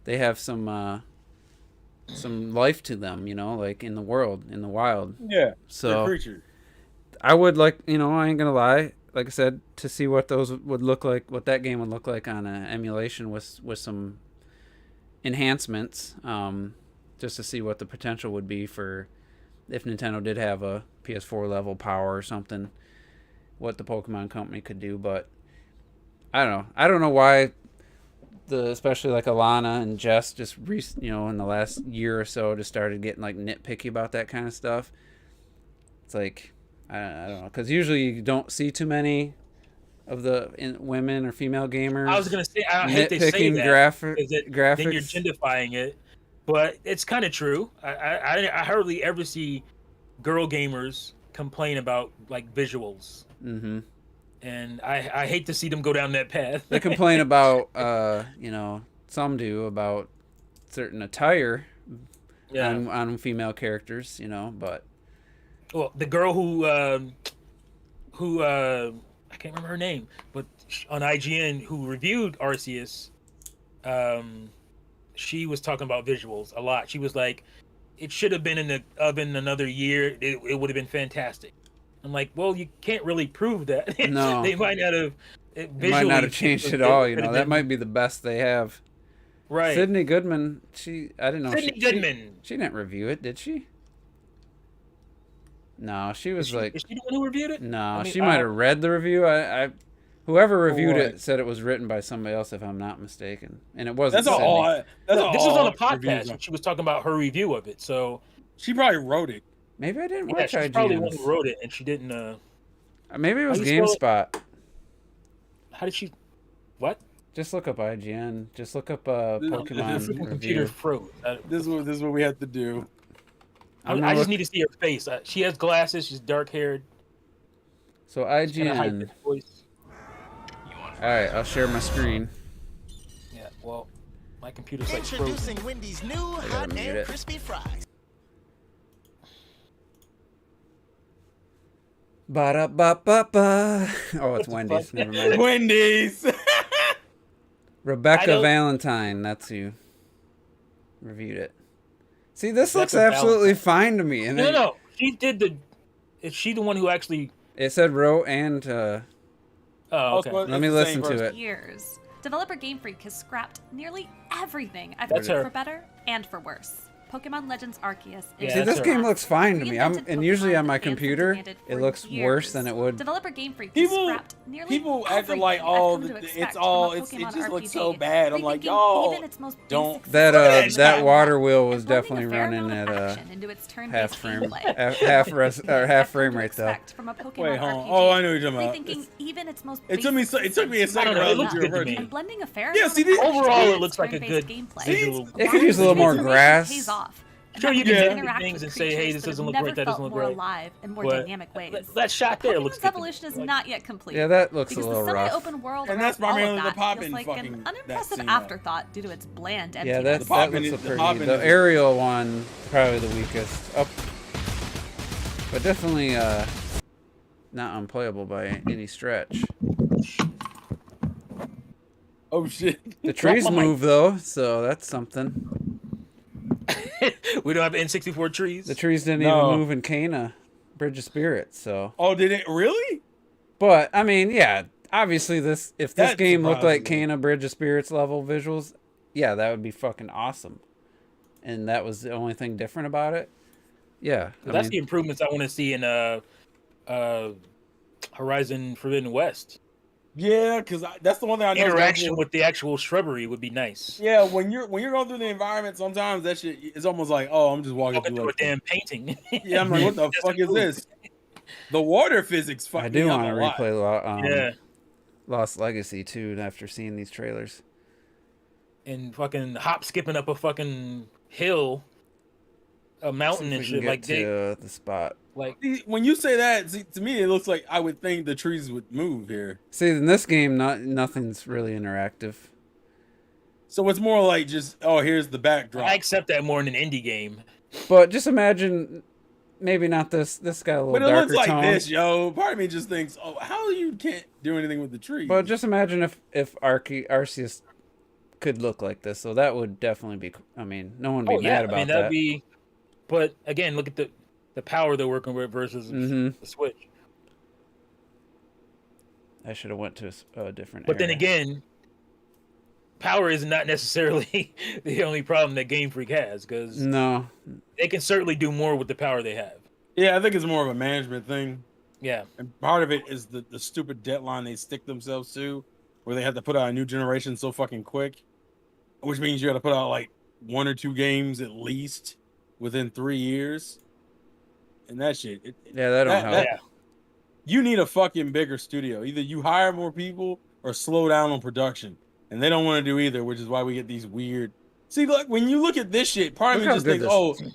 they have some life to them, like in the world, in the wild. Yeah. So creatures. I would like, I ain't gonna lie, like I said, to see what those would look like, what that game would look like on an emulation with some enhancements. Just to see what the potential would be for if Nintendo did have a PS4 level power or something, what the Pokemon company could do. But I don't know. I don't know why especially like Alana and Jess just in the last year or so just started getting like nitpicky about that kind of stuff. It's like I don't know, because usually you don't see too many of the women or female gamers. I was gonna say I hate to say that graphics. Then you're gentrifying it. But it's kind of true. I hardly ever see girl gamers complain about like visuals. Mm-hmm. And I hate to see them go down that path. They complain about, some do about certain attire on female characters, but. Well, the girl who I can't remember her name, but on IGN who reviewed Arceus, she was talking about visuals a lot. She was like, it should have been in the oven another year. It would have been fantastic. I'm like, well, you can't really prove that. No. They might not have. They might not have changed it all, That might be the best they have. Right. Sydney Goodman, I didn't know. Sydney Goodman. She didn't review it, did she? No, she was like. Is she the one who reviewed it? No, she might have read the review. Whoever reviewed it said it was written by somebody else, if I'm not mistaken, and it wasn't. This was on a podcast. And she was talking about her review of it, so she probably wrote it. Maybe I didn't watch IGN. She's probably the one who wrote it, and she didn't. Maybe it was GameSpot. How did she? What? Just look up IGN. Just look up Pokemon review. Computer froze. This is what we have to do. I just need to see her face. She has glasses. She's dark haired. So IGN. All right, I'll share my screen. Yeah, well, My computer's like frozen. Introducing Wendy's new hot and crispy fries. Ba-da-ba-ba-ba. Oh, it's Wendy's. fuck? Never mind. Wendy's. Rebecca Valentine. That's who reviewed it. See, this looks Rebecca absolutely fine to me. And No. She did the. Is she the one who actually? It said wrote and. Oh, okay. Let me listen to it. Years, developer Game Freak has scrapped nearly everything I've That's done her. for better and for worse. Pokemon Legends Arceus. Yeah, See, this that's game her. looks fine to me. Reinvented And usually Pokemon on my that fans have computer, demanded it for looks years. worse than it would. Developer Game Freak has People- scrapped nearly People acting like, everything I've oh, come to it's expect all, from a it Pokemon just looks RPG, so bad. I'm like, rethinking y'all, even its most don't- basic That systems that and water wheel was blending a definitely fair running amount of at action into its turn-based half frame, gameplay. half frame rate though. From a Pokemon Wait, hold on. RPG, Oh, I know what you're talking about. rethinking even its most It took me basic it took me a systems. second I don't know, it to looks realize good to me. And blending a fair Yeah, amount see, of this- action Overall, into it looks like a turn-based good gameplay. visual. It could use a little more grass. Pays off. Sure, you That can lets hit interact things with and say, hey, creatures this that doesn't have look right, never that doesn't felt look more right. alive and more But dynamic ways. that shot there looks Pokemon's good to me. evolution is Like- not yet complete. Yeah, that looks a because little the rough. semi-open world And around that's all of primarily the that poppin' feels like fucking- an that unimpressive scene, afterthought due to its bland Yeah, emptiness. that The poppin' looks is- a the pretty. poppin' The is- aerial one probably the weakest. Up, but definitely not unplayable by any stretch. Oh shit. The trees Oh my- move though, so that's something. We don't have N64 trees. The trees didn't No. even move in Cana, Bridge of Spirits. So, Oh, did it really? but I mean, yeah, obviously if this That game looked like surprises me. Cana, Bridge of Spirits level visuals, yeah, that would be fucking awesome. And that was the only thing different about it. Yeah, That's the improvements I want to see in Horizon Forbidden West. Yeah, because that's the one thing I know. Interaction with the actual shrubbery would be nice. Yeah, when you're going through the environment, sometimes that shit is almost like, oh, I'm just walking Walking through through a like, damn painting. yeah, I'm like, what the Just fuck is move. this? The water physics fuck I me do up want to a lot. replay Yeah, Lost Legacy too after seeing these trailers. and fucking hop skipping up a fucking hill, a See mountain if and we can shit. get Like they, to the spot. like See, when you say that, see, to me, it looks like I would think the trees would move here. See, in this game, nothing's really interactive. So it's more like just, oh, here's the backdrop. I accept that more in an indie game. But just imagine, maybe not this. This got a little But it darker looks like tone. this, yo. Part of me just thinks, oh, how you can't do anything with the trees? But just imagine if Arceus could look like this. So that would definitely be. I mean, no one would be mad about I mean, that. that'd be. But again, look at the power they're working with versus Mhm. the Switch. I should have went to a different. But then era. again, power is not necessarily the only problem that Game Freak has, because No. they can certainly do more with the power they have. yeah, I think it's more of a management thing. Yeah, And part of it is the stupid deadline they stick themselves to, where they have to put out a new generation so fucking quick, which means you got to put out like 1 or 2 games at least within 3 years. And that shit, Yeah, that don't help. yeah. you need a fucking bigger studio. Either you hire more people or slow down on production. And they don't want to do either, which is why we get these weird. See, look, when you look at this shit, part of Look me how just good thinks, this oh, is.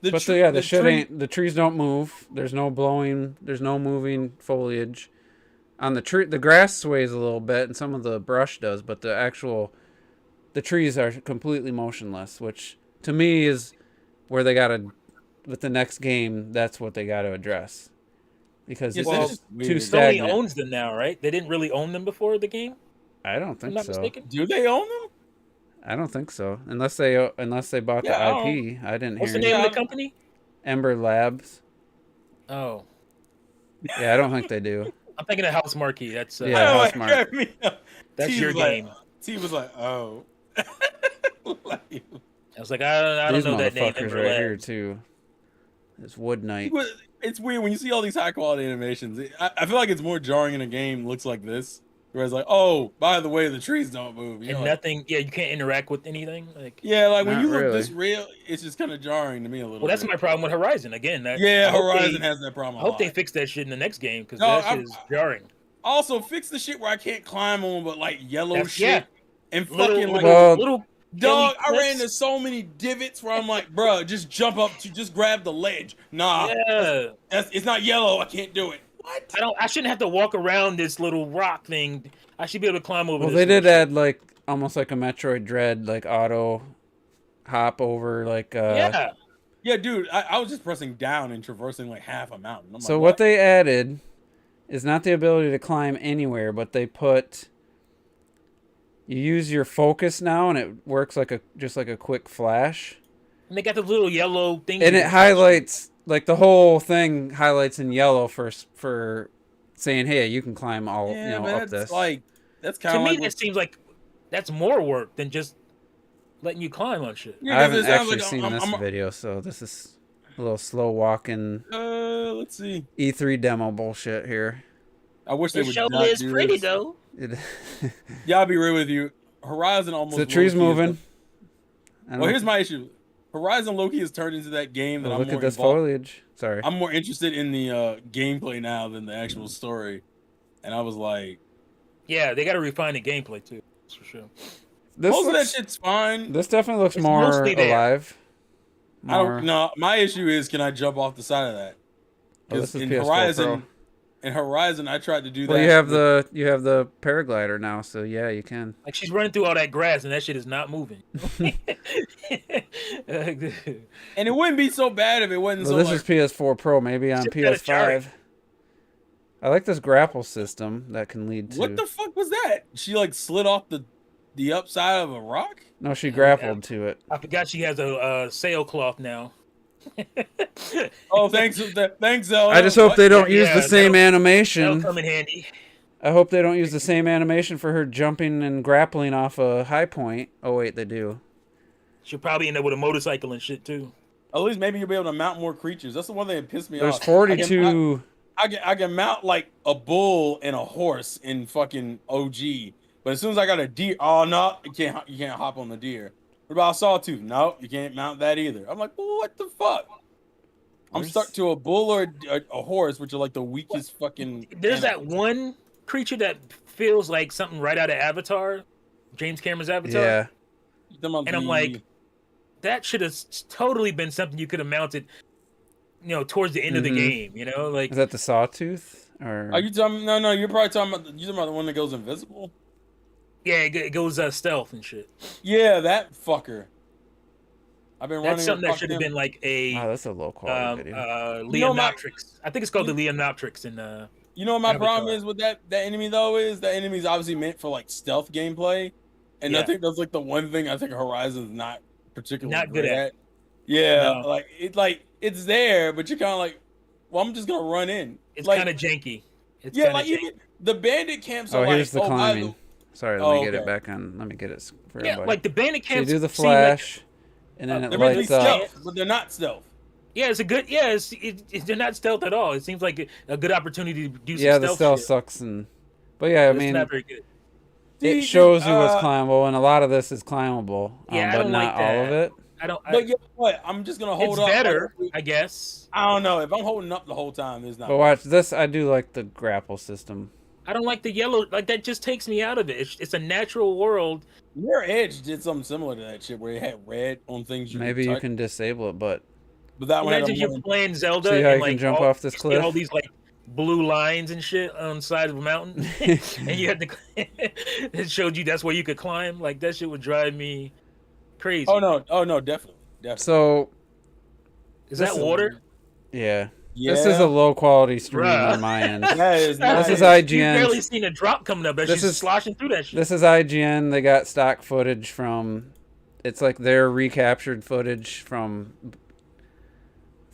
But the shit tree- ain't. The trees don't move. There's no blowing. There's no moving foliage. On the tree, the grass sways a little bit, and some of the brush does. But the trees are completely motionless, which to me is where they gotta. With the next game, that's what they gotta address, because Yes, it's it's just weird. too Sony stagnant. owns them now, right? They didn't really own them before the game. I don't If I'm think not so. mistaken. Do they own them? I don't think so. Unless they bought Yeah, I the IP. I didn't What's hear the any. name of the company? Ember Labs. Oh, Yeah, I don't think they do. I'm thinking of House Marquee. That's Yeah, I House like, Mark. I mean, that's T your was like- game. T was like, oh. Like, I was like, I don't These know that name. motherfuckers Ember right Labs. here too. This Wood Knight. it's weird when you see all these high quality animations. I feel like it's more jarring in a game looks like this, where it's like, oh, by the way, the trees don't move. You And know, like, nothing. Yeah, you can't interact with anything. Like, yeah, like when Not you look really. this real, it's just kind of jarring to me a little. well, that's bit. my problem with Horizon. Again, that Yeah, I hope Horizon they- has that problem. I a hope they lot. fix that shit in the next game because No, that I'm- shit is jarring. Also, fix the shit where I can't climb on, but like yellow That's- shit yeah. and Little, fucking like. Well, little Dog, I hilly ran cliffs. into so many divots where I'm like, bruh, just jump up to just grab the ledge. Nah, Yeah, it's not yellow. I can't do it. What? I shouldn't have to walk around this little rock thing. I should be able to climb over. Well, this they did little add like almost like a Metroid Dread, like auto hop over, like. Yeah, dude. I was just pressing down and traversing like half a mountain. I'm So like, what they added is not the ability to climb anywhere, but they put. You use your focus now, and it works like just like a quick flash. And they got the little yellow thing. And it highlights, like the whole thing highlights in yellow for saying, "Hey, you can climb all up this." Like that's kind to of me. like That seems like that's more work than just letting you climb on shit. Yeah, I haven't 'cause it sounds actually like seen this video, so this is a little slow walking let's see. E3 demo bullshit here. I wish they It would show not is do pretty this. though. Yeah, I'll be real with you. Horizon almost. The tree's low-key is moving. Well, here's my issue. Horizon low-key has turned into that game that I'm look more at this involved. foliage. Sorry. I'm more interested in the gameplay now than the actual story. And I was like, Yeah, they got to refine the gameplay too. That's for sure. This most of that shit's fine. This definitely looks It's more mostly there. alive. I don't know. My issue is, can I jump off the side of that? Oh, this is in PS4 Horizon, Pro. in Horizon, I tried to do that. Well, you have the paraglider now, so yeah, you can. Like she's running through all that grass and that shit is not moving. And it wouldn't be so bad if it wasn't Well, so. this Like, is PS4 Pro, maybe on Just gotta try PS5. I like this grapple system that can lead to. what the fuck was that? She like slid off the upside of a rock. No, she grappled to it. I forgot she has a sailcloth now. Oh, thanks, thanks, Zelda. I just hope they don't use Yeah, the same that'll animation. come in handy. I hope they don't use the same animation for her jumping and grappling off a high point. Oh wait, they do. She'll probably end up with a motorcycle and shit too. At least maybe you'll be able to mount more creatures. That's the one thing that pissed me There's off. 42. I can mount like a bull and a horse in fucking OG, but as soon as I got a deer, oh no, you can't hop on the deer. What about a sawtooth? No, you can't mount that either. I'm like, well, what the fuck? I'm stuck to a bull or a horse, which are like the weakest fucking. There's animals. that one creature that feels like something right out of Avatar, James Cameron's Avatar. Yeah. And I'm like, that should have totally been something you could have mounted, towards the end of the game. Like Is that the sawtooth? Or Are you talking? No, you're probably talking about the one that goes invisible. yeah, it goes stealth and shit. Yeah, that fucker. I've been running. That's something that should have been like a wow, that's a low quality video. Leonoptrix. I think it's called the Leonoptrix in You know what my Avatar. problem is with that enemy though is that enemy is obviously meant for like stealth gameplay, and I Yeah. think that's like the one thing I think Horizon's not particularly Not good great at. Yeah, No. like it's there, but you're kind of like, well, I'm just gonna run in. it's like, kind of janky. It's yeah, kinda like janky. even the bandit camps Oh, are here's like, the by climbing. Sorry, let Oh, me get it okay. back on. Let me get it for Yeah, everybody. like the bandit So you camps. do the seem like- flash, and then it they're meant to be lights up. stealth, but they're not stealth. yeah, it's a good. Yeah, they're not stealth at all. It seems like a good opportunity to do some Yeah, stealth the stealth shit. sucks, but yeah, I It's mean, not very good. it See, shows you what's uh, climbable, and a lot of this is climbable, Yeah, I but don't not like all of that. it. I don't. But you know what? I'm just gonna hold it's up. better, I guess. I don't know if I'm holding up the whole time. There's not. But watch this. I do like the grapple system. I don't like the yellow. Like that just takes me out of it. It's a natural world. Mirror Edge did something similar to that shit where it had red on things. Maybe could you touch, can disable it, but But that one had Imagine a if you're more- playing Zelda See how and you can like jump all, off this you see all cliff? these like blue lines and shit on the side of a mountain, and you had to. It showed you that's where you could climb. Like that shit would drive me crazy. Oh no, definitely. so Is that water? yeah. Yeah. This is a low quality stream Bruh. on my end. That is This is nice. You've barely IGN. seen a drop coming up. That This she's is- sloshing through that shit. This is IGN. They got stock footage from. It's like their recaptured footage from.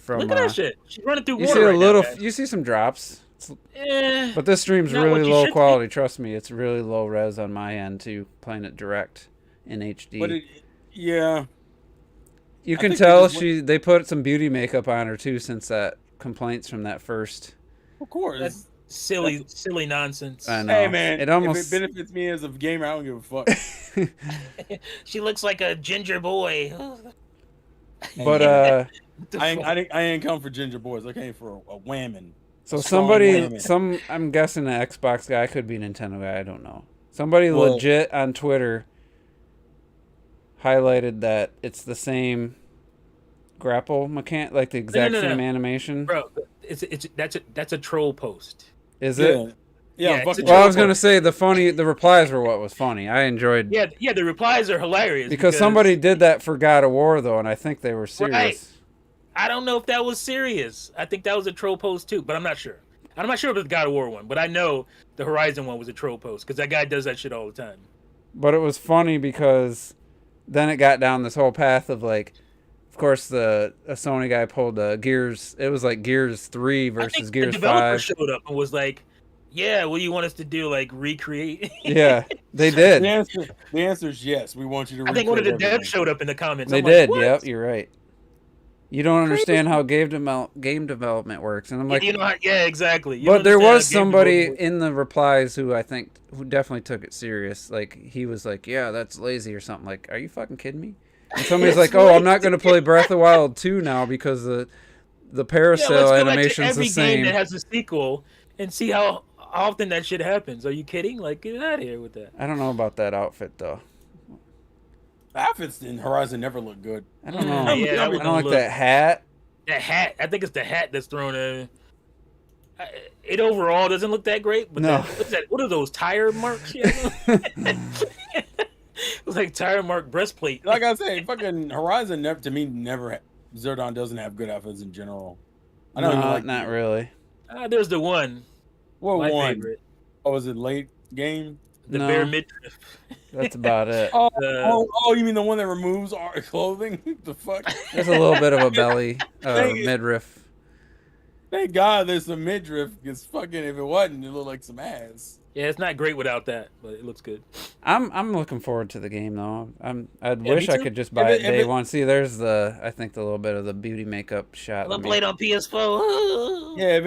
Look at that shit. She's running through You water see a right little. now, guys. You see some drops. Eh, But this stream's Not what really you low should quality. Trust me, it's really low res on my end too. Playing it direct in HD. But yeah. You I can think they tell just they put some beauty makeup on her too since that complaints from that first. Of course. that's silly nonsense. I know. Hey man, It almost. if it benefits me as a gamer, I don't give a fuck. She looks like a ginger boy. but What the fuck? I ain't come for ginger boys. I came for a whammon. so a strong somebody, woman. I'm guessing an Xbox guy, could be a Nintendo guy. I don't know. Somebody Well- legit on Twitter highlighted that it's the same grapple mechanic, like the exact no. same animation. Bro, that's a troll post. Is Yeah. it? Yeah, Yeah, fucking. Well, I was gonna say the replies were what was funny. I enjoyed. Yeah, the replies are hilarious Because somebody did that for God of War though, and I think they were serious. Right. I don't know if that was serious. I think that was a troll post too, but I'm not sure. I'm not sure if it's the God of War one, but I know the Horizon one was a troll post because that guy does that shit all the time. But it was funny because then it got down this whole path of like, of course, a Sony guy pulled Gears. It was like Gears 3 versus Gears the developer 5. showed up and was like, "Yeah, what do you want us to do? Like recreate?" Yeah, they did. The answer is yes. We want you to. I think one of the everything. devs showed up in the comments. They I'm did. Like, Yep, you're right. You don't understand how game development works, and I'm like, yeah, exactly. You but don't there understand was how game somebody development in the replies who definitely took it serious. Like he was like, "Yeah, that's lazy" or something. Like, are you fucking kidding me? And somebody's like, "Oh, I'm not going to play Breath of the Wild 2 now because the parasail animation's the same." Every game that has a sequel and see how often that shit happens. Are you kidding? Like, get out of here with that. I don't know about that outfit though. The outfits in Horizon never look good. I don't know. Yeah, I don't like that hat. That hat. I think it's the hat that's thrown in. It overall doesn't look that great, but No. what's that? What are those tire marks? It's like tire mark breastplate. Like I said, fucking Horizon never Zerdon doesn't have good outfits in general. I don't even like not really. There's the one. What My one? favorite. Oh, was it late game? The No. bare midriff. That's about it. Oh, you mean the one that removes our clothing? The fuck? There's a little bit of a belly, midriff. Thank God there's a midriff, because fucking if it wasn't, it looked like some ass. Yeah, it's not great without that, but it looks good. I'm looking forward to the game though. I Yeah, wish me I too. could just buy it day one. See, there's I think the little bit of the beauty makeup shot. I'm gonna play it on PS4. Yeah,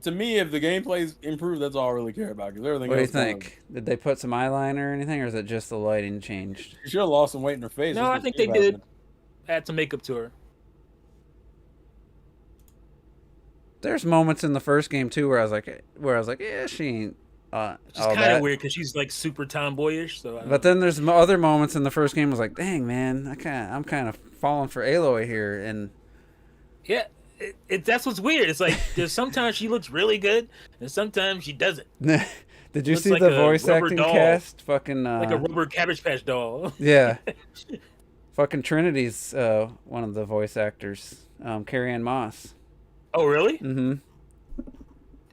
to me, if the gameplay's improved, that's all I really care about. Because everything. What do you else kinda- think? Did they put some eyeliner or anything, or is it just the lighting changed? She should have lost some weight in her face. No, That's I what think she they was did. having. Add some makeup to her. There's moments in the first game too where I was like, yeah, she ain't. Which is all kind of that. weird because she's like super tomboyish. So, But then there's other moments in the first game. I was like, dang man, I'm kind of falling for Aloy here, and yeah, that's what's weird. It's like there's sometimes she looks really good, and sometimes she doesn't. did you Looks see like the a voice rubber acting doll. cast? Fucking Like a rubber Cabbage Patch doll. yeah, fucking Trinity's one of the voice actors, Carrie Ann Moss. Oh, really? Mm-hmm.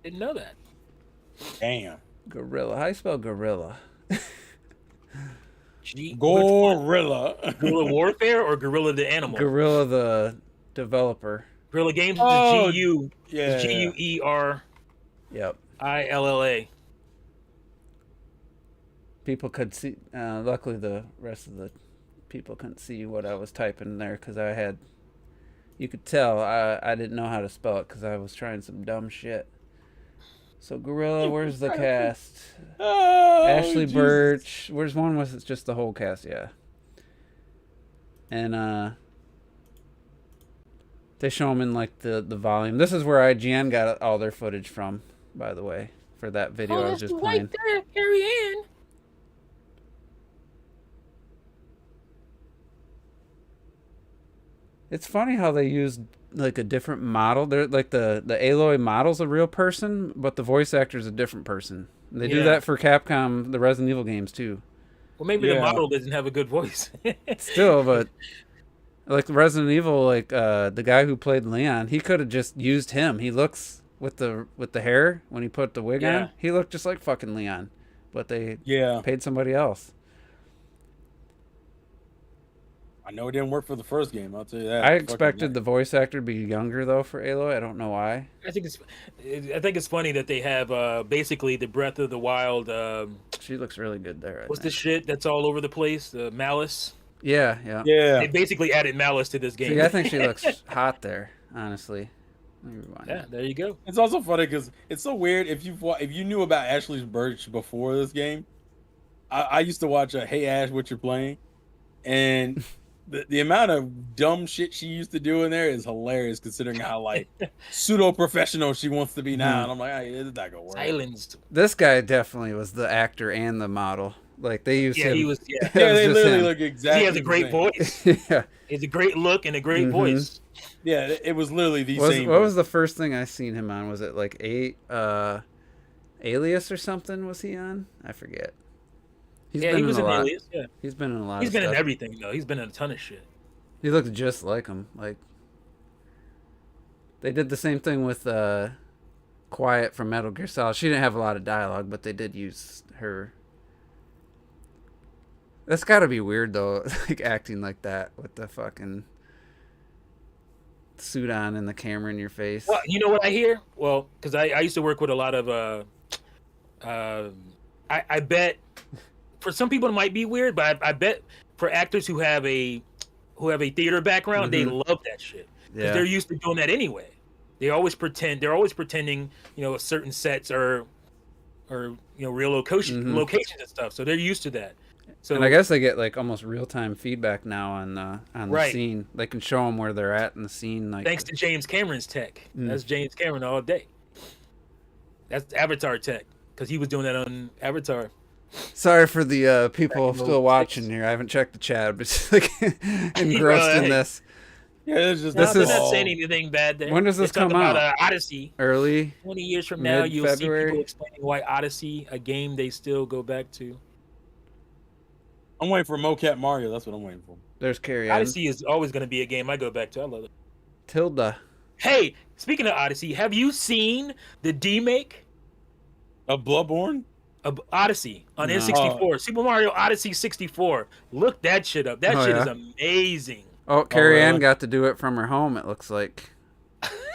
Didn't know that. Damn. Gorilla. How do you spell gorilla? Gorilla. Guerrilla Warfare or Gorilla the Animal? Gorilla the developer. Guerrilla Games Oh, is G-U. yeah. It's G-U-E-R-I-L-L-A. Yep. People could see. Luckily, the rest of the people couldn't see what I was typing there because I had. You could tell I didn't know how to spell it because I was trying some dumb shit. So Gorilla, where's the cast? Oh, Ashley Jesus. Birch. Where's one? Was it just the whole cast? Yeah. And they show them in like the volume. This is where IGN got all their footage from, by the way, for that video I was just playing. Right there, Carrie Ann. It's funny how they used like a different model. They're like the Aloy model's a real person, but the voice actor's a different person. They do Yeah. that for Capcom, the Resident Evil games too. Well, maybe Yeah. the model doesn't have a good voice. Still, but like Resident Evil, like the guy who played Leon, he could have just used him. He looks with the hair when he put the wig Yeah. on, he looked just like fucking Leon, but they Yeah. paid somebody else. I know it didn't work for the first game. I'll tell you that. I Fucking expected the voice actor to be younger though for Aloy. I don't know why. I think it's funny that they have basically the Breath of the Wild. She looks really good there. What's the shit that's all over the place? The Malice. Yeah, yeah. Yeah. They basically added Malice to this game. See, I think she looks hot there, honestly. Let me rewind Yeah, it. there you go. It's also funny because it's so weird. If you knew about Ashley Birch before this game, I used to watch Hey Ash, What You're Playing, and the amount of dumb shit she used to do in there is hilarious, considering how like pseudo professional she wants to be now. And I'm like, hey, it's not gonna work. Silenced. This guy definitely was the actor and the model. Like they used Yeah, him. he was. Yeah, It Yeah, was they just literally him. look exactly. he has a the great same. voice. Yeah. He has a great look and a great voice. Yeah, it was literally the same. What was the first thing I seen him on? Was it like 8? Alias or something was he on? I forget. He was in Alias. Yeah, He's been in a lot. He's of been stuff. in everything though. He's been in a ton of shit. He looked just like him. Like they did the same thing with Quiet from Metal Gear Solid. She didn't have a lot of dialogue, but they did use her. That's got to be weird though, like acting like that with the fucking suit on and the camera in your face. Well, you know what I hear? Well, because I used to work with a lot of I bet for some people it might be weird, but I bet for actors who have a theater background, they love that shit because they're used to doing that anyway. They're always pretending, certain sets are real locations and stuff. So they're used to that. So and I guess they get like almost real time feedback now on the scene. They can show them where they're at in the scene. Like thanks to James Cameron's tech. That's James Cameron all day. That's Avatar tech because he was doing that on Avatar. Sorry for the people still watching here. I haven't checked the chat, but just like engrossed in this. Yeah, this they're not saying anything bad there. When does this come out? out? Odyssey. Early. 20 years from now, you'll see people explaining why Odyssey, a game they still go back to. I'm waiting for Mocap Mario. That's what I'm waiting for. There's Carrie Ann. Odyssey is always going to be a game I go back to. I love it. Tilda. Hey, speaking of Odyssey, have you seen the demake of Bloodborne? Of Odyssey on N64. Super Mario Odyssey 64. Look that shit up. That shit is amazing. Oh, Carrie Ann got to do it from her home, it looks like.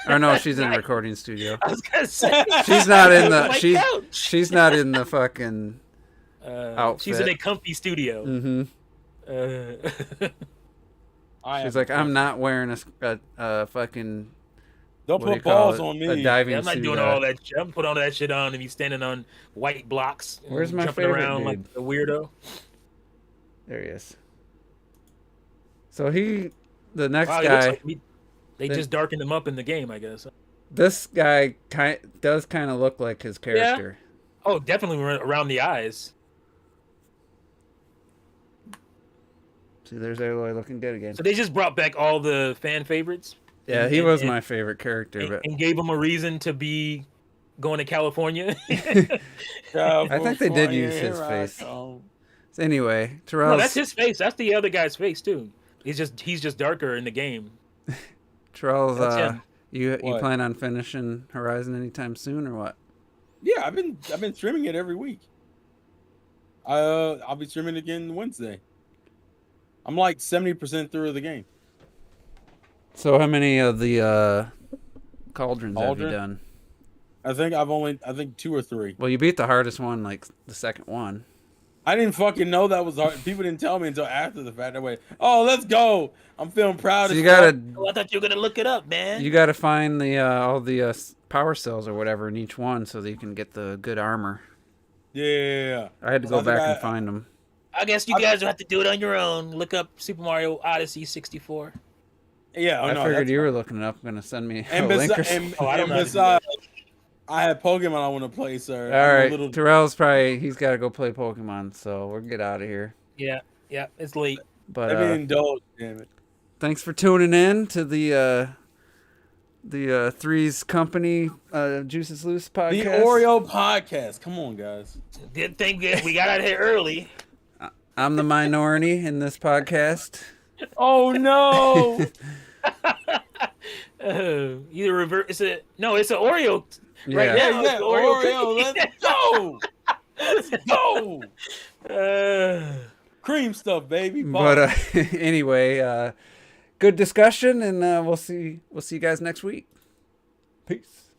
Or no, she's in a recording studio. I was gonna say she's not in the she's not in the fucking outfit. She's in a comfy studio. She's like, I'm not wearing a fucking. Don't put balls on me. A diving I'm not suit doing all that shit. I'm putting all that shit on and be standing on white blocks. Where's my jumping favorite around dude? like a weirdo. There he is. So the next Wow, guy. like they just darkened him up in the game, I guess. This guy does kind of look like his character. Yeah. Oh, definitely around the eyes. See, there's Aloy looking good again. So they just brought back all the fan favorites. Yeah, he was my favorite character, and gave him a reason to be going to California. I think they did use his face. So anyway, Terrell. No, that's his face. That's the other guy's face too. He's just darker in the game. Charles, you plan on finishing Horizon anytime soon or what? Yeah, I've been streaming it every week. I'll be streaming again Wednesday. I'm like 70% through the game. So how many of the cauldrons have you done? I think 2 or 3. Well, you beat the hardest one, like the second one. I didn't fucking know that was hard. People didn't tell me until after the fact. I went, "Oh, let's go! I'm feeling proud." So you gotta. Oh, I thought you were gonna look it up, man. You gotta find the all the power cells or whatever in each one so that you can get the good armor. Yeah. I had to go back and find them. I guess you guys will have to do it on your own. Look up Super Mario Odyssey 64. Yeah, I figured you were looking it up. Gonna send me a link or something. Besides, I have Pokemon I want to play, sir. All right, Terrell's he's got to go play Pokemon, so we'll get out of here. Yeah, it's late. But I mean, indulge, damn it. Thanks for tuning in to the Three's Company Juices Loose podcast. The Oreo podcast. Come on, guys. Good thing we got out of here early. I'm the minority in this podcast. Oh no! Either revert. It's an Oreo. Yeah. Right now, yeah. Oreo. Let's go. Let's go. Cream stuff, baby. But anyway, good discussion, and we'll see you guys next week. Peace.